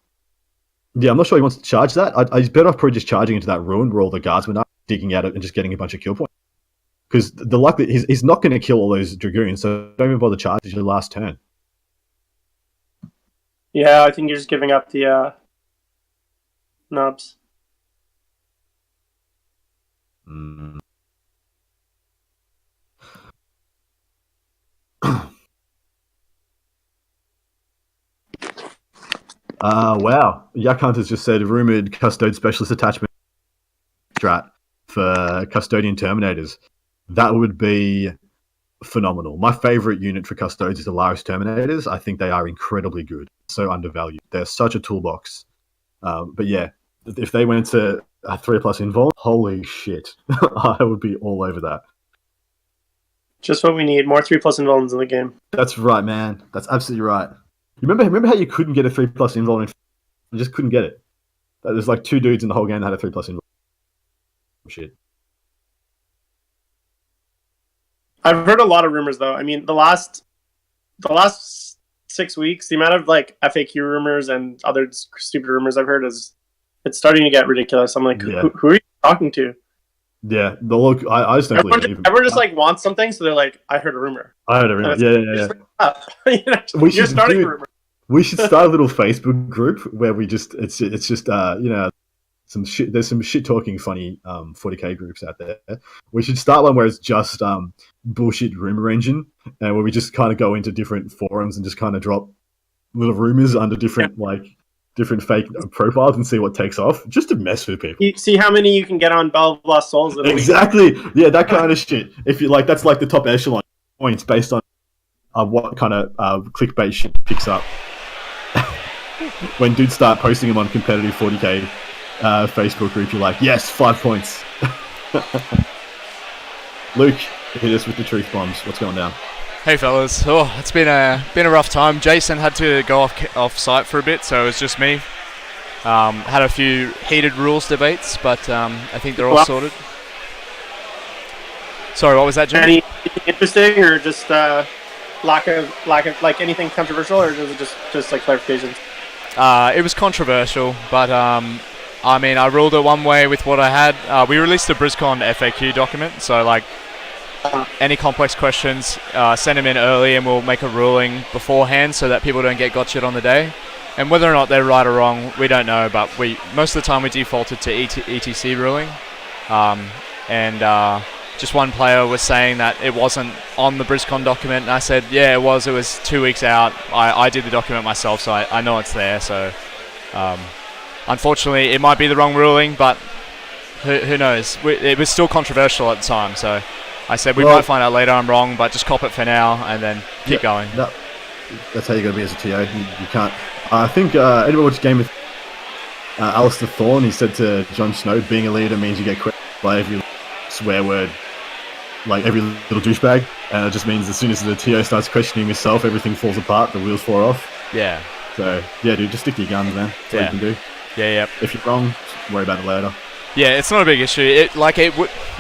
not sure he wants to charge that. He's better off probably just charging into that ruin where all the guardsmen are, digging at it and just getting a bunch of kill points. Because the luck that he's not going to kill all those Dragoons, so don't even bother charging your last turn. Yeah, I think you're just giving up the knobs. Wow. Yak Hunters just said rumored Custode Specialist Attachment strat for Custodian Terminators. That would be phenomenal. My favorite unit for Custodes is the Laris Terminators. I think they are incredibly good. So undervalued. They're such a toolbox. But yeah, if they went to a 3+ invuln, holy shit. I would be all over that. Just what we need. More 3+ invulns in the game. That's right, man. That's absolutely right. You remember how you couldn't get a 3+ invuln? You just couldn't get it. There's like 2 dudes in the whole game that had a 3+ invuln. Shit. I've heard a lot of rumors though. I mean, the last 6 weeks, the amount of like FAQ rumors and other stupid rumors I've heard it's starting to get ridiculous. I'm like, who are you talking to? Yeah, the look. I just don't believe it. Everyone just like wants something, so they're like, I heard a rumor. I heard a rumor. Yeah. You're starting a rumor. We should start a little Facebook group where we just it's just some shit. There's some shit talking funny 40k groups out there. We should start one where it's just bullshit rumor engine, and where we just kind of go into different forums and just kind of drop little rumors under different different fake profiles and see what takes off, just to mess with people. You see how many you can get on Bell of Lost Souls. Exactly. Yeah, that kind of shit. If you like, that's like the top echelon points based on what kind of clickbait shit picks up. When dudes start posting them on competitive 40k Facebook group, you're like, yes, 5 points. Luke, hit us with the truth bombs. What's going down? Hey fellas, it's been a rough time. Jason had to go off site for a bit, so it was just me. Had a few heated rules debates, but I think they're all sorted. Sorry, what was that, Jimmy? Anything interesting, or just lack of like anything controversial, or was it just like clarifications? It was controversial, but I mean, I ruled it one way with what I had. We released a Briscon FAQ document, so like any complex questions, send them in early, and we'll make a ruling beforehand so that people don't get gotcha'd on the day. And whether or not they're right or wrong, we don't know. But most of the time we defaulted to ETC ruling, and just one player was saying that it wasn't on the Briscon document, and I said, yeah, it was. It was 2 weeks out. I did the document myself, so I know it's there. So unfortunately, it might be the wrong ruling, but who knows? It was still controversial at the time, so I said we might find out later I'm wrong, but just cop it for now and then keep going. That's how you got to be as a TO. You can't. I think anyone watched Game with Alistair Thorne, he said to Jon Snow, being a leader means you get questioned by every swear word, like every little douchebag, and it just means as soon as the TO starts questioning himself, everything falls apart, the wheels fall off. Yeah. So, yeah, dude, just stick to your guns, man. That's all you can do. Yeah. If you're wrong, worry about it later. Yeah, it's not a big issue. It would.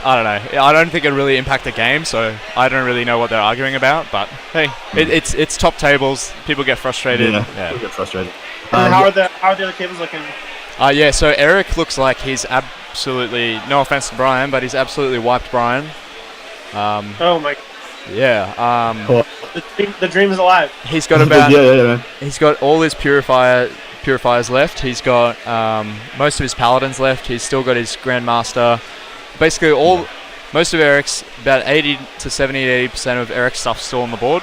I don't know. I don't think it really impact the game, so I don't really know what they're arguing about. But hey, it's top tables. People get frustrated. Yeah. People get frustrated. And how are the other tables looking? Yeah. So Eric looks like he's absolutely, no offense to Brian, but he's absolutely wiped Brian. Oh my. Yeah. The dream is alive. He's got about. man. He's got all his purifiers left. He's got most of his paladins left. He's still got his grandmaster. Basically, most of Eric's, about 80 to 70 to 80% of Eric's stuff still on the board.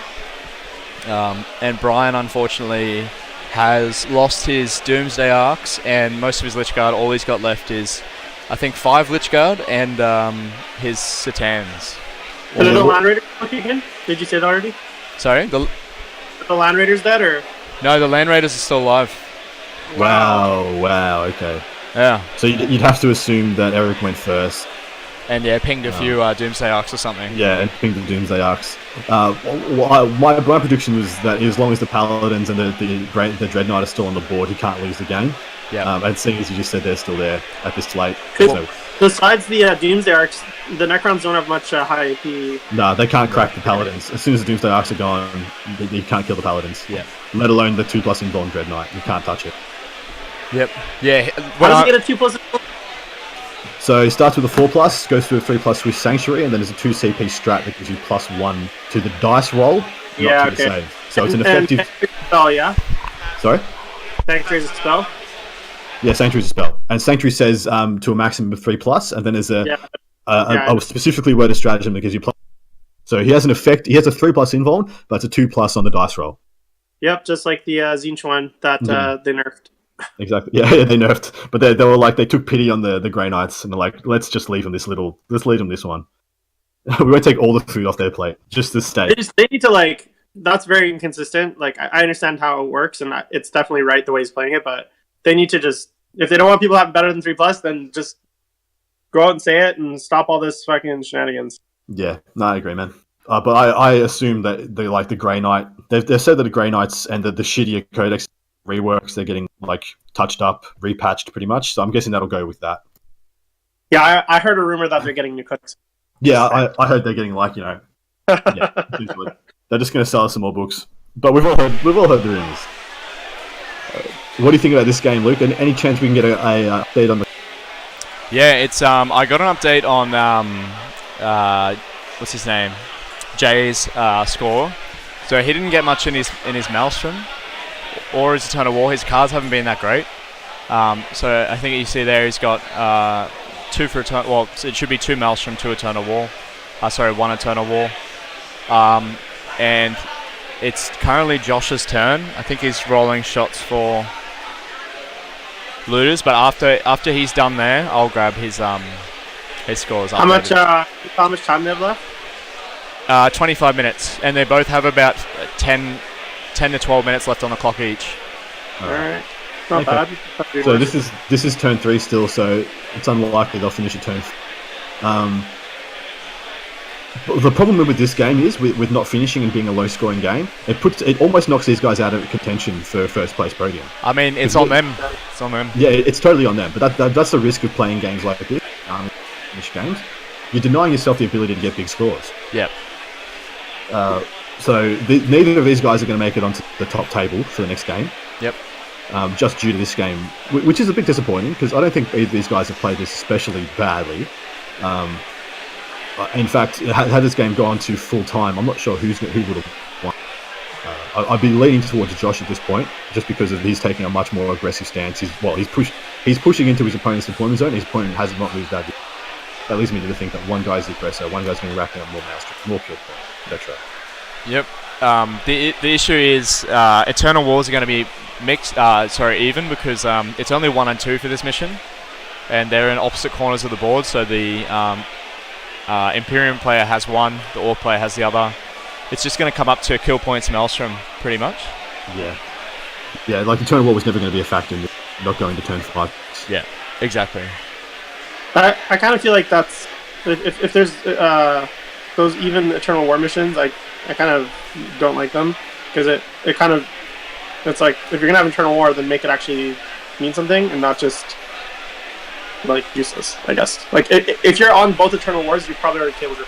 And Brian, unfortunately, has lost his Doomsday Arcs and most of his Lich Guard. All he's got left is, I think, 5 Lich Guard and his Satans. Are the Land Raiders looking again? Did you say that already? Sorry? The Land Raiders dead, or? No, the Land Raiders are still alive. Wow, okay. Yeah. So you'd have to assume that Eric went first. And pinged a few Doomsday Arcs or something. Yeah, and pinged the Doomsday Arcs. My prediction was that as long as the Paladins and the Dreadnought are still on the board, he can't lose the game. Yeah. And seeing as you just said they're still there at this late. Besides the Doomsday Arcs, the Necrons don't have much high AP. No, they can't crack the Paladins. As soon as the Doomsday Arcs are gone, you can't kill the Paladins. Yeah. Let alone the 2+ Involved Dreadnought. You can't touch it. Yep. Yeah. How does he get a 2+? So he starts with a 4+, goes through a 3+ Swiss Sanctuary, and then there's a 2 CP strat that gives you +1 to the dice roll, not to the save. So it's an effective spell, yeah? Sorry? Sanctuary is a spell? Yeah, Sanctuary is a spell. And Sanctuary says to a maximum of 3+, and then there's a specifically worded stratagem that gives you +. So he has an effect, he has a 3+ invuln, but it's a 2+ on the dice roll. Yep, just like the Tzeentch one that they nerfed. Exactly. Yeah, they nerfed, but they were like, they took pity on the Grey Knights, and they're like, let's just leave them this one. We won't take all the food off their plate, just the steak. They need to that's very inconsistent. Like I understand how it works, and it's definitely right the way he's playing it, but they need to just, if they don't want people to have better than 3+, then just go out and say it and stop all this fucking shenanigans. Yeah, no, I agree, man. But I assume that the Grey Knight, they've said that the Grey Knights and the shittier codex reworks, they're getting touched up, repatched pretty much. So I'm guessing that'll go with that. Yeah, I heard a rumor that they're getting new codex. Yeah, I heard they're getting they're just going to sell us some more books. But we've all heard the rumors. What do you think about this game, Luke? Any chance we can get a update on the? Yeah, it's I got an update on what's his name, Jay's score. So he didn't get much in his Maelstrom or his Eternal War. His cards haven't been that great. So I think you see there he's got 2 for Eternal. Well, it should be 2 Maelstrom, 2 Eternal War. 1 Eternal War. And it's currently Josh's turn. I think he's rolling shots for looters, but after he's done there, I'll grab his scores. How much time they have left? 25 minutes, and they both have about 10 to 12 minutes left on the clock each. Alright. Not bad. So this is turn 3 still, so it's unlikely they'll finish a turn. The problem with this game is with not finishing and being a low-scoring game. It almost knocks these guys out of contention for first-place podium. I mean, it's on them. It's on them. Yeah, it's totally on them. But that's the risk of playing games like this. Finish games. You're denying yourself the ability to get big scores. Yep. So neither of these guys are going to make it onto the top table for the next game. Yep. Just due to this game, which is a bit disappointing because I don't think either of these guys have played this especially badly. In fact, had this game gone to full time, I'm not sure who would have won. I'd be leaning towards Josh at this point, just because he's taking a much more aggressive stance. He's pushing into his opponent's deployment zone. His opponent has not moved that. That leads me to think that one guy's the aggressor, one guy's going to be racking up more kill points, etc. Yep. The issue is Eternal Wars are going to be even because it's only 1 and 2 for this mission, and they're in opposite corners of the board. So the Imperium player has one, the Orc player has the other. It's just going to come up to kill points Maelstrom, pretty much. Yeah. Like Eternal War was never going to be a factor in not going to turn 5. Yeah, exactly. I kind of feel like that's if there's those even Eternal War missions, I kind of don't like them because it's like if you're gonna have Eternal War, then make it actually mean something and not just like useless. I guess like if you're on both Eternal Wars, you probably already tabled it.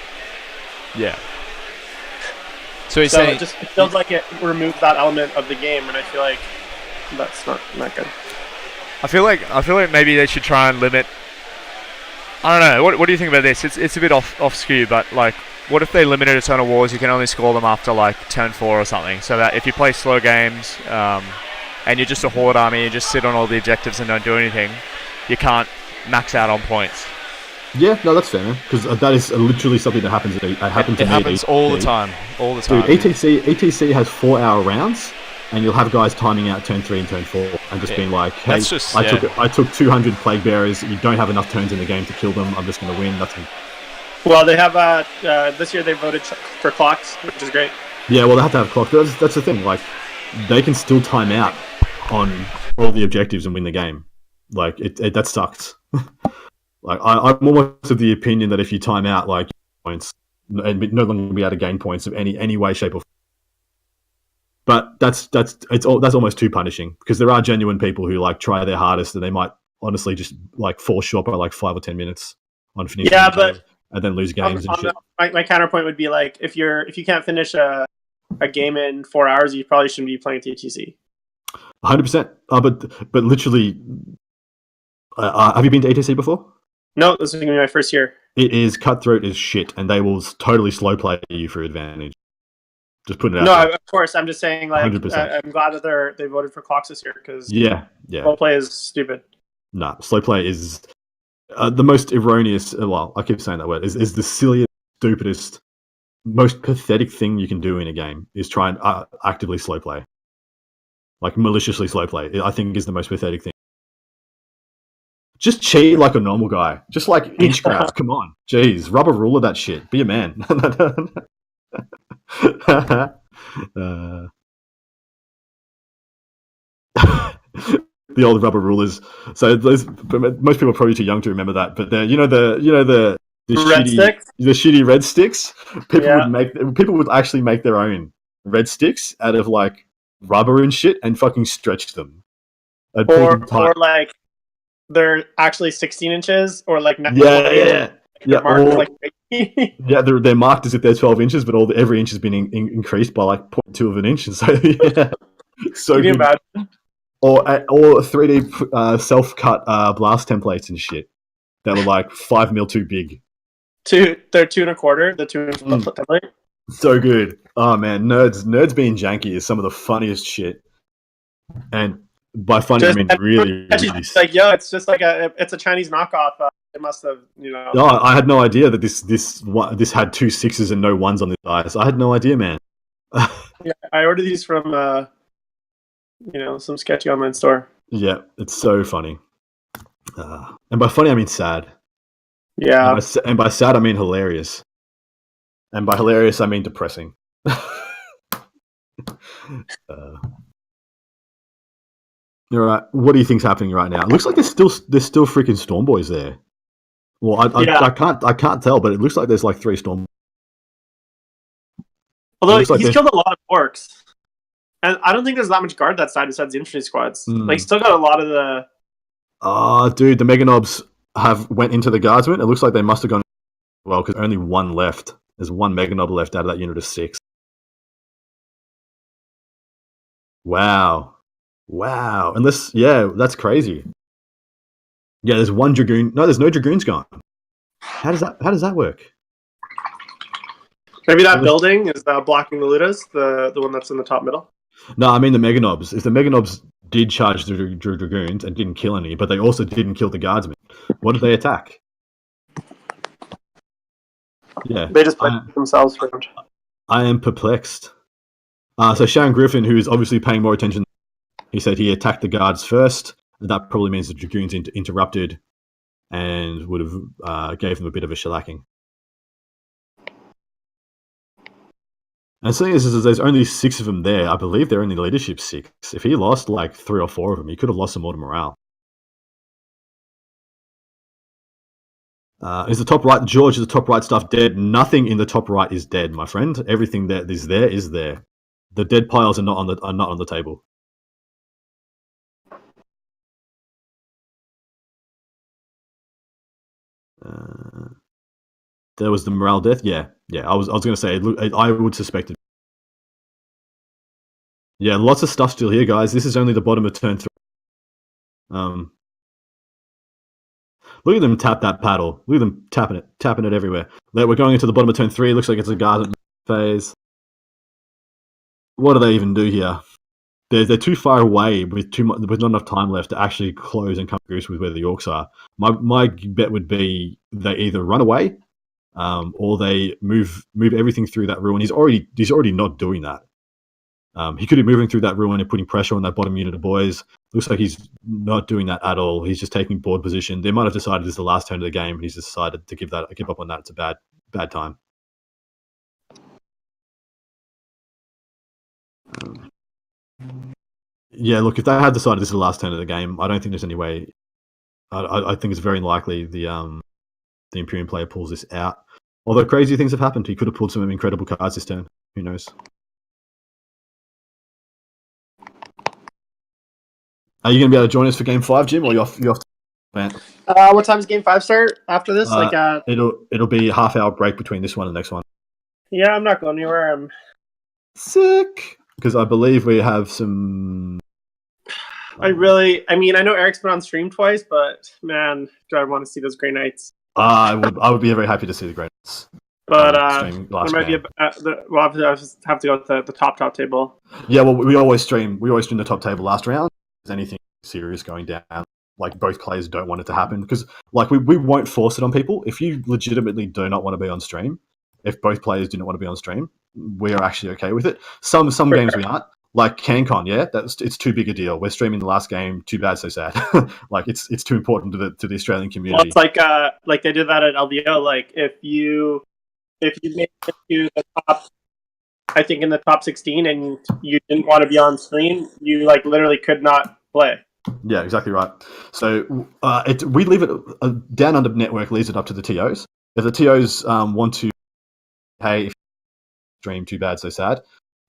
Yeah. So he's saying saying it just feels like it removes that element of the game, and I feel like that's not good. I feel like maybe they should try and limit. I don't know. What do you think about this? It's a bit off skew, but like, what if they limited Eternal Wars? You can only score them after like turn 4 or something. So that if you play slow games and you're just a horde army, you just sit on all the objectives and don't do anything, you can't max out on points. Yeah, no, that's fair, man. Because that is literally something that happens. It happens all the time. Dude, ETC has 4-hour rounds, and you'll have guys timing out turn 3 and turn 4, and just being like, "Hey, I took 200 plague bearers. You don't have enough turns in the game to kill them. I'm just going to win." Well, they have this year they voted for clocks, which is great. Yeah, well, they have to have clocks. But that's the thing. Like, they can still time out on all the objectives and win the game. Like, that sucks. Like, I'm almost of the opinion that if you time out, like, points, and no longer be able to gain points of any way, shape, or form. But that's almost too punishing because there are genuine people who like try their hardest and they might honestly just like fall short by like 5 or 10 minutes on finishing. Yeah, but and then lose games and shit. My counterpoint would be like if you can't finish a game in 4 hours, you probably shouldn't be playing TTC. 100%. But literally, have you been to ATC before? No, this is going to be my first year. It is cutthroat as shit, and they will totally slow play you for advantage. Just putting it out. No, there. Of course. I'm just saying, like, 100%. I'm glad that they voted for clocks this year because slow play is stupid. Nah, slow play is the most erroneous. Well, I keep saying that word. Is the silliest, stupidest, most pathetic thing you can do in a game is try and actively slow play, like maliciously slow play. I think is the most pathetic thing. Just cheat like a normal guy. Just like Inchcraft. Come on. Jeez. Rubber ruler that shit. Be a man. The old rubber rulers. So most people are probably too young to remember that. But the red sticks? The shitty red sticks. People would actually make their own red sticks out of like rubber and shit and fucking stretch them. Or like they're actually 16 inches or like yeah. Yeah, they're marked as if they're 12 inches, but every inch has been increased by like 0.2 of an inch. And so yeah, so can you imagine? Or 3D self-cut blast templates and shit that were like 5 mil too big. They're 2 1/4. The 2 inch template. So good. Oh man, nerds being janky is some of the funniest shit. And by funny, I mean really. Like, yo, it's just like it's a Chinese knockoff. It must have, No, I had no idea that this had 2 6s and no 1s on this dice. I had no idea, man. Yeah, I ordered these from some sketchy online store. Yeah, it's so funny. And by funny, I mean sad. Yeah. And by sad, I mean hilarious. And by hilarious, I mean depressing. All right. What do you think's happening right now? It looks like there's still freaking Storm Boys there. Well, I can't tell, but it looks like there's like 3 Storm. Although he's killed a lot of orcs. And I don't think there's that much guard that side besides the infantry squads. Like, he's still got a lot of the... Dude, the Mega Knobs went into the guardsmen. It looks like they must have gone well, because only one left. There's one Mega Knob left out of that unit of 6. Wow. Unless, yeah, that's crazy. Yeah, there's one Dragoon. No, there's no Dragoons gone. How does that work? Maybe that building is blocking the Ludas, the one that's in the top middle. No, I mean the Mega Knobs. If the Mega Knobs did charge the Dragoons and didn't kill any, but they also didn't kill the guardsmen, what did they attack? Yeah, they just played themselves for them. I am perplexed. So Sharon Griffin, who is obviously paying more attention, he said he attacked the guards first. That probably means the Dragoons interrupted and would have gave them a bit of a shellacking. And seeing as there's only 6 of them there, I believe they're only leadership 6. If he lost like 3 or 4 of them, he could have lost some more to morale. Is the top right, George, is the top right stuff dead? Nothing in the top right is dead, my friend. Everything that is there is there. The dead piles are not on the table. There was the morale death. Yeah. I was going to say I would suspect it. Yeah, lots of stuff still here, guys. This is only the bottom of turn 3. Look at them tap that paddle. Look at them tapping it everywhere. We're going into the bottom of turn 3. Looks like it's a guard phase. What do they even do here? They're too far away with not enough time left to actually close and come to with where the Orcs are. My bet would be they either run away, or they move everything through that ruin. He's already not doing that. He could be moving through that ruin and putting pressure on that bottom unit of boys. Looks like he's not doing that at all. He's just taking board position. They might have decided this is the last turn of the game, and he's decided to give up on that. It's a bad time. Yeah, look, if they had decided this is the last turn of the game, I don't think there's any way. I think it's very unlikely the Imperium player pulls this out. Although crazy things have happened. He could have pulled some incredible cards this turn. Who knows? Are you going to be able to join us for Game 5, Jim, or you off to man? What time does Game 5 start after this? It'll be a half-hour break between this one and the next one. Yeah, I'm not going anywhere. I'm sick because I believe we have some. I know Eric's been on stream twice, but man, do I want to see those Grey Knights? I would be very happy to see the Grey Knights. But there might be we'll have to go to the top table. Yeah, well, we always stream the top table last round. Is anything serious going down? Like both players don't want it to happen because like we won't force it on people. If you legitimately do not want to be on stream, if both players do not want to be on stream, we are actually okay with it. Some games we aren't. Like CanCon, yeah, it's too big a deal. We're streaming the last game. Too bad, so sad. Like it's too important to the Australian community. Well, it's like they did that at LVO. Like if you made it to the top, I think in the top 16, and you didn't want to be on stream, you like literally could not play. Yeah, exactly right. So we leave it Down Under Network leaves it up to the TOs. If the TOs want to, hey, if stream, too bad, so sad.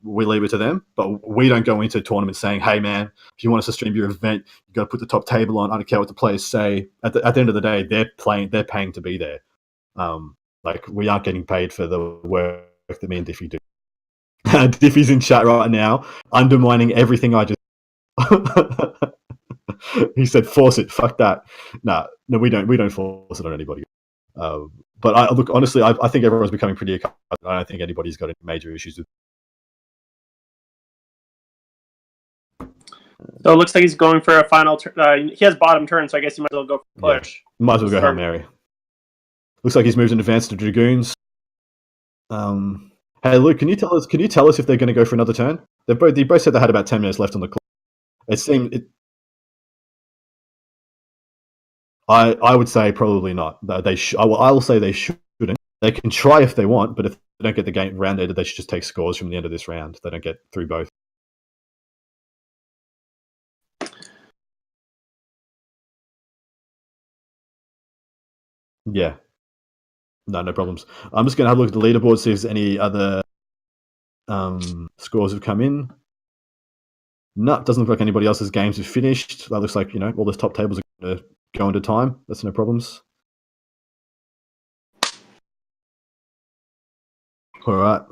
We leave it to them, but we don't go into tournaments saying, "Hey, man, if you want us to stream your event, you got to put the top table on." I don't care what the players say. At the end of the day, they're paying to be there. Like we aren't getting paid for the work that me and Diffie do. Diffie's in chat right now, undermining everything I just. He said, "Force it, fuck that." No, we don't force it on anybody. But look, honestly, I think everyone's becoming pretty accustomed. I don't think anybody's got any major issues with. So it looks like he's going for a final turn. He has bottom turn, so I guess he might as well go for push. Yeah, might as well go Hail Mary. Looks like he's moved in advance to Dragoons. Hey, Luke, can you tell us if they're going to go for another turn? They both said they had about 10 minutes left on the clock. It seemed I would say probably not. I will say they shouldn't. They can try if they want, but if they don't get the game round ended, they should just take scores from the end of this round. They don't get through both. Yeah. No problems. I'm just going to have a look at the leaderboard, see if there's any other scores have come in. No, doesn't look like anybody else's games have finished. That looks like, all those top tables are going to go into time. That's no problems. All right.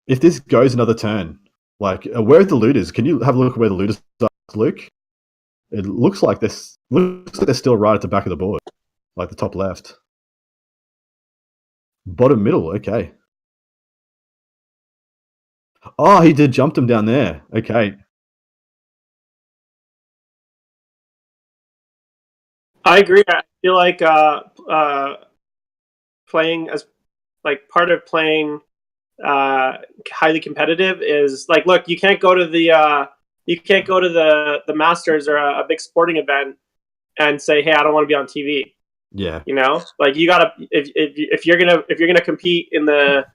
If this goes another turn, where are the looters? Can you have a look at where the looters are, Luke? It looks like they're still right at the back of the board, like the top left. Bottom middle, okay. Oh, he did jump them down there. Okay. I agree. I feel like playing as part of playing highly competitive is look, you can't go to the Masters or a big sporting event and say, hey, I don't want to be on TV. Yeah. You gotta if you're gonna compete in the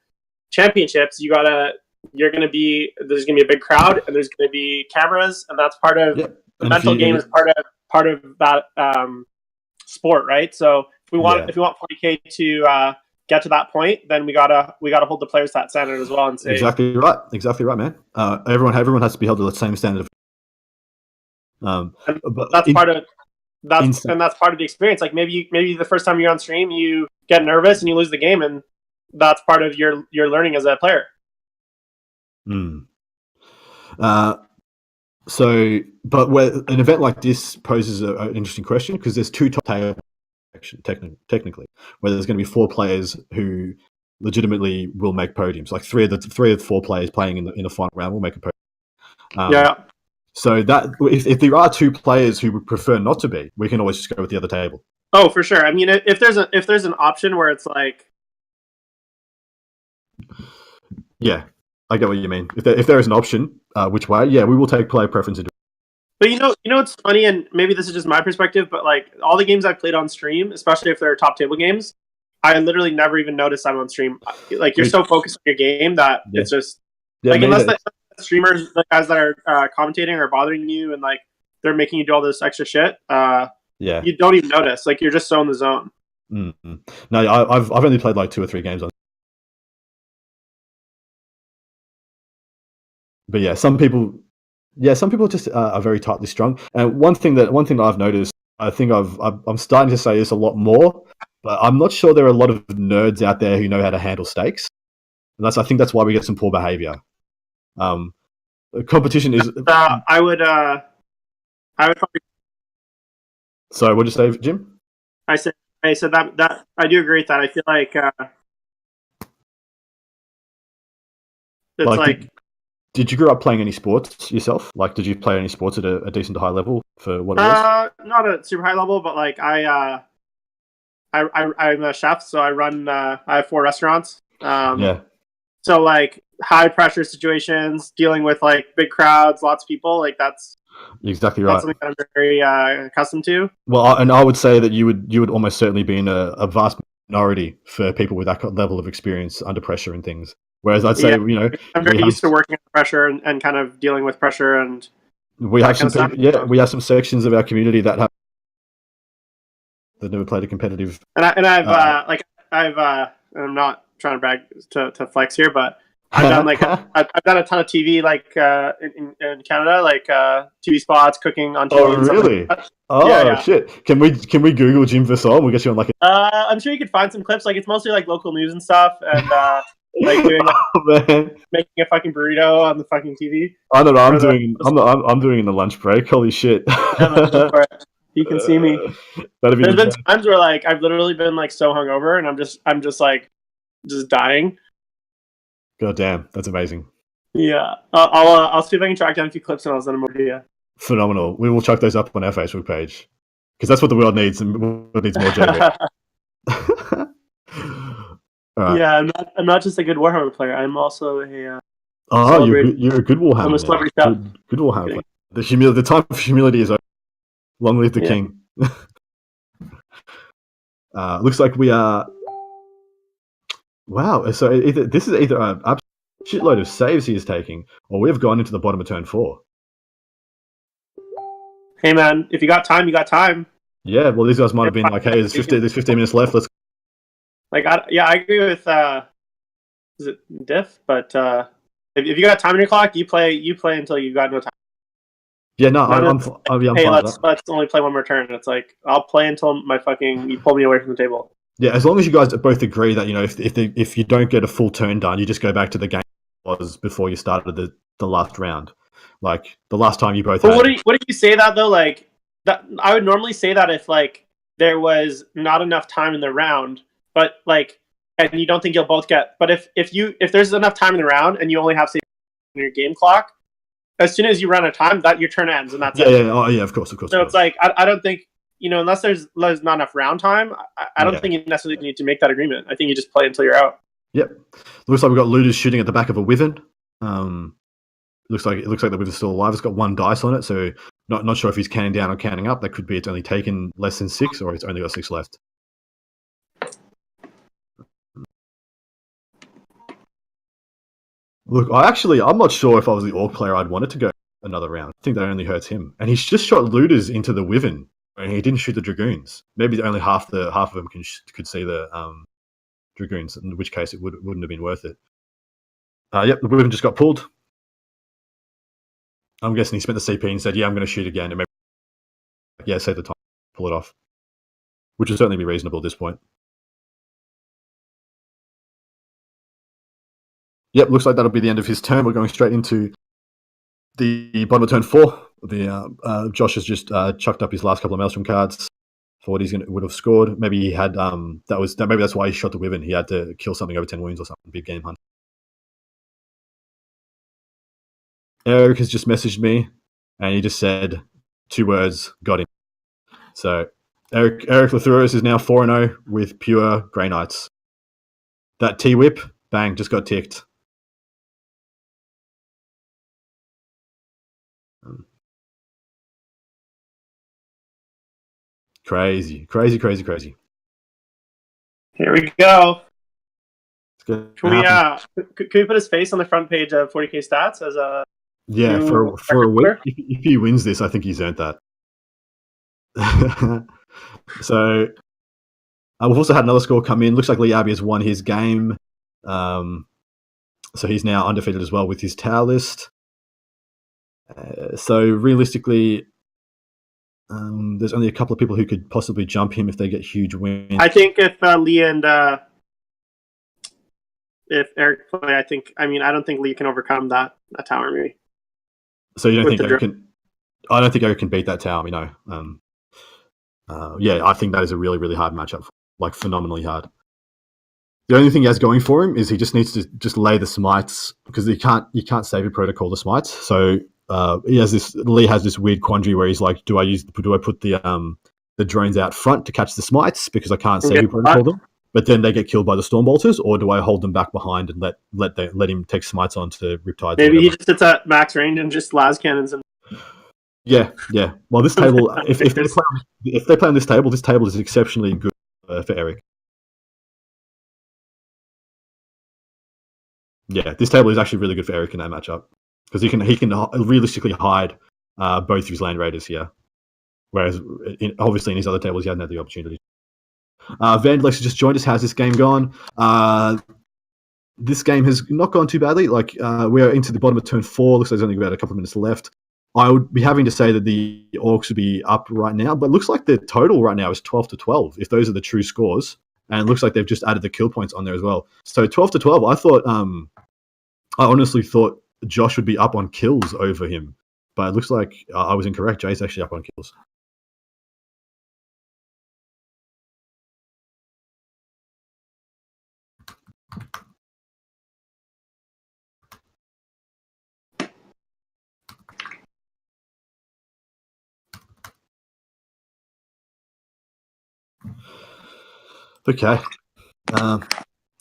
championships, there's gonna be a big crowd and there's gonna be cameras, and that's part of the mental game is part of that sport, right? So if we want 40K to get to that point, then we gotta hold the players to that standard as well and say exactly right, man. Everyone has to be held to the same standard. That's part of the experience. Like maybe the first time you're on stream, you get nervous and you lose the game, and that's part of your learning as a player. But where an event like this poses an interesting question, because there's two top table technically, where there's going to be 4 players who legitimately will make podiums. Like three of the 4 players playing in the final round will make a podium. So that if there are 2 players who would prefer not to be, we can always just go with the other table. Oh, for sure. I mean, if there's an option where it's like, yeah, I get what you mean. If there is an option, which way? Yeah, we will take player preference into. But you know what's funny, and maybe this is just my perspective, but like all the games I've played on stream, especially if they're top table games, I literally never even notice I'm on stream. Like you're so focused on your game that it's just unless the streamers, the guys that are commentating, are bothering you and like they're making you do all this extra shit. You don't even notice. Like you're just so in the zone. Mm-hmm. No, I've only played like 2 or 3 games on. But yeah, some people just are very tightly strung. And one thing that I've noticed, I think I'm starting to say this a lot more, but I'm not sure there are a lot of nerds out there who know how to handle stakes. And I think that's why we get some poor behavior. Competition is. I would probably. Sorry, what'd you say, Jim? I said that I do agree with that. I feel like it's like. Did you grow up playing any sports yourself? Like, did you play any sports at a decent high level for what it was? Not a super high level, but like I'm a chef, so I run. I have 4 restaurants. So like high pressure situations, dealing with like big crowds, lots of people, like that's exactly right. That's something that I'm very accustomed to. Well, and I would say that you would almost certainly be in a vast minority for people with that level of experience under pressure and things. Whereas I'd say, I'm very used to working under pressure and kind of dealing with pressure, and we have some people, we have some sections of our community that never played a competitive. And I'm not trying to brag to flex here, but I've done I've done a ton of TV in Canada, like TV spots, cooking on TV. Oh really? Shit! Can we Google Jim Vassal? We'll get you on I'm sure you could find some clips. Like it's mostly like local news and stuff, and like doing making a fucking burrito on the fucking TV. I don't know. I'm doing in the lunch break. Holy shit! You can see me. There's been times where like I've literally been like so hungover, and I'm just dying. God damn, that's amazing. Yeah, I'll see if I can track down a few clips and I'll send them over to you. Phenomenal. We will chuck those up on our Facebook page because that's what the world needs, and the world needs more JV. Right. Yeah, I'm not just a good Warhammer player. I'm also a. You're a good Warhammer. I'm a celebrity chef. Good Warhammer. The time of humility is over. Long live the king. Looks like we are. Wow. So this is either a shitload of saves he is taking, or we have gone into the bottom of turn 4. Hey man, if you got time, you got time. Yeah. Well, these guys might have been like, hey, there's 15 minutes left. Let's. Like, I agree with is it diff? But if you got time on your clock, you play until you got no time. Yeah, no, I'm fine Hey, with that. let's only play one more turn. And it's like I'll play until my fucking you pull me away from the table. Yeah, as long as you guys both agree that if you don't get a full turn done, you just go back to the game was before you started the last round. Like the last time you both. But what do you say that though? Like that, I would normally say that if like there was not enough time in the round, but like, and you don't think you'll both get. But if there's enough time in the round and you only have say in your game clock, as soon as you run out of time, that your turn ends and that's it. Yeah, oh yeah, of course. So it's like I don't think unless there's not enough round time, I don't think you necessarily need to make that agreement. I think you just play until you're out. Yep. Looks like we've got looters shooting at the back of a wyvern. Looks like the wyvern's still alive. It's got 1 dice on it, so not sure if he's canning down or canning up. That could be it's only taken less than 6, or it's only got 6 left. Look, I'm not sure if I was the orc player, I'd want it to go another round. I think that only hurts him, and he's just shot looters into the wyvern, and he didn't shoot the dragoons. Maybe only half of them could see the dragoons, in which case it wouldn't have been worth it. Yep, the wyvern just got pulled. I'm guessing he spent the CP and said, "Yeah, I'm going to shoot again," and maybe save the time, pull it off, which would certainly be reasonable at this point. Yep, looks like that'll be the end of his turn. We're going straight into the bottom of turn 4. Josh has just chucked up his last couple of Maelstrom cards for what would have scored. Maybe he had maybe that's why he shot the wyvern. He had to kill something over 10 wounds or something. Big game hunt. Eric has just messaged me, and he just said 2 words: got him. So Eric Lathuris is now 4-0 with pure Grey Knights. That T-whip, bang, just got ticked. Crazy. Here we go. Can we put his face on the front page of 40K Stats as a for a week? If he wins this, I think he's earned that. So we've also had another score come in. Looks like Lee Abbey has won his game. So he's now undefeated as well with his tower list. So realistically, there's only a couple of people who could possibly jump him if they get huge wins. I think if Lee and if Eric play, I don't think Lee can overcome that tower maybe. So you don't think Eric can? I don't think Eric can beat that tower. No. I think that is a really, really hard matchup. Like phenomenally hard. The only thing he has going for him is he just needs to just lay the smites because you can't save your protocol the smites. So Lee has this weird quandary where he's like, do I put the drones out front to catch the smites because I can't save your protocol them, but then they get killed by the stormbolters, or do I hold them back behind and let him take smites on to Riptides? Maybe he just sits at max range and just las cannons and. Yeah. Well, this table, if they play on this table is exceptionally good for Eric. Yeah, this table is actually really good for Eric in that matchup because he can realistically hide both his land raiders here, whereas obviously in his other tables he hadn't had the opportunity. Vandalex has just joined us. How's this game gone? This game has not gone too badly. Like we're into the bottom of turn 4. Looks like there's only about a couple of minutes left. I would be having to say that the Orcs would be up right now, but it looks like the total right now is 12-12, if those are the true scores. And it looks like they've just added the kill points on there as well. So 12-12, I honestly thought Josh would be up on kills over him, but it looks like I was incorrect. Jay's actually up on kills. Okay.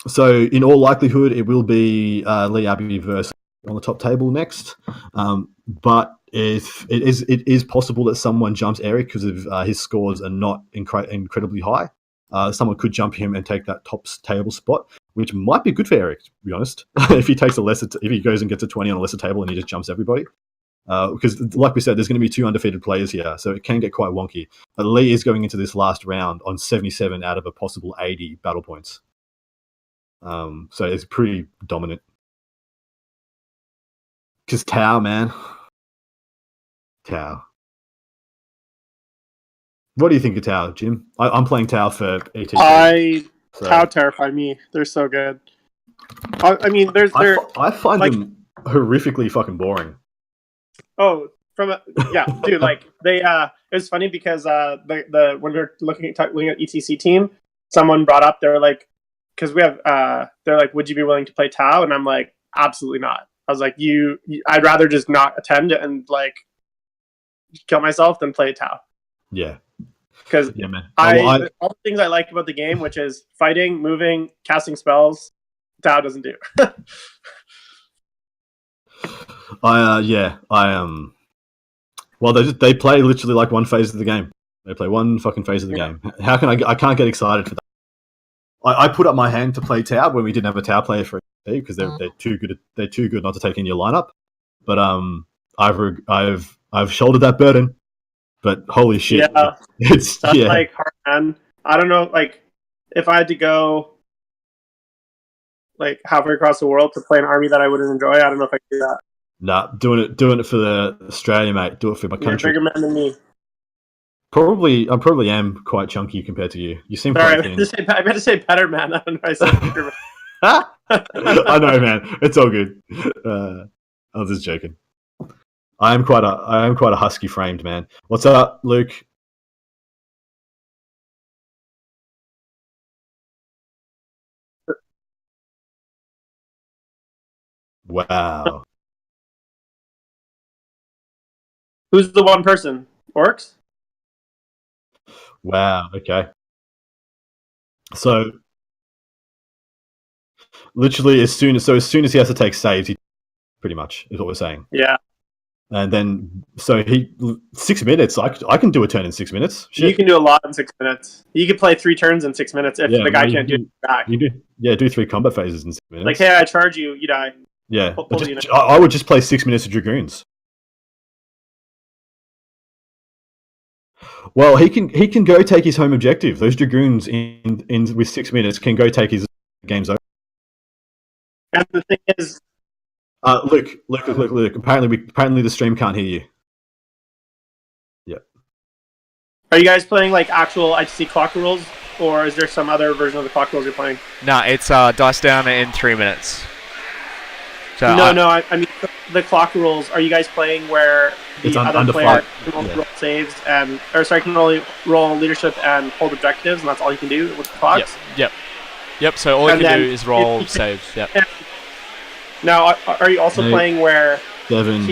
So in all likelihood, it will be Lee Abbey versus on the top table next. But if it is possible that someone jumps Eric because of his scores are not incredibly high. Someone could jump him and take that top table spot, which might be good for Eric, to be honest. If he takes if he goes and gets a 20 on a lesser table and he just jumps everybody. Because, like we said, there's going to be 2 undefeated players here, so it can get quite wonky. But Lee is going into this last round on 77 out of a possible 80 battle points. So it's pretty dominant. Because Tau, man. Tau. What do you think of Tau, Jim? I'm playing Tau for ETC. Tau terrify me. They're so good. I mean, I find them horrifically fucking boring. Oh, dude, like they it was funny because the when we were looking at ETC team, someone brought up, they're like, because we have they're like, would you be willing to play Tau? And I'm like, absolutely not. I was like, I'd rather just not attend and like kill myself than play Tau. Yeah. Because all the things I like about the game, which is fighting, moving, casting spells, Tau doesn't do. Well, they play literally like one phase of the game. They play one fucking phase of the game. How can I can't get excited for that. I put up my hand to play Tau when we didn't have a Tau player for it because they're too good. They're too good not to take in your lineup. But I've shouldered that burden. But holy shit, that's like hard, man. I don't know, like if I had to go like halfway across the world to play an army that I wouldn't enjoy, I don't know if I could do that. Nah, doing it for the Australia, mate. Do it for my country. You're a bigger man than me. I probably am quite chunky compared to you. You seem quite thin. I meant to say better man. I don't know. I said bigger man. I know, man. It's all good. I was just joking. I am quite a husky framed man. What's up, Luke? Wow. Who's the one person? Orcs? Wow. Okay. So, literally, as soon as he has to take saves, he pretty much is what we're saying. Yeah. And then, 6 minutes. I can do a turn in 6 minutes. Shit. You can do a lot in 6 minutes. You could play 3 turns in 6 minutes if the guy can't do it back. You do 3 combat phases in 6 minutes. Like, hey, I charge you, you die. Yeah, I would just play 6 minutes of Dragoons. Well, he can go take his home objective. Those Dragoons in with 6 minutes can go take his games over. And the thing is, Luke. Apparently the stream can't hear you. Yeah. Are you guys playing like actual ITC clock rules, or is there some other version of the clock rules you're playing? No, it's dice down in 3 minutes. So I mean the clock rules. Are you guys playing where the other player can only roll saves can only roll leadership and hold objectives, and that's all you can do with the clocks? Yep. So all you can do is roll saves. Yep. Now, are you also playing where 7,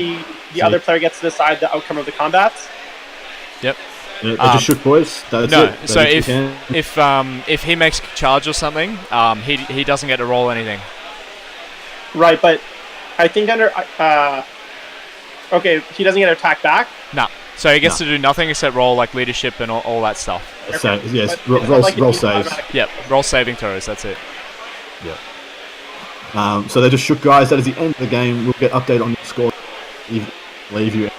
the other player gets to decide the outcome of the combats? Yep. They just shook, boys. That's it. So if he makes a charge or something, he doesn't get to roll anything. Right, but I think under he doesn't get attacked back. No, so he gets to do nothing except roll like leadership and all that stuff. So yes, roll saves. Yep, roll saving throws. That's it. Yeah. So they just shook, guys. That is the end of the game. We'll get update on the score. Leave you.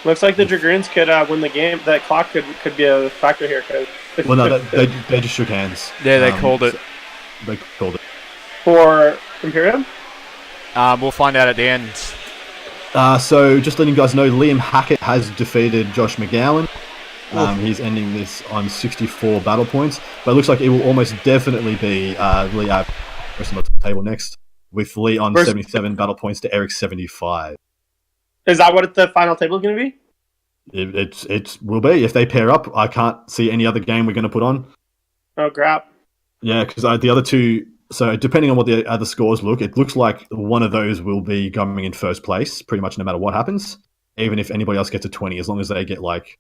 Looks like the Dragoons could win the game. That clock could be a factor here. Well, no, they just shook hands. Yeah, they called it. They called it for Imperium. We'll find out at the end. So just letting you guys know, Liam Hackett has defeated Josh McGowan. He's ending this on 64 battle points, but it looks like it will almost definitely be Lee on the table next, with Lee on 77 battle points to Eric's 75. Is that what the final table is going to be? It will be. If they pair up, I can't see any other game we're going to put on. Oh, crap. Yeah, because the other two... So depending on what the other scores look, it looks like one of those will be going in first place, pretty much no matter what happens. Even if anybody else gets a 20, as long as they get like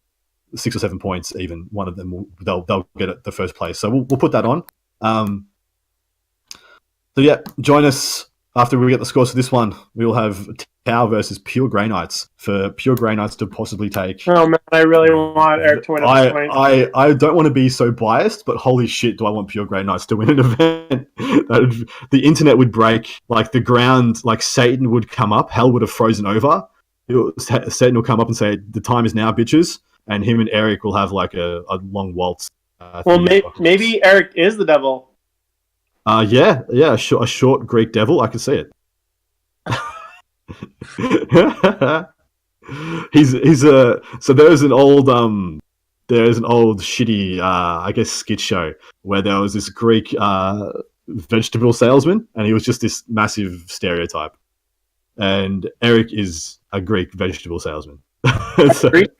6 or 7 points, even one of them they'll get it the first place. So we'll put that on. So yeah, join us after we get the scores for this one. We'll have Tau versus Pure Grey Knights for Pure Grey Knights to possibly take. Oh man, I really want Eric to win. I don't want to be so biased, but holy shit, do I want Pure Grey Knights to win an event? The internet would break, like the ground, like Satan would come up, hell would have frozen over. Satan will come up and say, "The time is now, bitches," and him and Eric will have like a long waltz. Well, maybe Eric is the devil. Yeah, a short Greek devil. I can see it. he's a so there's an old shitty I guess skit show where there was this Greek vegetable salesman, and he was just this massive stereotype. And Eric is a Greek vegetable salesman. So, Greek?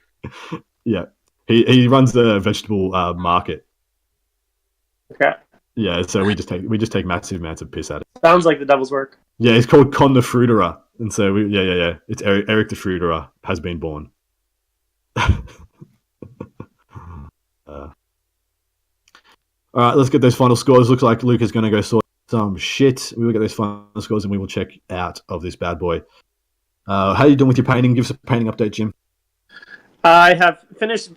Yeah, he runs the vegetable market. Okay. Yeah, so we just take massive amounts of piss at it. Sounds like the devil's work. Yeah, he's called Con the Fruiterer, and so yeah. It's Eric the Fruiterer has been born. All right, let's get those final scores. Looks like Luke is going to go sort some shit. We will get those final scores and we will check out of this bad boy. How are you doing with your painting? Give us a painting update, Jim. I have finished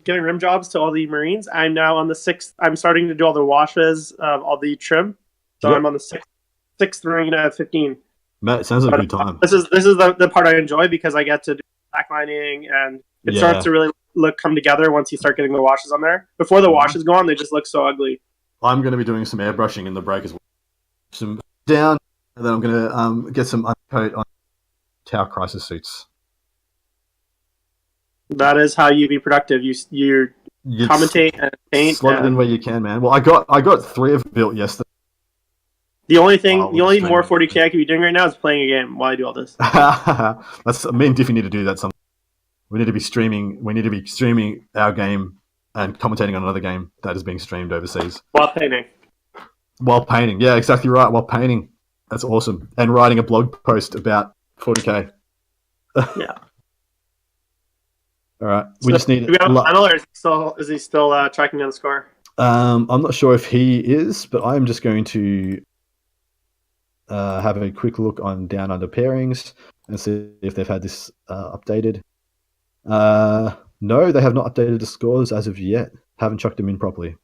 giving rim jobs to all the Marines. I'm now on the 6th. I'm starting to do all the washes of all the trim. So yep. I'm on the sixth ring out of 15. Matt, it sounds like a good time. This is the part I enjoy because I get to do backlining, and it starts to really come together once you start getting the washes on there. Before the washes go on, they just look so ugly. I'm going to be doing some airbrushing in the break as well. Some down, and then I'm going to get some undercoat on Tower Crisis suits. That is how you be productive. You commentate and paint. Slot it in where you can, man. Well, I got 3 of them built yesterday. The only more 40K I could be doing right now is playing a game while I do all this. That's me and Diffie need to do that. We need to be streaming. We need to be streaming our game and commentating on another game that is being streamed overseas while painting. While painting, yeah, exactly right. While painting, that's awesome. And writing a blog post about 40K. Yeah. All right. We just need. Do we have a panel, or is he still tracking down the score? I'm not sure if he is, but I'm just going to have a quick look on Down Under Pairings and see if they've had this updated. No, they have not updated the scores as of yet. Haven't chucked them in properly.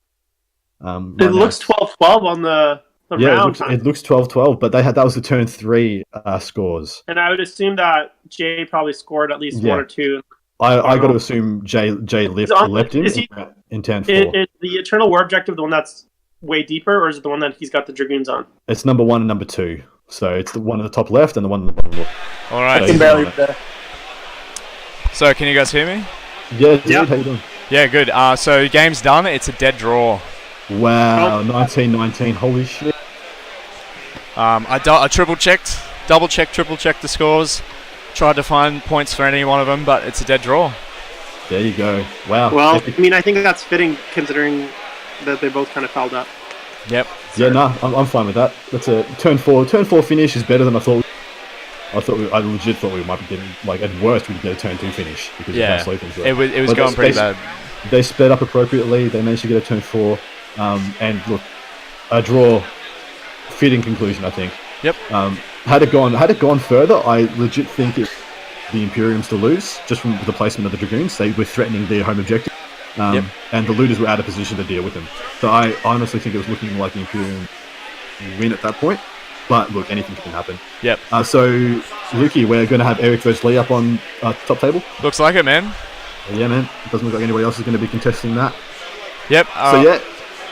It looks 12-12 on the round. It looks 12-12, but that was the turn 3 scores. And I would assume that Jay probably scored at least 1 or 2. I got to assume Jay leapt him in turn 4. Is the Eternal War objective the one that's way deeper, or is it the one that he's got the Dragoons on? It's number 1 and number 2. So it's the one at the top left and the one at the bottom left. All right. So, so can you guys hear me? Yeah, dude, how you doing? Yeah, good. So game's done. It's a dead draw. Wow, 19-19. Holy shit. I triple-checked, double-checked, triple-checked the scores. Tried to find points for any one of them, but it's a dead draw. There you go. Wow. Well, I mean, I think that's fitting considering that they both kind of fouled up. Yep. Yeah, no, I'm fine with that. That's a turn 4. Turn 4 finish is better than I thought. I legit thought we might be getting, like, at worst we'd get a turn 2 finish because of how slow things were. It was going pretty bad. They sped up appropriately. They managed to get a turn 4. And look, a draw, fitting conclusion, I think. Yep. Had it gone further, I legit think the Imperiums to lose just from the placement of the Dragoons. They were threatening their home objective, and the looters were out of position to deal with them. So I honestly think it was looking like the Imperium win at that point. But look, anything can happen. Yep. So, Lukey, we're going to have Eric versus Lee up on top table. Looks like it, man. Yeah, man. It doesn't look like anybody else is going to be contesting that. Yep. So yeah,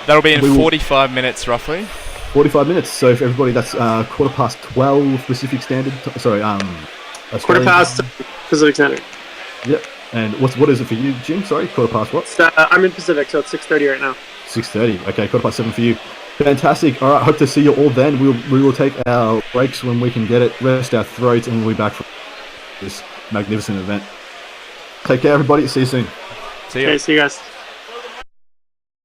that'll be in 45 minutes roughly. 45 minutes. So for everybody, that's 12:15 Pacific Standard. Sorry, Quarter past Pacific Standard. Yep. And what is it for you, Jim? Sorry, quarter past what? I'm in Pacific, so it's 6:30 right now. 6:30. Okay, 7:15 for you. Fantastic. All right, hope to see you all then. We will take our breaks when we can get it, rest our throats, and we'll be back for this magnificent event. Take care, everybody. See you soon. See you. Okay, see you guys.